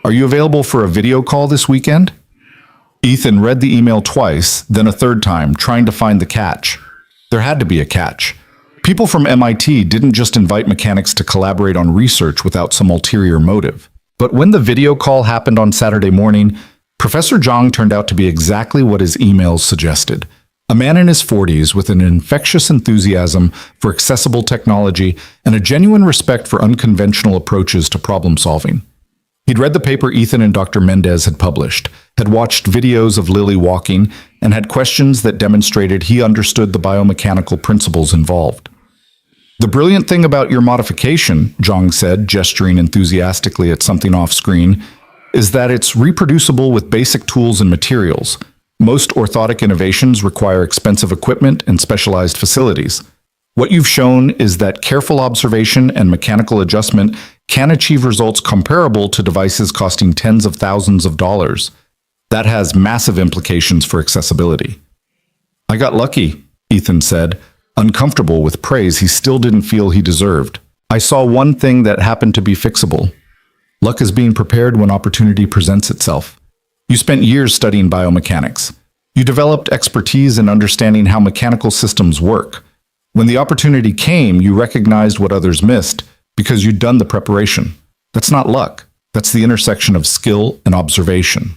Are you available for a video call this weekend?" Ethan read the email twice, then a third time, trying to find the catch. There had to be a catch. People from MIT didn't just invite mechanics to collaborate on research without some ulterior motive. But when the video call happened on Saturday morning, Professor Zhang turned out to be exactly what his emails suggested. A man in his 40s with an infectious enthusiasm for accessible technology and a genuine respect for unconventional approaches to problem solving. He'd read the paper Ethan and Dr. Mendez had published, had watched videos of Lily walking, and had questions that demonstrated he understood the biomechanical principles involved. "The brilliant thing about your modification," Zhang said, gesturing enthusiastically at something off-screen, is that it's reproducible with basic tools and materials. Most orthotic innovations require expensive equipment and specialized facilities. What you've shown is that careful observation and mechanical adjustment can achieve results comparable to devices costing tens of thousands of dollars. That has massive implications for accessibility. I got lucky, Ethan said, uncomfortable with praise he still didn't feel he deserved. I saw one thing that happened to be fixable. Luck is being prepared when opportunity presents itself. You spent years studying biomechanics. You developed expertise in understanding how mechanical systems work. When the opportunity came, you recognized what others missed because you'd done the preparation. That's not luck. That's the intersection of skill and observation.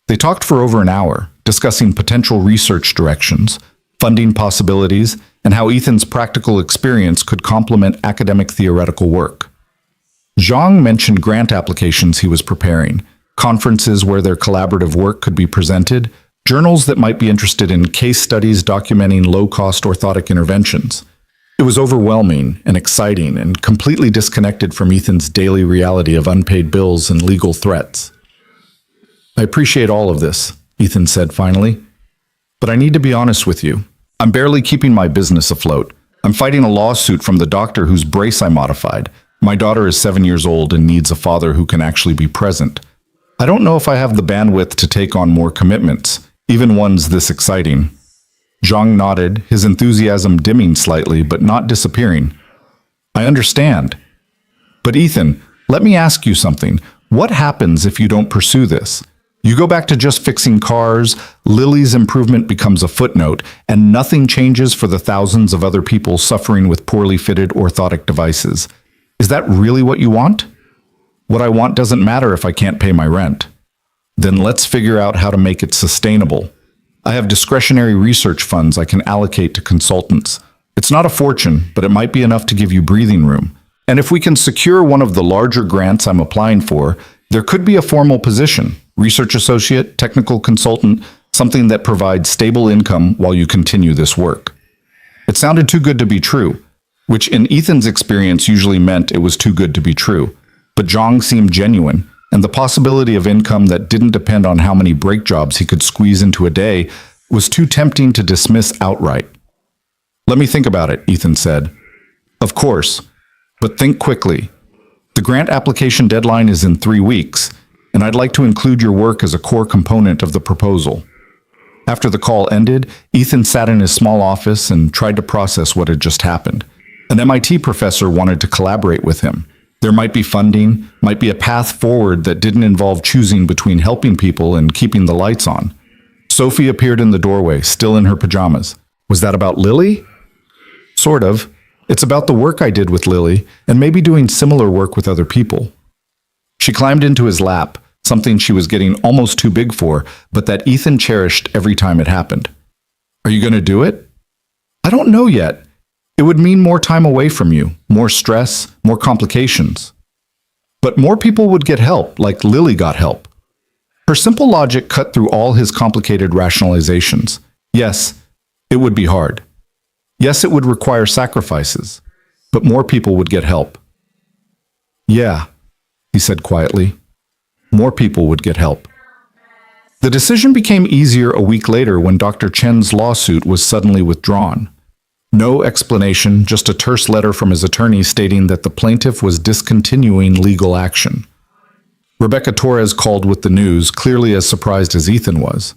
They talked for over an hour, discussing potential research directions, funding possibilities, and how Ethan's practical experience could complement academic theoretical work. Zhang mentioned grant applications he was preparing, conferences where their collaborative work could be presented, journals that might be interested in case studies documenting low-cost orthotic interventions. It was overwhelming and exciting and completely disconnected from Ethan's daily reality of unpaid bills and legal threats. I appreciate all of this, Ethan said finally, but I need to be honest with you. I'm barely keeping my business afloat. I'm fighting a lawsuit from the doctor whose brace I modified. My daughter is 7 years old and needs a father who can actually be present. I don't know if I have the bandwidth to take on more commitments, even ones this exciting. Zhang nodded, his enthusiasm dimming slightly but not disappearing. I understand. But Ethan, let me ask you something. What happens if you don't pursue this? You go back to just fixing cars, Lily's improvement becomes a footnote, and nothing changes for the thousands of other people suffering with poorly fitted orthotic devices. Is that really what you want? What I want doesn't matter if I can't pay my rent. Then let's figure out how to make it sustainable. I have discretionary research funds I can allocate to consultants. It's not a fortune, but it might be enough to give you breathing room. And if we can secure one of the larger grants I'm applying for, there could be a formal position, research associate, technical consultant, something that provides stable income while you continue this work. It sounded too good to be true, which in Ethan's experience usually meant it was too good to be true. But Zhang seemed genuine, and the possibility of income that didn't depend on how many break jobs he could squeeze into a day was too tempting to dismiss outright. Let me think about it, Ethan said. Of course, but think quickly. The grant application deadline is in 3 weeks, and I'd like to include your work as a core component of the proposal. After the call ended, Ethan sat in his small office and tried to process what had just happened. An MIT professor wanted to collaborate with him. There might be funding, might be a path forward that didn't involve choosing between helping people and keeping the lights on. Sophie appeared in the doorway, still in her pajamas. Was that about Lily? Sort of. It's about the work I did with Lily, and maybe doing similar work with other people. She climbed into his lap, something she was getting almost too big for, but that Ethan cherished every time it happened. Are you going to do it? I don't know yet. It would mean more time away from you, more stress, more complications. But more people would get help, like Lily got help. Her simple logic cut through all his complicated rationalizations. Yes, it would be hard. Yes, it would require sacrifices, but more people would get help. Yeah, he said quietly. More people would get help. The decision became easier a week later when Dr. Chen's lawsuit was suddenly withdrawn. No explanation, just a terse letter from his attorney stating that the plaintiff was discontinuing legal action. Rebecca Torres called with the news, clearly as surprised as Ethan was.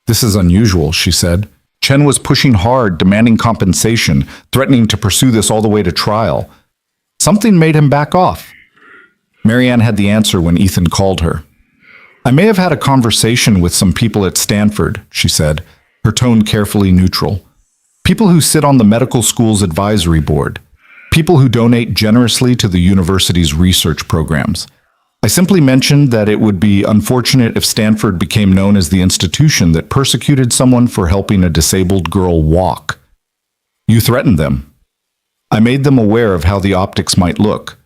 This is unusual, she said. Chen was pushing hard, demanding compensation, threatening to pursue this all the way to trial. Something made him back off. Marianne had the answer when Ethan called her. I may have had a conversation with some people at Stanford, she said, her tone carefully neutral. People who sit on the medical school's advisory board. People who donate generously to the university's research programs. I simply mentioned that it would be unfortunate if Stanford became known as the institution that persecuted someone for helping a disabled girl walk. You threatened them. I made them aware of how the optics might look.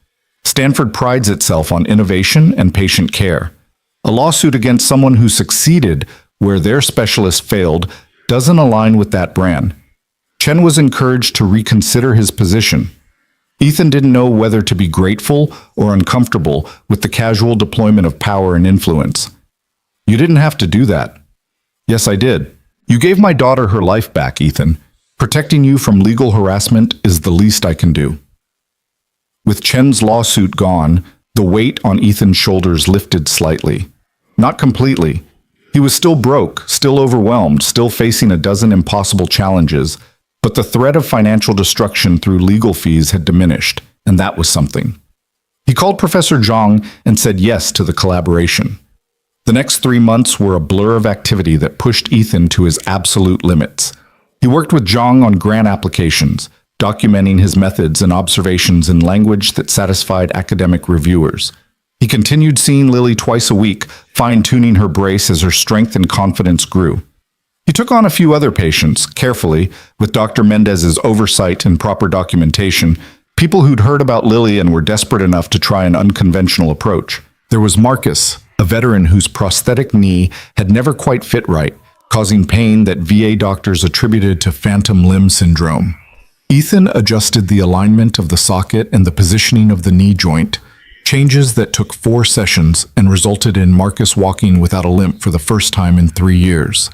Stanford prides itself on innovation and patient care. A lawsuit against someone who succeeded where their specialist failed doesn't align with that brand. Chen was encouraged to reconsider his position. Ethan didn't know whether to be grateful or uncomfortable with the casual deployment of power and influence. "You didn't have to do that." "Yes, I did. You gave my daughter her life back, Ethan. Protecting you from legal harassment is the least I can do." With Chen's lawsuit gone, the weight on Ethan's shoulders lifted slightly. Not completely. He was still broke, still overwhelmed, still facing a dozen impossible challenges, but the threat of financial destruction through legal fees had diminished, and that was something. He called Professor Zhang and said yes to the collaboration. The next 3 months were a blur of activity that pushed Ethan to his absolute limits. He worked with Zhang on grant applications, documenting his methods and observations in language that satisfied academic reviewers. He continued seeing Lily twice a week, fine-tuning her brace as her strength and confidence grew. He took on a few other patients, carefully, with Dr. Mendez's oversight and proper documentation, people who'd heard about Lily and were desperate enough to try an unconventional approach. There was Marcus, a veteran whose prosthetic knee had never quite fit right, causing pain that VA doctors attributed to phantom limb syndrome. Ethan adjusted the alignment of the socket and the positioning of the knee joint, changes that took 4 sessions and resulted in Marcus walking without a limp for the first time in 3 years.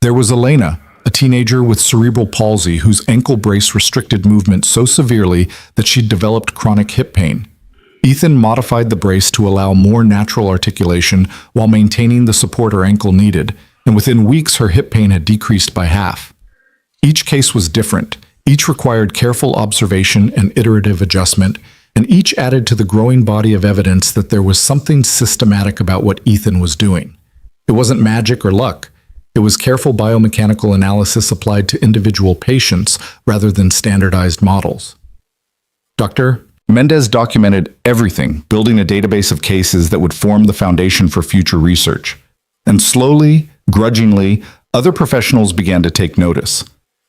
There was Elena, a teenager with cerebral palsy whose ankle brace restricted movement so severely that she'd developed chronic hip pain. Ethan modified the brace to allow more natural articulation while maintaining the support her ankle needed, and within weeks her hip pain had decreased by half. Each case was different. Each required careful observation and iterative adjustment, and each added to the growing body of evidence that there was something systematic about what Ethan was doing. It wasn't magic or luck. It was careful biomechanical analysis applied to individual patients rather than standardized models. Dr. Mendez documented everything, building a database of cases that would form the foundation for future research. And slowly, grudgingly, other professionals began to take notice.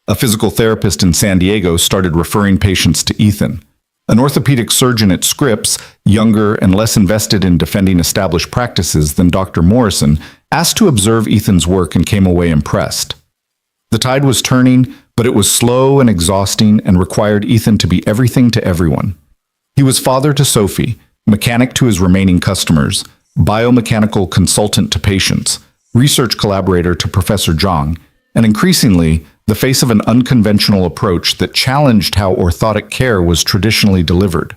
A physical therapist in San Diego started referring patients to Ethan. An orthopedic surgeon at Scripps, younger and less invested in defending established practices than Dr. Morrison, asked to observe Ethan's work and came away impressed. The tide was turning, but it was slow and exhausting and required Ethan to be everything to everyone. He was father to Sophie, mechanic to his remaining customers, biomechanical consultant to patients, research collaborator to Professor Zhang, and increasingly, the face of an unconventional approach that challenged how orthotic care was traditionally delivered.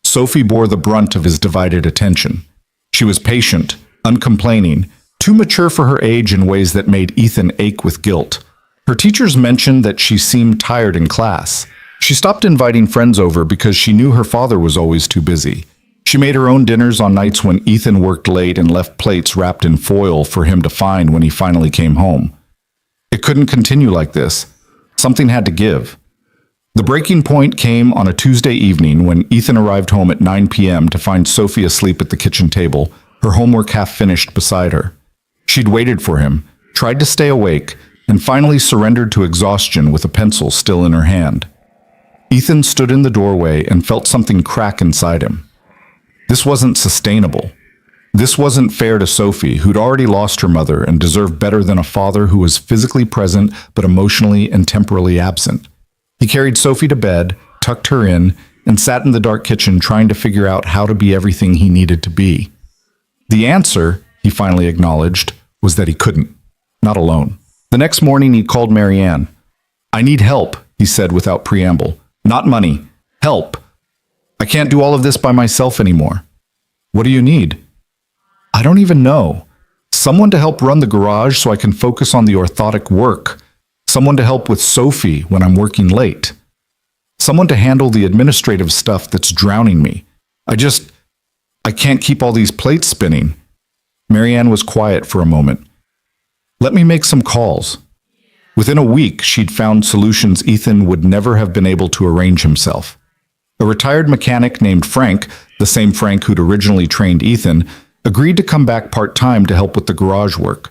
Sophie bore the brunt of his divided attention. She was patient, uncomplaining, too mature for her age in ways that made Ethan ache with guilt. Her teachers mentioned that she seemed tired in class. She stopped inviting friends over because she knew her father was always too busy. She made her own dinners on nights when Ethan worked late and left plates wrapped in foil for him to find when he finally came home. It couldn't continue like this. Something had to give. The breaking point came on a Tuesday evening when Ethan arrived home at 9 p.m. to find Sophie asleep at the kitchen table, her homework half finished beside her. She'd waited for him, tried to stay awake, and finally surrendered to exhaustion with a pencil still in her hand. Ethan stood in the doorway and felt something crack inside him. This wasn't sustainable. This wasn't fair to Sophie, who'd already lost her mother and deserved better than a father who was physically present but emotionally and temporally absent. He carried Sophie to bed, tucked her in, and sat in the dark kitchen trying to figure out how to be everything he needed to be. The answer, he finally acknowledged, was that he couldn't. Not alone. The next morning he called Marianne. "I need help," he said without preamble. "Not money. Help. I can't do all of this by myself anymore." "What do you need?" "I don't even know. Someone to help run the garage so I can focus on the orthotic work. Someone to help with Sophie when I'm working late. Someone to handle the administrative stuff that's drowning me. I can't keep all these plates spinning." Marianne was quiet for a moment. "Let me make some calls." Within a week, she'd found solutions Ethan would never have been able to arrange himself. A retired mechanic named Frank, the same Frank who'd originally trained Ethan, agreed to come back part-time to help with the garage work.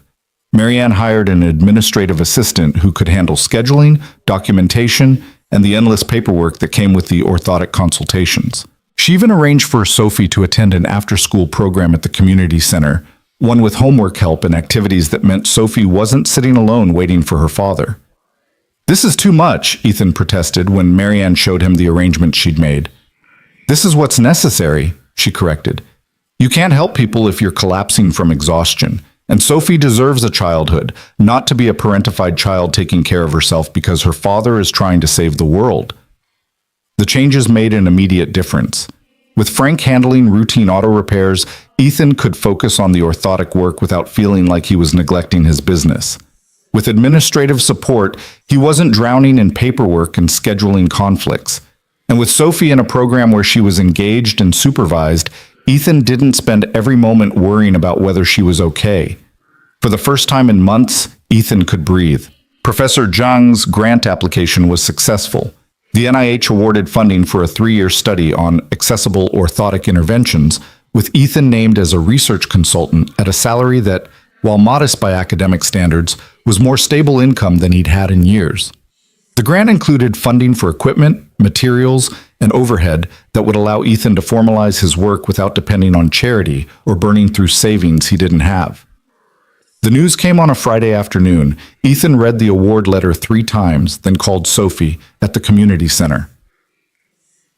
Marianne hired an administrative assistant who could handle scheduling, documentation, and the endless paperwork that came with the orthotic consultations. She even arranged for Sophie to attend an after-school program at the community center, one with homework help and activities that meant Sophie wasn't sitting alone waiting for her father. "This is too much," Ethan protested when Marianne showed him the arrangement she'd made. "This is what's necessary," she corrected. "You can't help people if you're collapsing from exhaustion. And Sophie deserves a childhood, not to be a parentified child taking care of herself because her father is trying to save the world." The changes made an immediate difference. With Frank handling routine auto repairs, Ethan could focus on the orthotic work without feeling like he was neglecting his business. With administrative support, he wasn't drowning in paperwork and scheduling conflicts. And with Sophie in a program where she was engaged and supervised, Ethan didn't spend every moment worrying about whether she was okay. For the first time in months, Ethan could breathe. Professor Zhang's grant application was successful. The NIH awarded funding for a 3-year study on accessible orthotic interventions, with Ethan named as a research consultant at a salary that, while modest by academic standards, was more stable income than he'd had in years. The grant included funding for equipment, materials, and overhead that would allow Ethan to formalize his work without depending on charity or burning through savings he didn't have. The news came on a Friday afternoon. Ethan read the award letter 3 times, then called Sophie at the community center.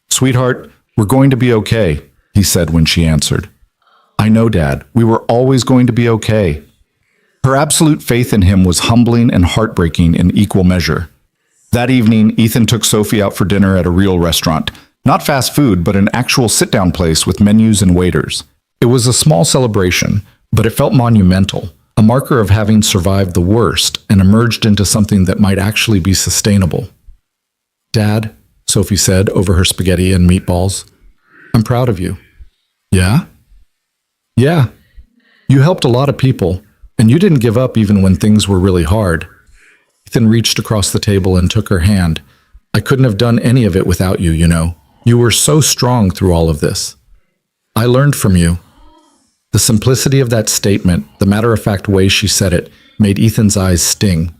"Sweetheart, we're going to be okay," he said when she answered. "I know, Dad. We were always going to be okay." Her absolute faith in him was humbling and heartbreaking in equal measure. That evening, Ethan took Sophie out for dinner at a real restaurant. Not fast food, but an actual sit-down place with menus and waiters. It was a small celebration, but it felt monumental, a marker of having survived the worst and emerged into something that might actually be sustainable. "Dad," Sophie said over her spaghetti and meatballs, "I'm proud of you." "Yeah?" "Yeah. You helped a lot of people, and you didn't give up even when things were really hard." Ethan reached across the table and took her hand. "I couldn't have done any of it without you, you know. You were so strong through all of this. I learned from you." The simplicity of that statement, the matter-of-fact way she said it, made Ethan's eyes sting.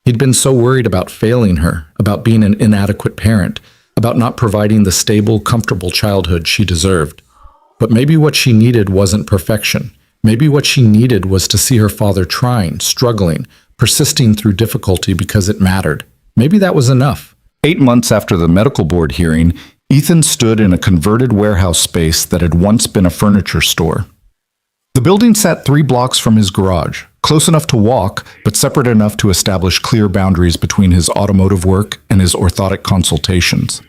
He'd been so worried about failing her, about being an inadequate parent, about not providing the stable, comfortable childhood she deserved. But maybe what she needed wasn't perfection. Maybe what she needed was to see her father trying, struggling, persisting through difficulty because it mattered. Maybe that was enough. 8 months after the medical board hearing, Ethan stood in a converted warehouse space that had once been a furniture store. The building sat 3 blocks from his garage, close enough to walk, but separate enough to establish clear boundaries between his automotive work and his orthotic consultations.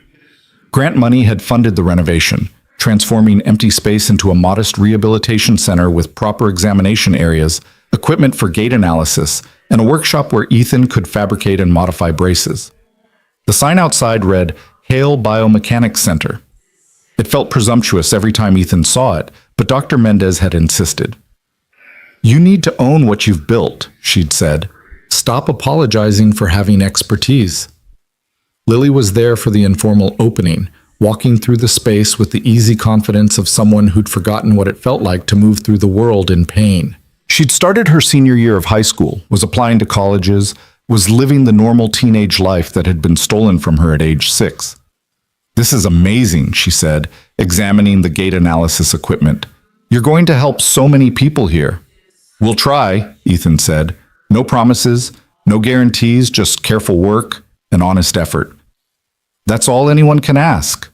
Grant money had funded the renovation, transforming empty space into a modest rehabilitation center with proper examination areas, equipment for gait analysis, and a workshop where Ethan could fabricate and modify braces. The sign outside read, "Hale Biomechanics Center." It felt presumptuous every time Ethan saw it, but Dr. Mendez had insisted. "You need to own what you've built," she'd said. "Stop apologizing for having expertise." Lily was there for the informal opening, walking through the space with the easy confidence of someone who'd forgotten what it felt like to move through the world in pain. She'd started her senior year of high school, was applying to colleges, was living the normal teenage life that had been stolen from her at age 6. "This is amazing," she said, examining the gait analysis equipment. "You're going to help so many people here." "We'll try," Ethan said. "No promises, no guarantees, just careful work and honest effort." "That's all anyone can ask."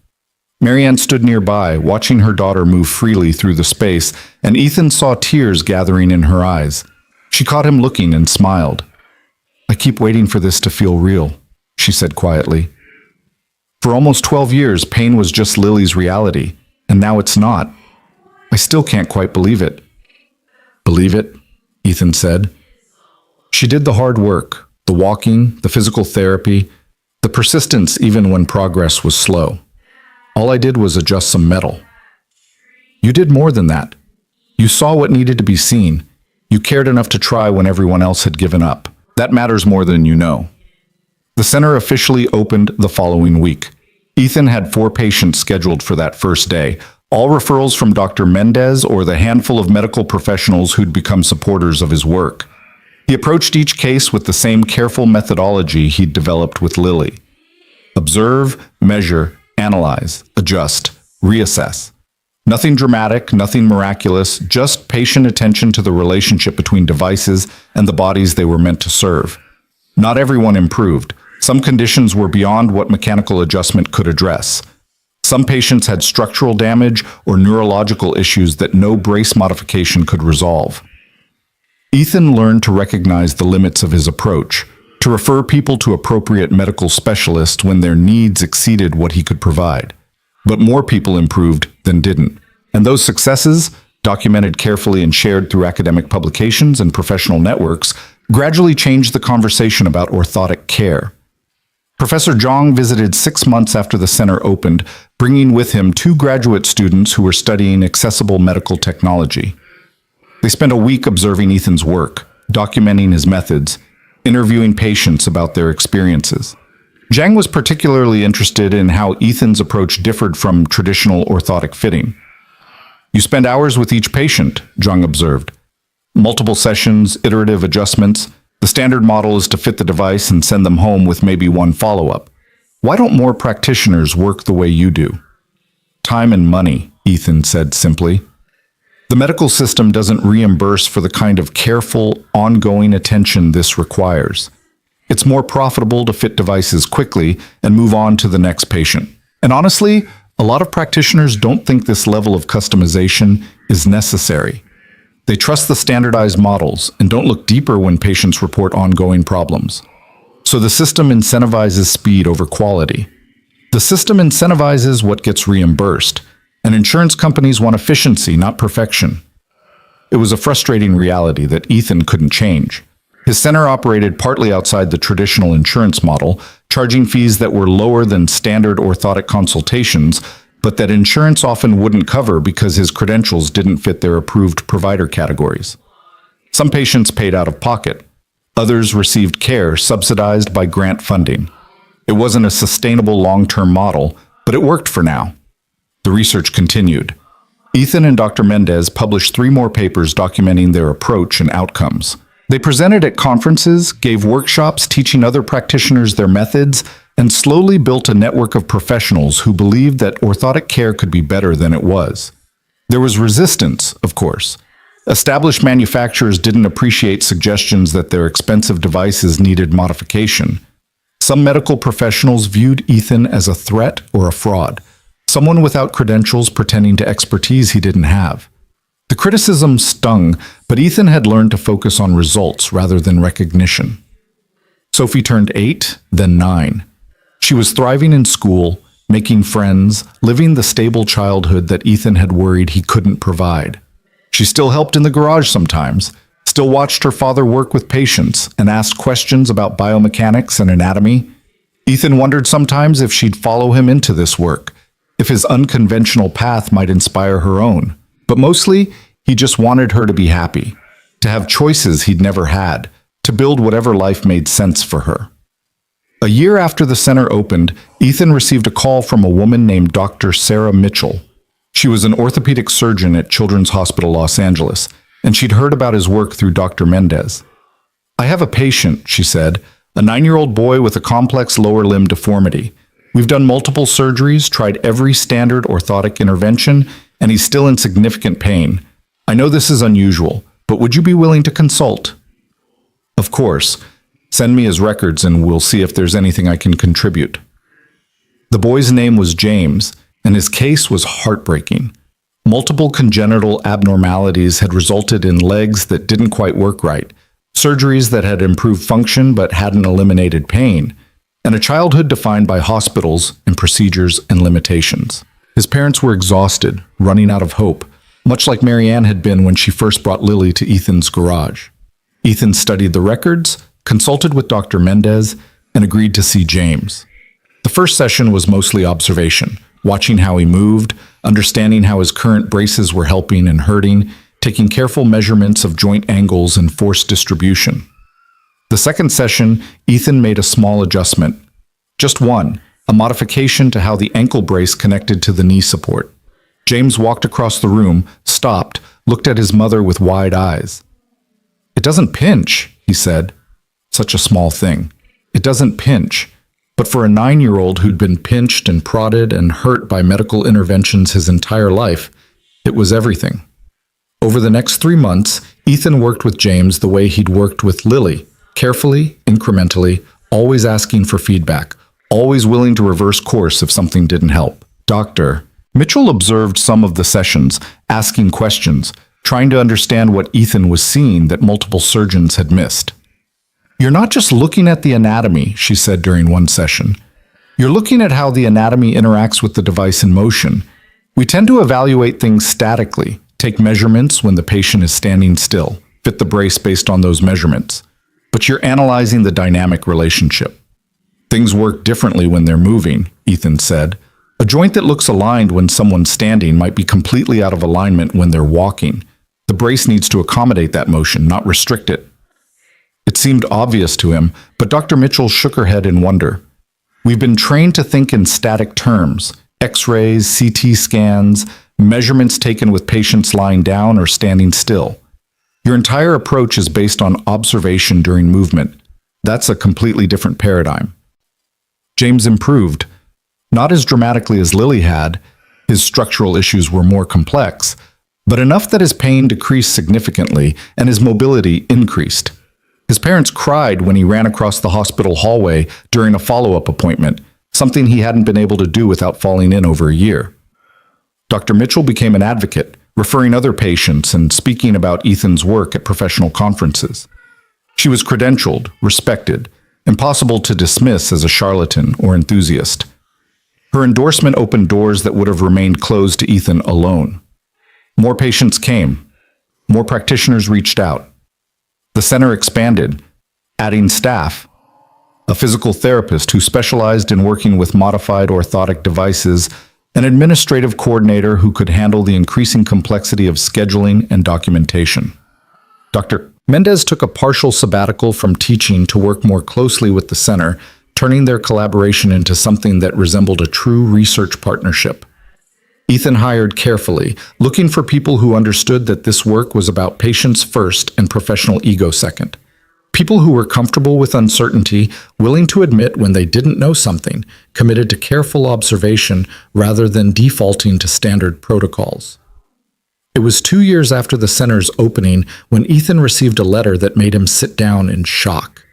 Marianne stood nearby, watching her daughter move freely through the space, and Ethan saw tears gathering in her eyes. She caught him looking and smiled. "I keep waiting for this to feel real," she said quietly. "For almost 12 years, pain was just Lily's reality, and now it's not. I still can't quite believe it." "Believe it?" Ethan said. She did the hard work, the walking, the physical therapy, the persistence even when progress was slow. All I did was adjust some metal. You did more than that. You saw what needed to be seen. You cared enough to try when everyone else had given up. That matters more than you know. The center officially opened the following week. Ethan had 4 patients scheduled for that first day, all referrals from Dr. Mendez or the handful of medical professionals who'd become supporters of his work. He approached each case with the same careful methodology he'd developed with Lily. Observe, measure, analyze, adjust, reassess. Nothing dramatic, nothing miraculous, just patient attention to the relationship between devices and the bodies they were meant to serve. Not everyone improved. Some conditions were beyond what mechanical adjustment could address. Some patients had structural damage or neurological issues that no brace modification could resolve. Ethan learned to recognize the limits of his approach, to refer people to appropriate medical specialists when their needs exceeded what he could provide. But more people improved than didn't. And those successes, documented carefully and shared through academic publications and professional networks, gradually changed the conversation about orthotic care. Professor Zhang visited 6 months after the center opened, bringing with him 2 graduate students who were studying accessible medical technology. They spent a week observing Ethan's work, documenting his methods, interviewing patients about their experiences. Zhang was particularly interested in how Ethan's approach differed from traditional orthotic fitting. "You spend hours with each patient," Zhang observed. "Multiple sessions, iterative adjustments. The standard model is to fit the device and send them home with maybe one follow-up. Why don't more practitioners work the way you do?" "Time and money," Ethan said simply. "The medical system doesn't reimburse for the kind of careful, ongoing attention this requires. It's more profitable to fit devices quickly and move on to the next patient. And honestly, a lot of practitioners don't think this level of customization is necessary. They trust the standardized models and don't look deeper when patients report ongoing problems. So the system incentivizes speed over quality. The system incentivizes what gets reimbursed, and insurance companies want efficiency, not perfection." It was a frustrating reality that Ethan couldn't change. His center operated partly outside the traditional insurance model, charging fees that were lower than standard orthotic consultations, but that insurance often wouldn't cover because his credentials didn't fit their approved provider categories. Some patients paid out of pocket. Others received care subsidized by grant funding. It wasn't a sustainable long-term model, but it worked for now. The research continued. Ethan and Dr. Mendez published 3 more papers documenting their approach and outcomes. They presented at conferences, gave workshops teaching other practitioners their methods, and slowly built a network of professionals who believed that orthotic care could be better than it was. There was resistance, of course. Established manufacturers didn't appreciate suggestions that their expensive devices needed modification. Some medical professionals viewed Ethan as a threat or a fraud, someone without credentials pretending to expertise he didn't have. The criticism stung, but Ethan had learned to focus on results rather than recognition. Sophie turned 8, then 9. She was thriving in school, making friends, living the stable childhood that Ethan had worried he couldn't provide. She still helped in the garage sometimes, still watched her father work with patients, and asked questions about biomechanics and anatomy. Ethan wondered sometimes if she'd follow him into this work, if his unconventional path might inspire her own. But mostly, he just wanted her to be happy, to have choices he'd never had, to build whatever life made sense for her. A year after the center opened, Ethan received a call from a woman named Dr. Sarah Mitchell. She was an orthopedic surgeon at Children's Hospital Los Angeles, and she'd heard about his work through Dr. Mendez. "I have a patient," she said, "a 9-year-old boy with a complex lower limb deformity. We've done multiple surgeries, tried every standard orthotic intervention, and he's still in significant pain. I know this is unusual, but would you be willing to consult?" "Of course. Send me his records and we'll see if there's anything I can contribute." The boy's name was James, and his case was heartbreaking. Multiple congenital abnormalities had resulted in legs that didn't quite work right, surgeries that had improved function but hadn't eliminated pain, and a childhood defined by hospitals and procedures and limitations. His parents were exhausted, running out of hope, much like Marianne had been when she first brought Lily to Ethan's garage. Ethan studied the records, consulted with Dr. Mendez, and agreed to see James. The first session was mostly observation, watching how he moved, understanding how his current braces were helping and hurting, taking careful measurements of joint angles and force distribution. The second session, Ethan made a small adjustment. Just one, a modification to how the ankle brace connected to the knee support. James walked across the room, stopped, looked at his mother with wide eyes. "It doesn't pinch," he said. Such a small thing. It doesn't pinch. But for a 9-year-old who'd been pinched and prodded and hurt by medical interventions his entire life, it was everything. Over the next 3 months, Ethan worked with James the way he'd worked with Lily, carefully, incrementally, always asking for feedback, always willing to reverse course if something didn't help. Dr. Mitchell observed some of the sessions, asking questions, trying to understand what Ethan was seeing that multiple surgeons had missed. "You're not just looking at the anatomy," she said during one session. "You're looking at how the anatomy interacts with the device in motion. We tend to evaluate things statically, take measurements when the patient is standing still, fit the brace based on those measurements. But you're analyzing the dynamic relationship. Things work differently when they're moving," Ethan said. "A joint that looks aligned when someone's standing might be completely out of alignment when they're walking. The brace needs to accommodate that motion, not restrict it." It seemed obvious to him, but Dr. Mitchell shook her head in wonder. "We've been trained to think in static terms: X-rays, CT scans, measurements taken with patients lying down or standing still. Your entire approach is based on observation during movement. That's a completely different paradigm." James improved. Not as dramatically as Lily had. His structural issues were more complex, but enough that his pain decreased significantly and his mobility increased. His parents cried when he ran across the hospital hallway during a follow-up appointment, something he hadn't been able to do without falling in over a year. Dr. Mitchell became an advocate, referring other patients and speaking about Ethan's work at professional conferences. She was credentialed, respected, impossible to dismiss as a charlatan or enthusiast. Her endorsement opened doors that would have remained closed to Ethan alone. More patients came. More practitioners reached out. The center expanded, adding staff, a physical therapist who specialized in working with modified orthotic devices, an administrative coordinator who could handle the increasing complexity of scheduling and documentation. Dr. Mendez took a partial sabbatical from teaching to work more closely with the center, turning their collaboration into something that resembled a true research partnership. Ethan hired carefully, looking for people who understood that this work was about patients first and professional ego second. People who were comfortable with uncertainty, willing to admit when they didn't know something, committed to careful observation rather than defaulting to standard protocols. It was 2 years after the center's opening when Ethan received a letter that made him sit down in shock.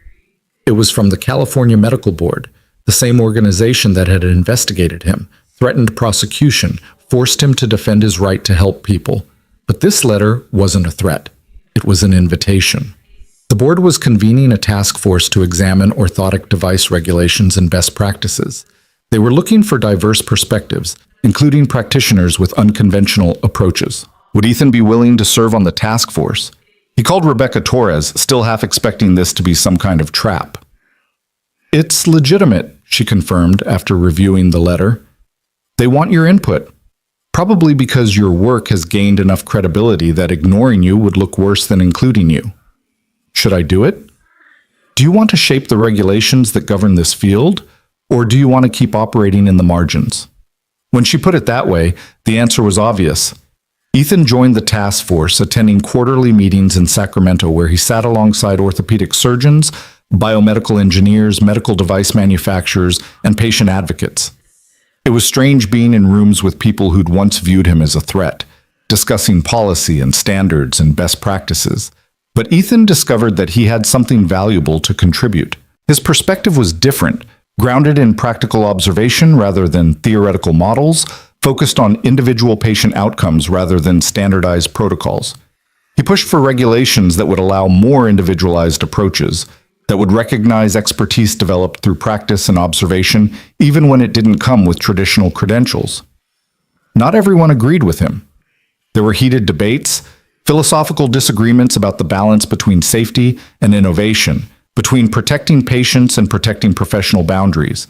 It was from the California Medical Board, the same organization that had investigated him, threatened prosecution, forced him to defend his right to help people. But this letter wasn't a threat. It was an invitation. The board was convening a task force to examine orthotic device regulations and best practices. They were looking for diverse perspectives, including practitioners with unconventional approaches. Would Ethan be willing to serve on the task force? He called Rebecca Torres, still half expecting this to be some kind of trap. "It's legitimate," she confirmed after reviewing the letter. "They want your input, probably because your work has gained enough credibility that ignoring you would look worse than including you. Should I do it? Do you want to shape the regulations that govern this field, or do you want to keep operating in the margins?" When she put it that way, the answer was obvious. Ethan joined the task force, attending quarterly meetings in Sacramento where he sat alongside orthopedic surgeons, biomedical engineers, medical device manufacturers, and patient advocates. It was strange being in rooms with people who'd once viewed him as a threat, discussing policy and standards and best practices. But Ethan discovered that he had something valuable to contribute. His perspective was different, grounded in practical observation rather than theoretical models, focused on individual patient outcomes rather than standardized protocols. He pushed for regulations that would allow more individualized approaches, that would recognize expertise developed through practice and observation, even when it didn't come with traditional credentials. Not everyone agreed with him. There were heated debates, philosophical disagreements about the balance between safety and innovation, between protecting patients and protecting professional boundaries.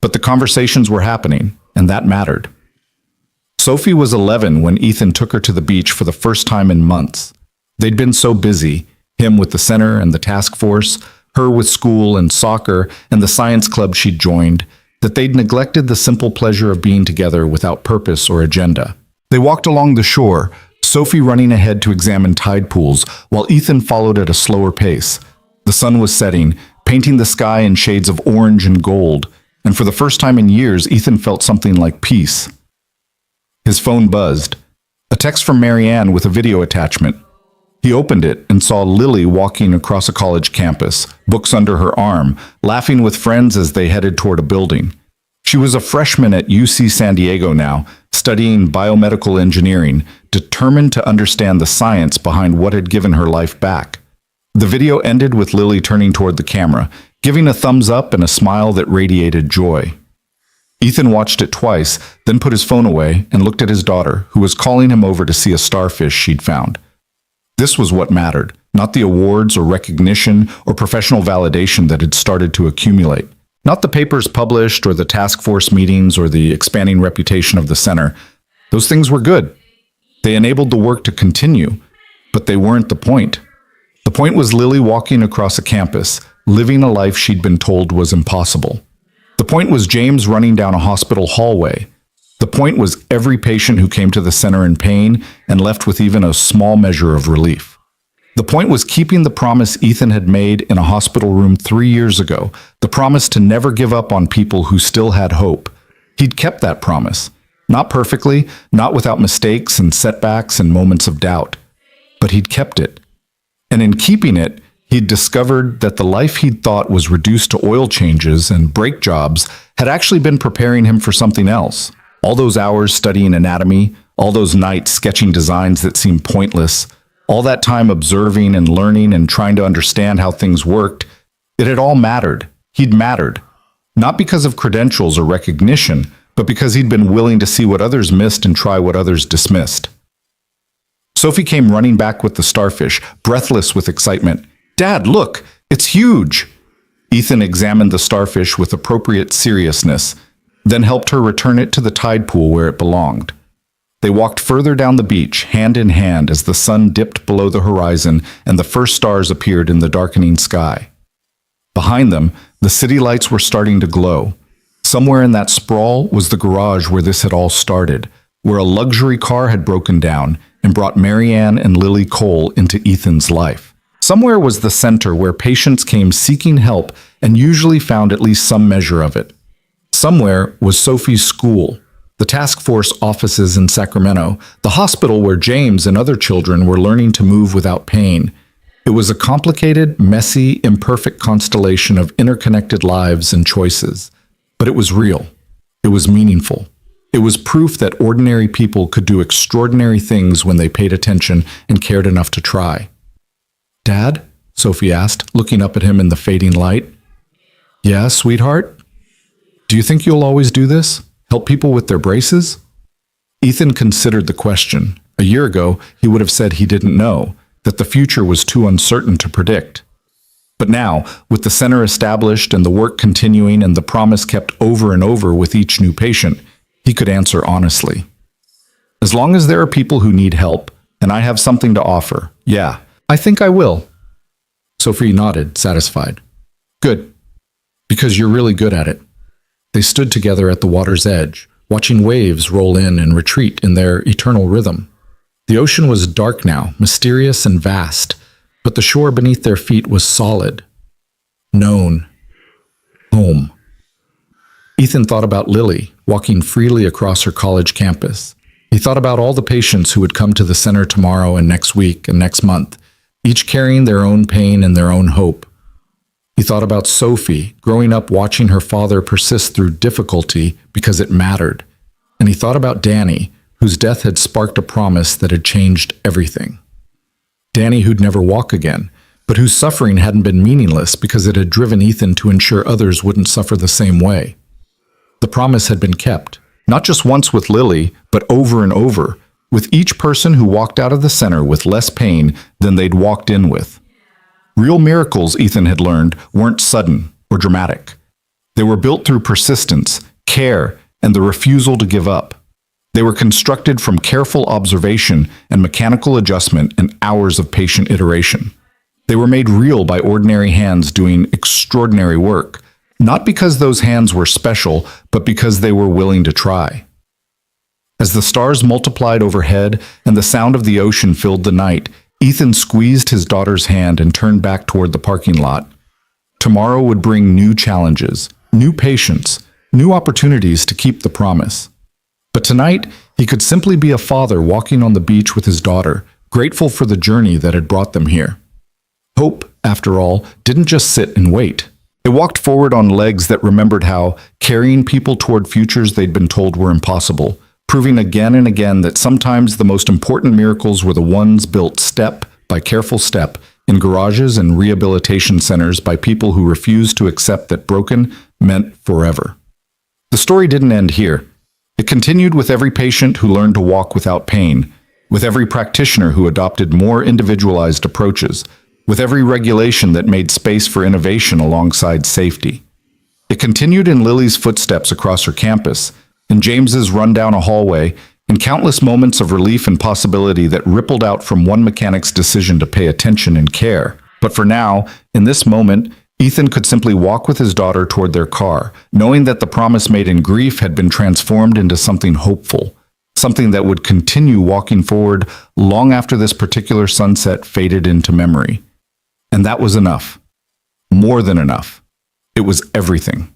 But the conversations were happening, and that mattered. Sophie was 11 when Ethan took her to the beach for the first time in months. They'd been so busy, him with the center and the task force, her with school and soccer and the science club she'd joined, that they'd neglected the simple pleasure of being together without purpose or agenda. They walked along the shore, Sophie running ahead to examine tide pools, while Ethan followed at a slower pace. The sun was setting, painting the sky in shades of orange and gold, and for the first time in years, Ethan felt something like peace. His phone buzzed. A text from Marianne with a video attachment. He opened it and saw Lily walking across a college campus, books under her arm, laughing with friends as they headed toward a building. She was a freshman at UC San Diego now, studying biomedical engineering, determined to understand the science behind what had given her life back. The video ended with Lily turning toward the camera, giving a thumbs up and a smile that radiated joy. Ethan watched it twice, then put his phone away and looked at his daughter, who was calling him over to see a starfish she'd found. This was what mattered, not the awards or recognition or professional validation that had started to accumulate. Not the papers published or the task force meetings or the expanding reputation of the center. Those things were good. They enabled the work to continue, but they weren't the point. The point was Lily walking across a campus, living a life she'd been told was impossible. The point was James running down a hospital hallway. The point was every patient who came to the center in pain and left with even a small measure of relief. The point was keeping the promise Ethan had made in a hospital room 3 years ago, the promise to never give up on people who still had hope. He'd kept that promise. Not perfectly, not without mistakes and setbacks and moments of doubt. But he'd kept it. And in keeping it, he'd discovered that the life he'd thought was reduced to oil changes and brake jobs had actually been preparing him for something else. All those hours studying anatomy, all those nights sketching designs that seemed pointless, all that time observing and learning and trying to understand how things worked, it had all mattered. He'd mattered. Not because of credentials or recognition, but because he'd been willing to see what others missed and try what others dismissed. Sophie came running back with the starfish, breathless with excitement. "Dad, look! It's huge!" Ethan examined the starfish with appropriate seriousness, then helped her return it to the tide pool where it belonged. They walked further down the beach, hand in hand, as the sun dipped below the horizon and the first stars appeared in the darkening sky. Behind them, the city lights were starting to glow. Somewhere in that sprawl was the garage where this had all started, where a luxury car had broken down and brought Marianne and Lily Cole into Ethan's life. Somewhere was the center where patients came seeking help and usually found at least some measure of it. Somewhere was Sophie's school, the task force offices in Sacramento, the hospital where James and other children were learning to move without pain. It was a complicated, messy, imperfect constellation of interconnected lives and choices. But it was real. It was meaningful. It was proof that ordinary people could do extraordinary things when they paid attention and cared enough to try. "Dad?" Sophie asked, looking up at him in the fading light. "Yeah, sweetheart? Do you think you'll always do this? Help people with their braces?" Ethan considered the question. A year ago, he would have said he didn't know, that the future was too uncertain to predict. But now, with the center established and the work continuing and the promise kept over and over with each new patient, he could answer honestly. "As long as there are people who need help, and I have something to offer, yeah, I think I will." Sophie nodded, satisfied. "Good. Because you're really good at it." They stood together at the water's edge, watching waves roll in and retreat in their eternal rhythm. The ocean was dark now, mysterious and vast, but the shore beneath their feet was solid. Known. Home. Ethan thought about Lily, walking freely across her college campus. He thought about all the patients who would come to the center tomorrow and next week and next month, each carrying their own pain and their own hope. He thought about Sophie, growing up watching her father persist through difficulty because it mattered. And he thought about Danny, whose death had sparked a promise that had changed everything. Danny who'd never walk again, but whose suffering hadn't been meaningless because it had driven Ethan to ensure others wouldn't suffer the same way. The promise had been kept, not just once with Lily, but over and over, with each person who walked out of the center with less pain than they'd walked in with. Real miracles, Ethan had learned, weren't sudden or dramatic. They were built through persistence, care, and the refusal to give up. They were constructed from careful observation and mechanical adjustment and hours of patient iteration. They were made real by ordinary hands doing extraordinary work, not because those hands were special, but because they were willing to try. As the stars multiplied overhead and the sound of the ocean filled the night, Ethan squeezed his daughter's hand and turned back toward the parking lot. Tomorrow would bring new challenges, new patients, new opportunities to keep the promise. But tonight, he could simply be a father walking on the beach with his daughter, grateful for the journey that had brought them here. Hope, after all, didn't just sit and wait. It walked forward on legs that remembered how, carrying people toward futures they'd been told were impossible, proving again and again that sometimes the most important miracles were the ones built step by careful step in garages and rehabilitation centers by people who refused to accept that broken meant forever. The story didn't end here. It continued with every patient who learned to walk without pain, with every practitioner who adopted more individualized approaches, with every regulation that made space for innovation alongside safety. It continued in Lily's footsteps across her campus, in James's run down a hallway, in countless moments of relief and possibility that rippled out from one mechanic's decision to pay attention and care. But for now, in this moment, Ethan could simply walk with his daughter toward their car, knowing that the promise made in grief had been transformed into something hopeful, something that would continue walking forward long after this particular sunset faded into memory. And that was enough. More than enough. It was everything.